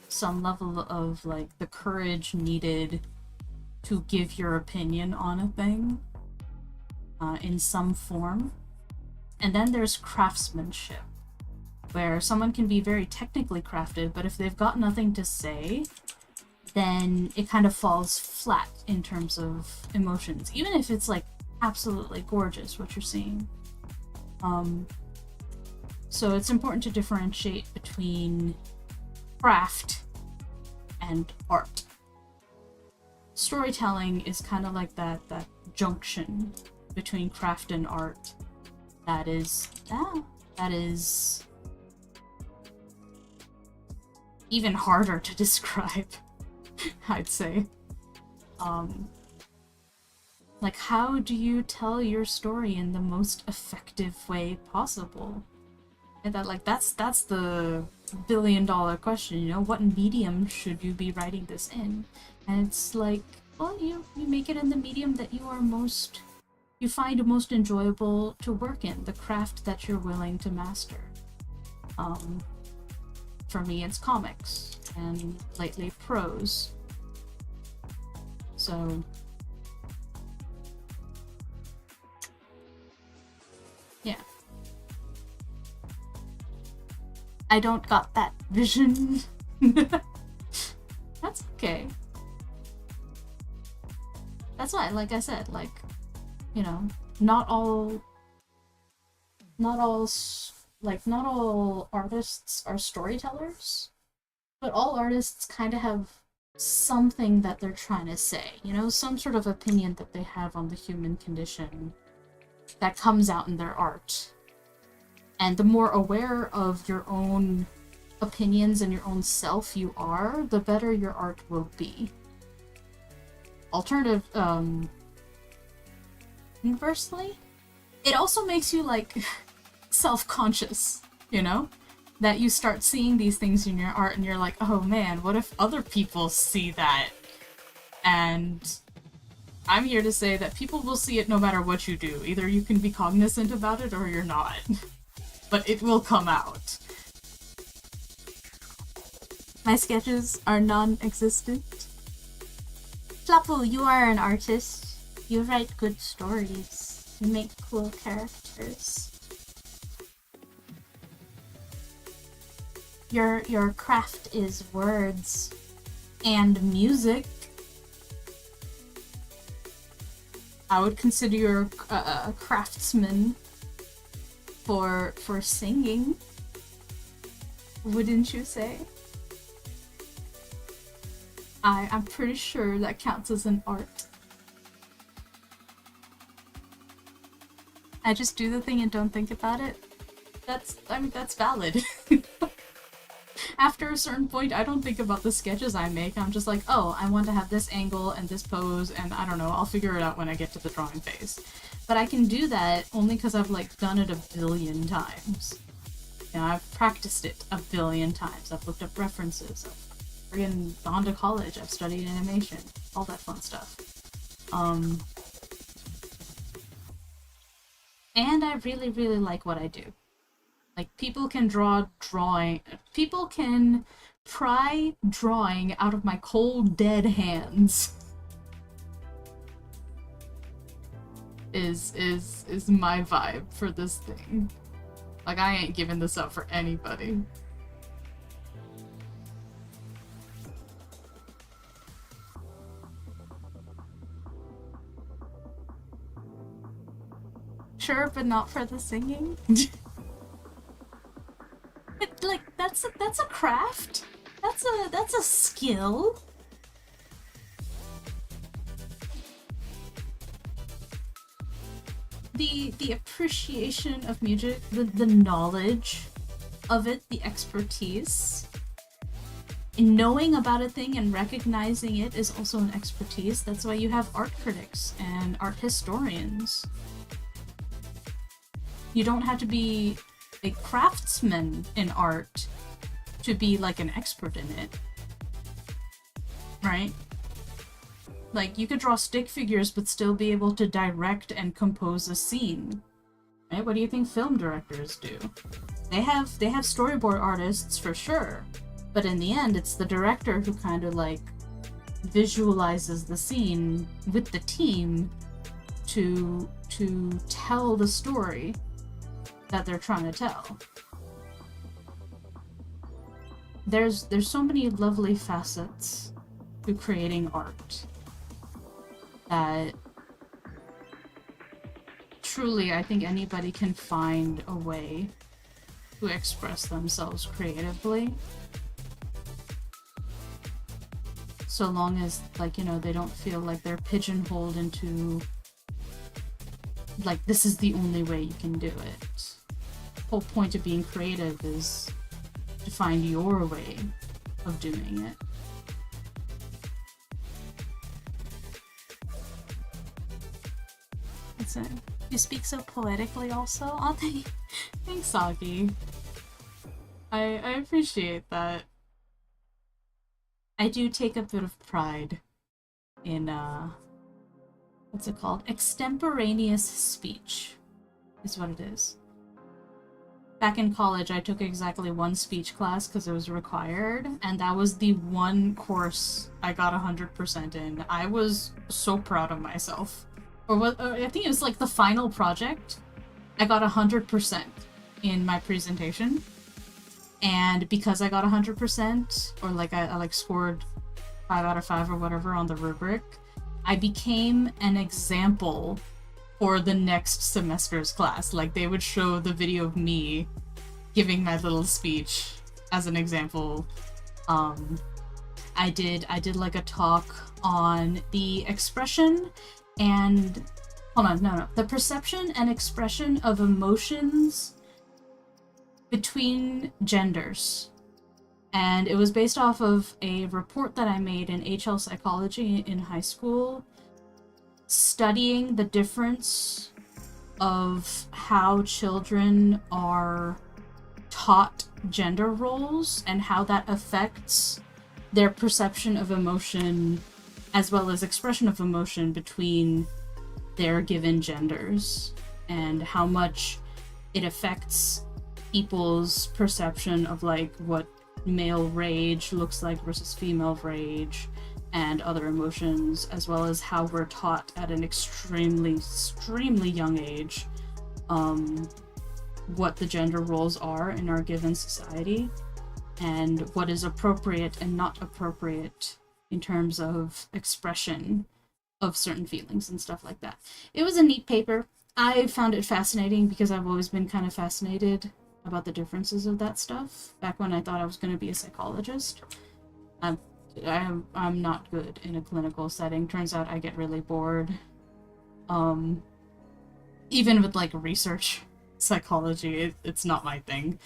Speaker 1: some level of like the courage needed to give your opinion on a thing in some form. And then there's craftsmanship, where someone can be very technically crafted, but if they've got nothing to say, then it kind of falls flat in terms of emotions, even if it's like absolutely gorgeous what you're seeing. So it's important to differentiate between craft and art. Storytelling is kind of like that junction between craft and art that is even harder to describe, I'd say. Like, how do you tell your story in the most effective way possible? And that's the billion-dollar question, you know? What medium should you be writing this in? And it's like, well, you make it in the medium that you find most enjoyable to work in, the craft that you're willing to master. For me, it's comics, and lately prose. So, yeah. I don't got that vision. That's okay. That's why, like I said, like, you know, not all artists are storytellers, but all artists kind of have something that they're trying to say, you know, some sort of opinion that they have on the human condition that comes out in their art. And the more aware of your own opinions and your own self you are, the better your art will be. Inversely, it also makes you, like, self-conscious, you know? That you start seeing these things in your art and you're like, oh man, what if other people see that? And I'm here to say that people will see it no matter what you do. Either you can be cognizant about it or you're not. But it will come out. My sketches are non-existent. Flapu, you are an artist. You write good stories. You make cool characters. Your craft is words and music. I would consider you a craftsman for singing. Wouldn't you say? I'm pretty sure that counts as an art. I just do the thing and don't think about it. That's valid. After a certain point, I don't think about the sketches I make. I'm just like, oh, I want to have this angle and this pose, and I don't know, I'll figure it out when I get to the drawing phase. But I can do that only because I've, like, done it a billion times. You know, I've practiced it a billion times. I've looked up references. I've friggin' gone to college. I've studied animation. All that fun stuff. And I really, really like what I do. Like, people can people can pry drawing out of my cold, dead hands. Is my vibe for this thing. Like, I ain't giving this up for anybody. Sure, but not for the singing. Like, that's a craft. That's a skill. The appreciation of music, the knowledge of it, the expertise. And knowing about a thing and recognizing it is also an expertise. That's why you have art critics and art historians. You don't have to be a craftsman in art to be like an expert in it. Right? Like, you could draw stick figures but still be able to direct and compose a scene. Right? What do you think film directors do? They have storyboard artists for sure, but in the end it's the director who kind of like visualizes the scene with the team to tell the story that they're trying to tell. There's so many lovely facets to creating art that truly I think anybody can find a way to express themselves creatively. So long as, like, you know, they don't feel like they're pigeonholed into, like, this is the only way you can do it. The whole point of being creative is to find your way of doing it. That's it. You speak so poetically also. Oh, thanks, Sagi. I appreciate that. I do take a bit of pride in, what's it called? Extemporaneous speech is what it is. Back in college, I took exactly one speech class because it was required, and that was the one course I got 100% in. I was so proud of myself. I think it was like the final project. I got 100% in my presentation. And because I got 100%, or like I like scored 5 out of 5 or whatever on the rubric, I became an example for the next semester's class. Like, they would show the video of me giving my little speech as an example. I did like a talk on the expression and the perception and expression of emotions between genders. And it was based off of a report that I made in HL psychology in high school, studying the difference of how children are taught gender roles and how that affects their perception of emotion as well as expression of emotion between their given genders, and how much it affects people's perception of like what male rage looks like versus female rage and other emotions, as well as how we're taught at an extremely young age what the gender roles are in our given society and what is appropriate and not appropriate in terms of expression of certain feelings and stuff like that. It was a neat paper. I found it fascinating because I've always been kind of fascinated about the differences of that stuff back when I thought I was going to be a psychologist. I'm not good in a clinical setting. Turns out I get really bored. Even with like research psychology, it's not my thing.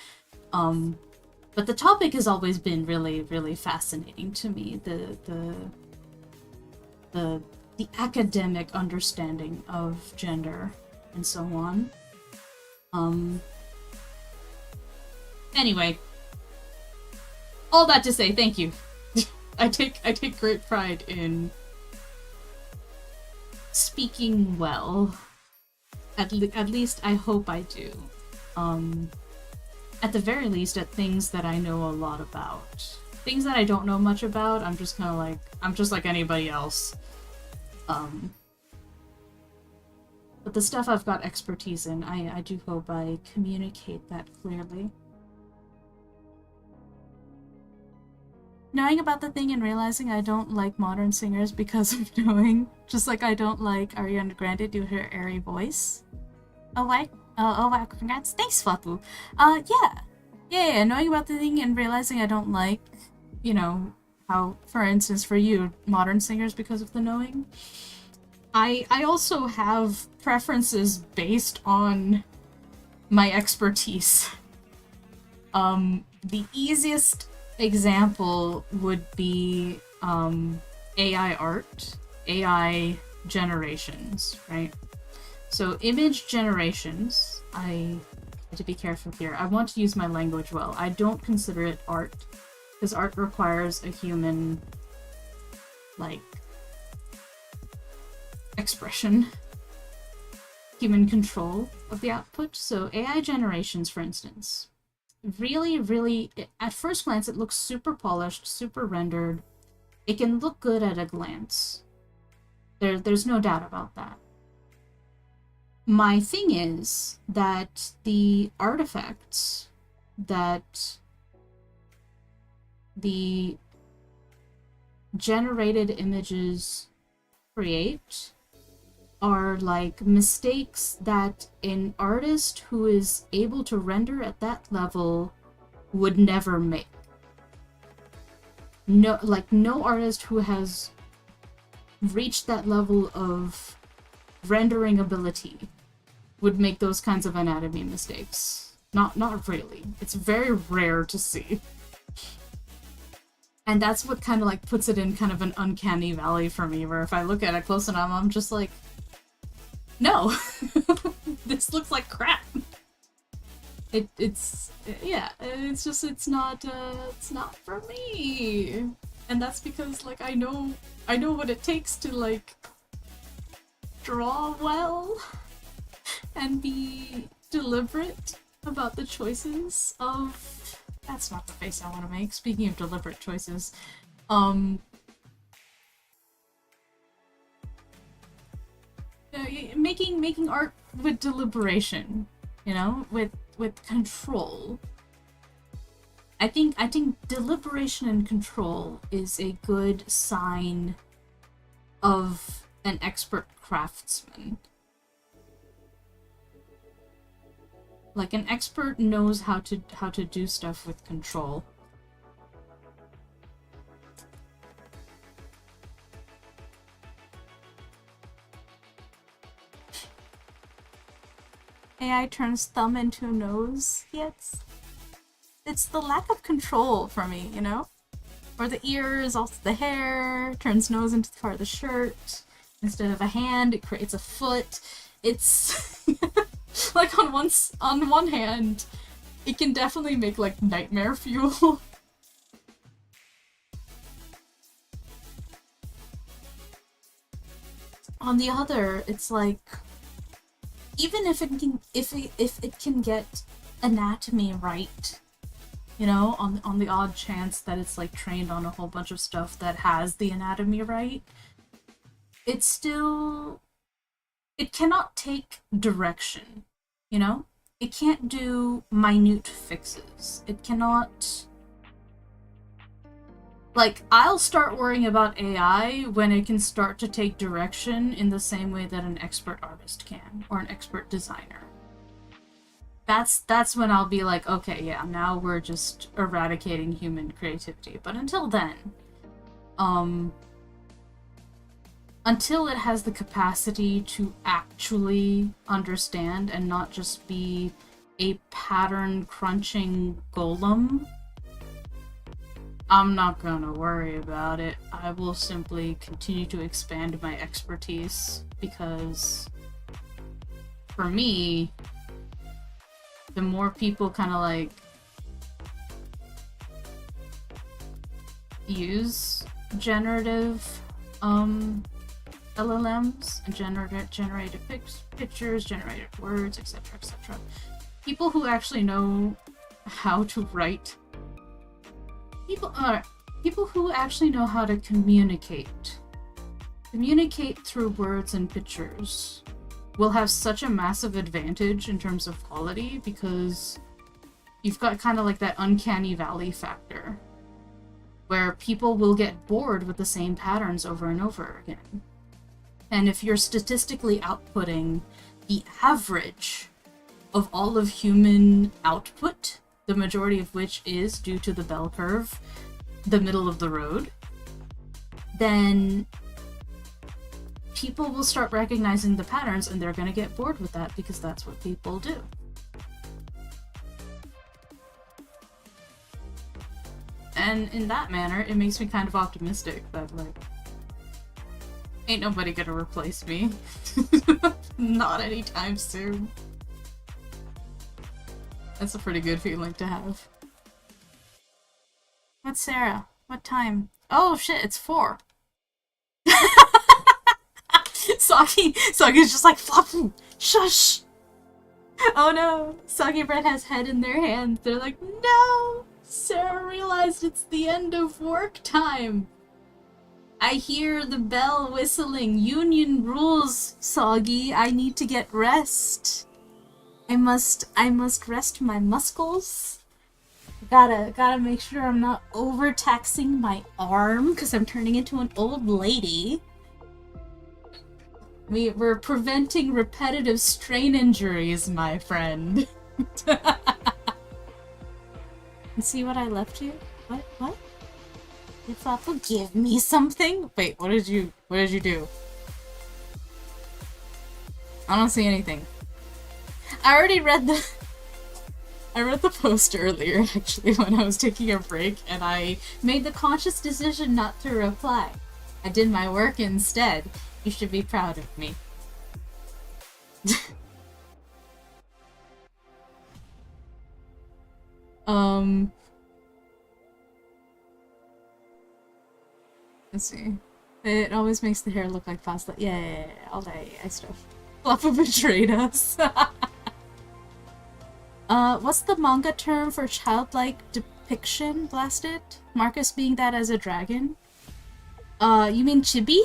Speaker 1: But the topic has always been really, really fascinating to me. The academic understanding of gender and so on. Anyway, all that to say, thank you. I take great pride in speaking well At least I hope I do. At the very least, at things that I know a lot about. Things that I don't know much about, I'm just kind of like, I'm just like anybody else. But the stuff I've got expertise in, I do hope I communicate that clearly. Knowing about the thing and realizing I don't like modern singers because of knowing, just like I don't like Ariana Grande due to her airy voice. Oh wow, congrats. Thanks, Flapu. Yeah, knowing about the thing and realizing I don't like, you know, how, for instance, for you, modern singers because of the knowing. I also have preferences based on my expertise. The easiest example would be AI art, AI generations, right? So image generations, I have to be careful here. I want to use my language well. I don't consider it art, because art requires a human, like, expression, human control of the output. So AI generations, for instance, really, at first glance, it looks super polished, super rendered. It can look good at a glance. There's no doubt about that. My thing is that the artifacts that the generated images create are like mistakes that an artist who is able to render at that level would never make. No artist who has reached that level of rendering ability would make those kinds of anatomy mistakes. Not really. It's very rare to see. And that's what kind of like puts it in kind of an uncanny valley for me, where if I look at it close enough, I'm just like, no, this looks like crap. It's not for me. And that's because like I know what it takes to like draw well and be deliberate about the choices of... That's not the face I want to make. Speaking of deliberate choices, making art with deliberation, you know, with control. I think deliberation and control is a good sign of an expert craftsman. Like, an expert knows how to do stuff with control. AI turns thumb into nose. Yeah, it's the lack of control for me, you know? Or the ears, also the hair, turns nose into part of the shirt. Instead of a hand, it creates a foot. It's... like, on one hand, it can definitely make, like, nightmare fuel. On the other, it's like, even if it can get anatomy right, you know, on the odd chance that it's like trained on a whole bunch of stuff that has the anatomy right, it cannot take direction, you know? It can't do minute fixes. It cannot... Like, I'll start worrying about AI when it can start to take direction in the same way that an expert artist can, or an expert designer. That's when I'll be like, okay, yeah, now we're just eradicating human creativity. But until then, until it has the capacity to actually understand and not just be a pattern-crunching golem, I'm not gonna worry about it. I will simply continue to expand my expertise, because for me, the more people kind of like use generative LLMs and generated pictures, generated words, etc., etc. People who actually know how to write. People who actually know how to communicate. Communicate through words and pictures will have such a massive advantage in terms of quality because you've got kind of like that uncanny valley factor where people will get bored with the same patterns over and over again. And if you're statistically outputting the average of all of human output, the majority of which is due to the bell curve, the middle of the road, then people will start recognizing the patterns and they're going to get bored with that because that's what people do. And in that manner, it makes me kind of optimistic that, like, ain't nobody gonna replace me. Not anytime soon. That's a pretty good feeling to have. What's Sarah? What time? Oh shit, it's 4. Sagi's just like, Flapu, shush! Oh no, Sagi Bread has head in their hands. They're like, no! Sarah realized it's the end of work time. I hear the bell whistling. Union rules, Soggy. I need to get rest. I must rest my muscles. Gotta make sure I'm not overtaxing my arm because I'm turning into an old lady. We're preventing repetitive strain injuries, my friend. And see what I left you? What? Did Flapu give me something? Wait, what did you do? I don't see anything. I read the post earlier, actually, when I was taking a break, and I made the conscious decision not to reply. I did my work instead. You should be proud of me. Let's see. It always makes the hair look like pasta. Yeah, all day, I stuff. Fluffa betrayed us. What's the manga term for childlike depiction, Blasted? Marcus being that as a dragon? You mean chibi?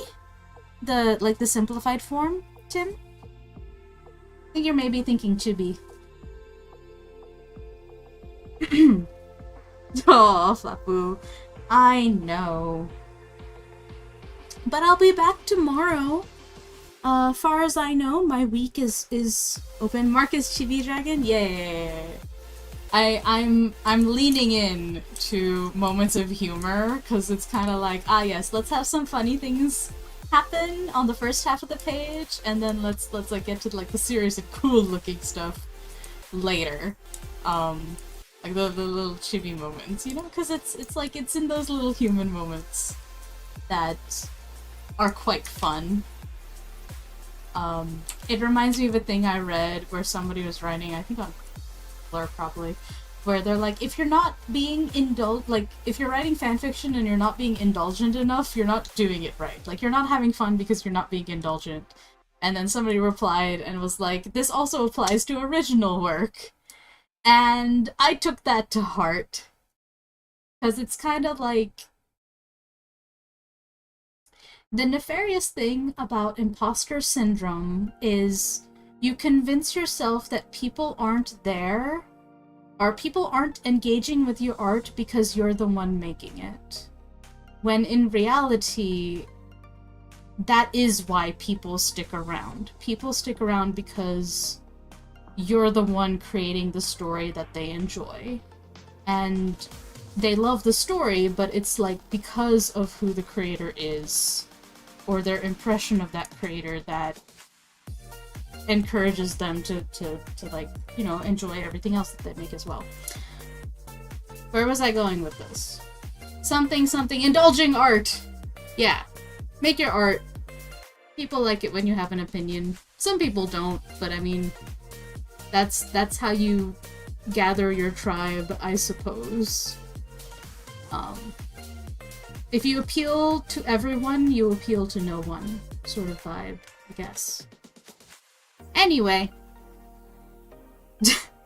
Speaker 1: The simplified form, Tim? I think you're maybe thinking chibi. Oh, Flapu. I know. But I'll be back tomorrow. Far as I know, my week is open. Marcus Chibi Dragon? Yay! I'm leaning in to moments of humor, because it's kind of like, yes, let's have some funny things happen on the first half of the page, and then let's like get to like the serious and cool looking stuff later. Like the little chibi moments, you know? Because it's like, it's in those little human moments that are quite fun. It reminds me of a thing I read where somebody was writing, I think on Blur probably, where they're like, if you're not being if you're writing fanfiction and you're not being indulgent enough, you're not doing it right. Like, you're not having fun because you're not being indulgent. And then somebody replied and was like, this also applies to original work. And I took that to heart. Because it's kind of like, the nefarious thing about imposter syndrome is you convince yourself that people aren't there, or people aren't engaging with your art because you're the one making it. When in reality, that is why people stick around. People stick around because you're the one creating the story that they enjoy. And they love the story, but it's like because of who the creator is, or their impression of that creator, that encourages them to like, you know, enjoy everything else that they make as well. Where was I going with this? Something, indulging art! Yeah. Make your art. People like it when you have an opinion. Some people don't, but I mean, that's how you gather your tribe, I suppose. If you appeal to everyone, you appeal to no one, sort of vibe, I guess. Anyway.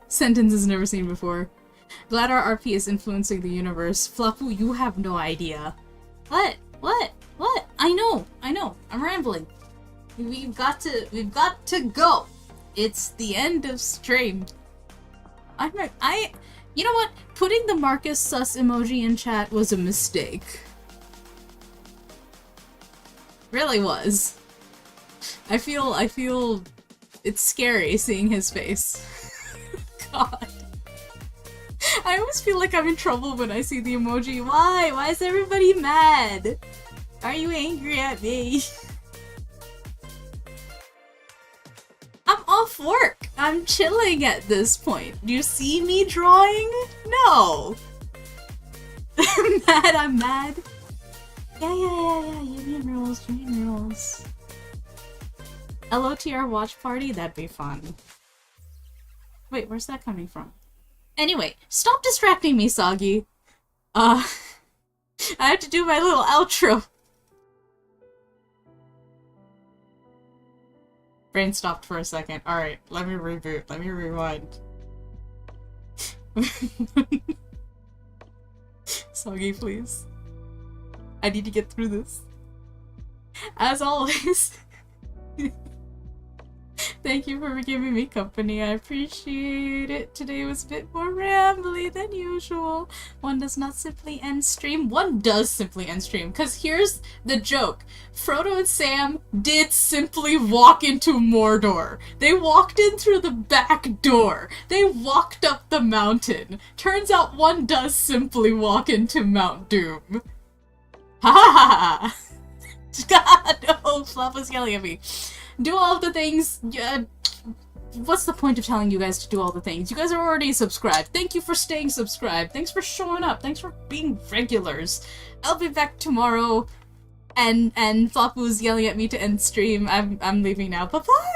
Speaker 1: Sentences never seen before. Glad our RP is influencing the universe. Flappu, you have no idea. What? What? What? I know. I'm rambling. We've got to go. It's the end of stream. You know what? Putting the Marcus sus emoji in chat was a mistake. Really was. I feel it's scary seeing his face. God. I always feel like I'm in trouble when I see the emoji. Why? Why is everybody mad? Are you angry at me? I'm off work. I'm chilling at this point. Do you see me drawing? No. I'm mad. Yeah. Union rules. LOTR watch party? That'd be fun. Wait, where's that coming from? Anyway, stop distracting me, Soggy. I have to do my little outro. Brain stopped for a second. Alright, let me reboot. Let me rewind. Soggy, please. I need to get through this. As always, thank you for giving me company. I appreciate it. Today was a bit more rambly than usual. One does not simply end stream. One does simply end stream. Because here's the joke. Frodo and Sam did simply walk into Mordor. They walked in through the back door. They walked up the mountain. Turns out one does simply walk into Mount Doom. Ha ha ha! God, no, Fluff was yelling at me. Do all the things. What's the point of telling you guys to do all the things? You guys are already subscribed. Thank you for staying subscribed. Thanks for showing up. Thanks for being regulars. I'll be back tomorrow. And Floppo's yelling at me to end stream. I'm leaving now. Bye bye.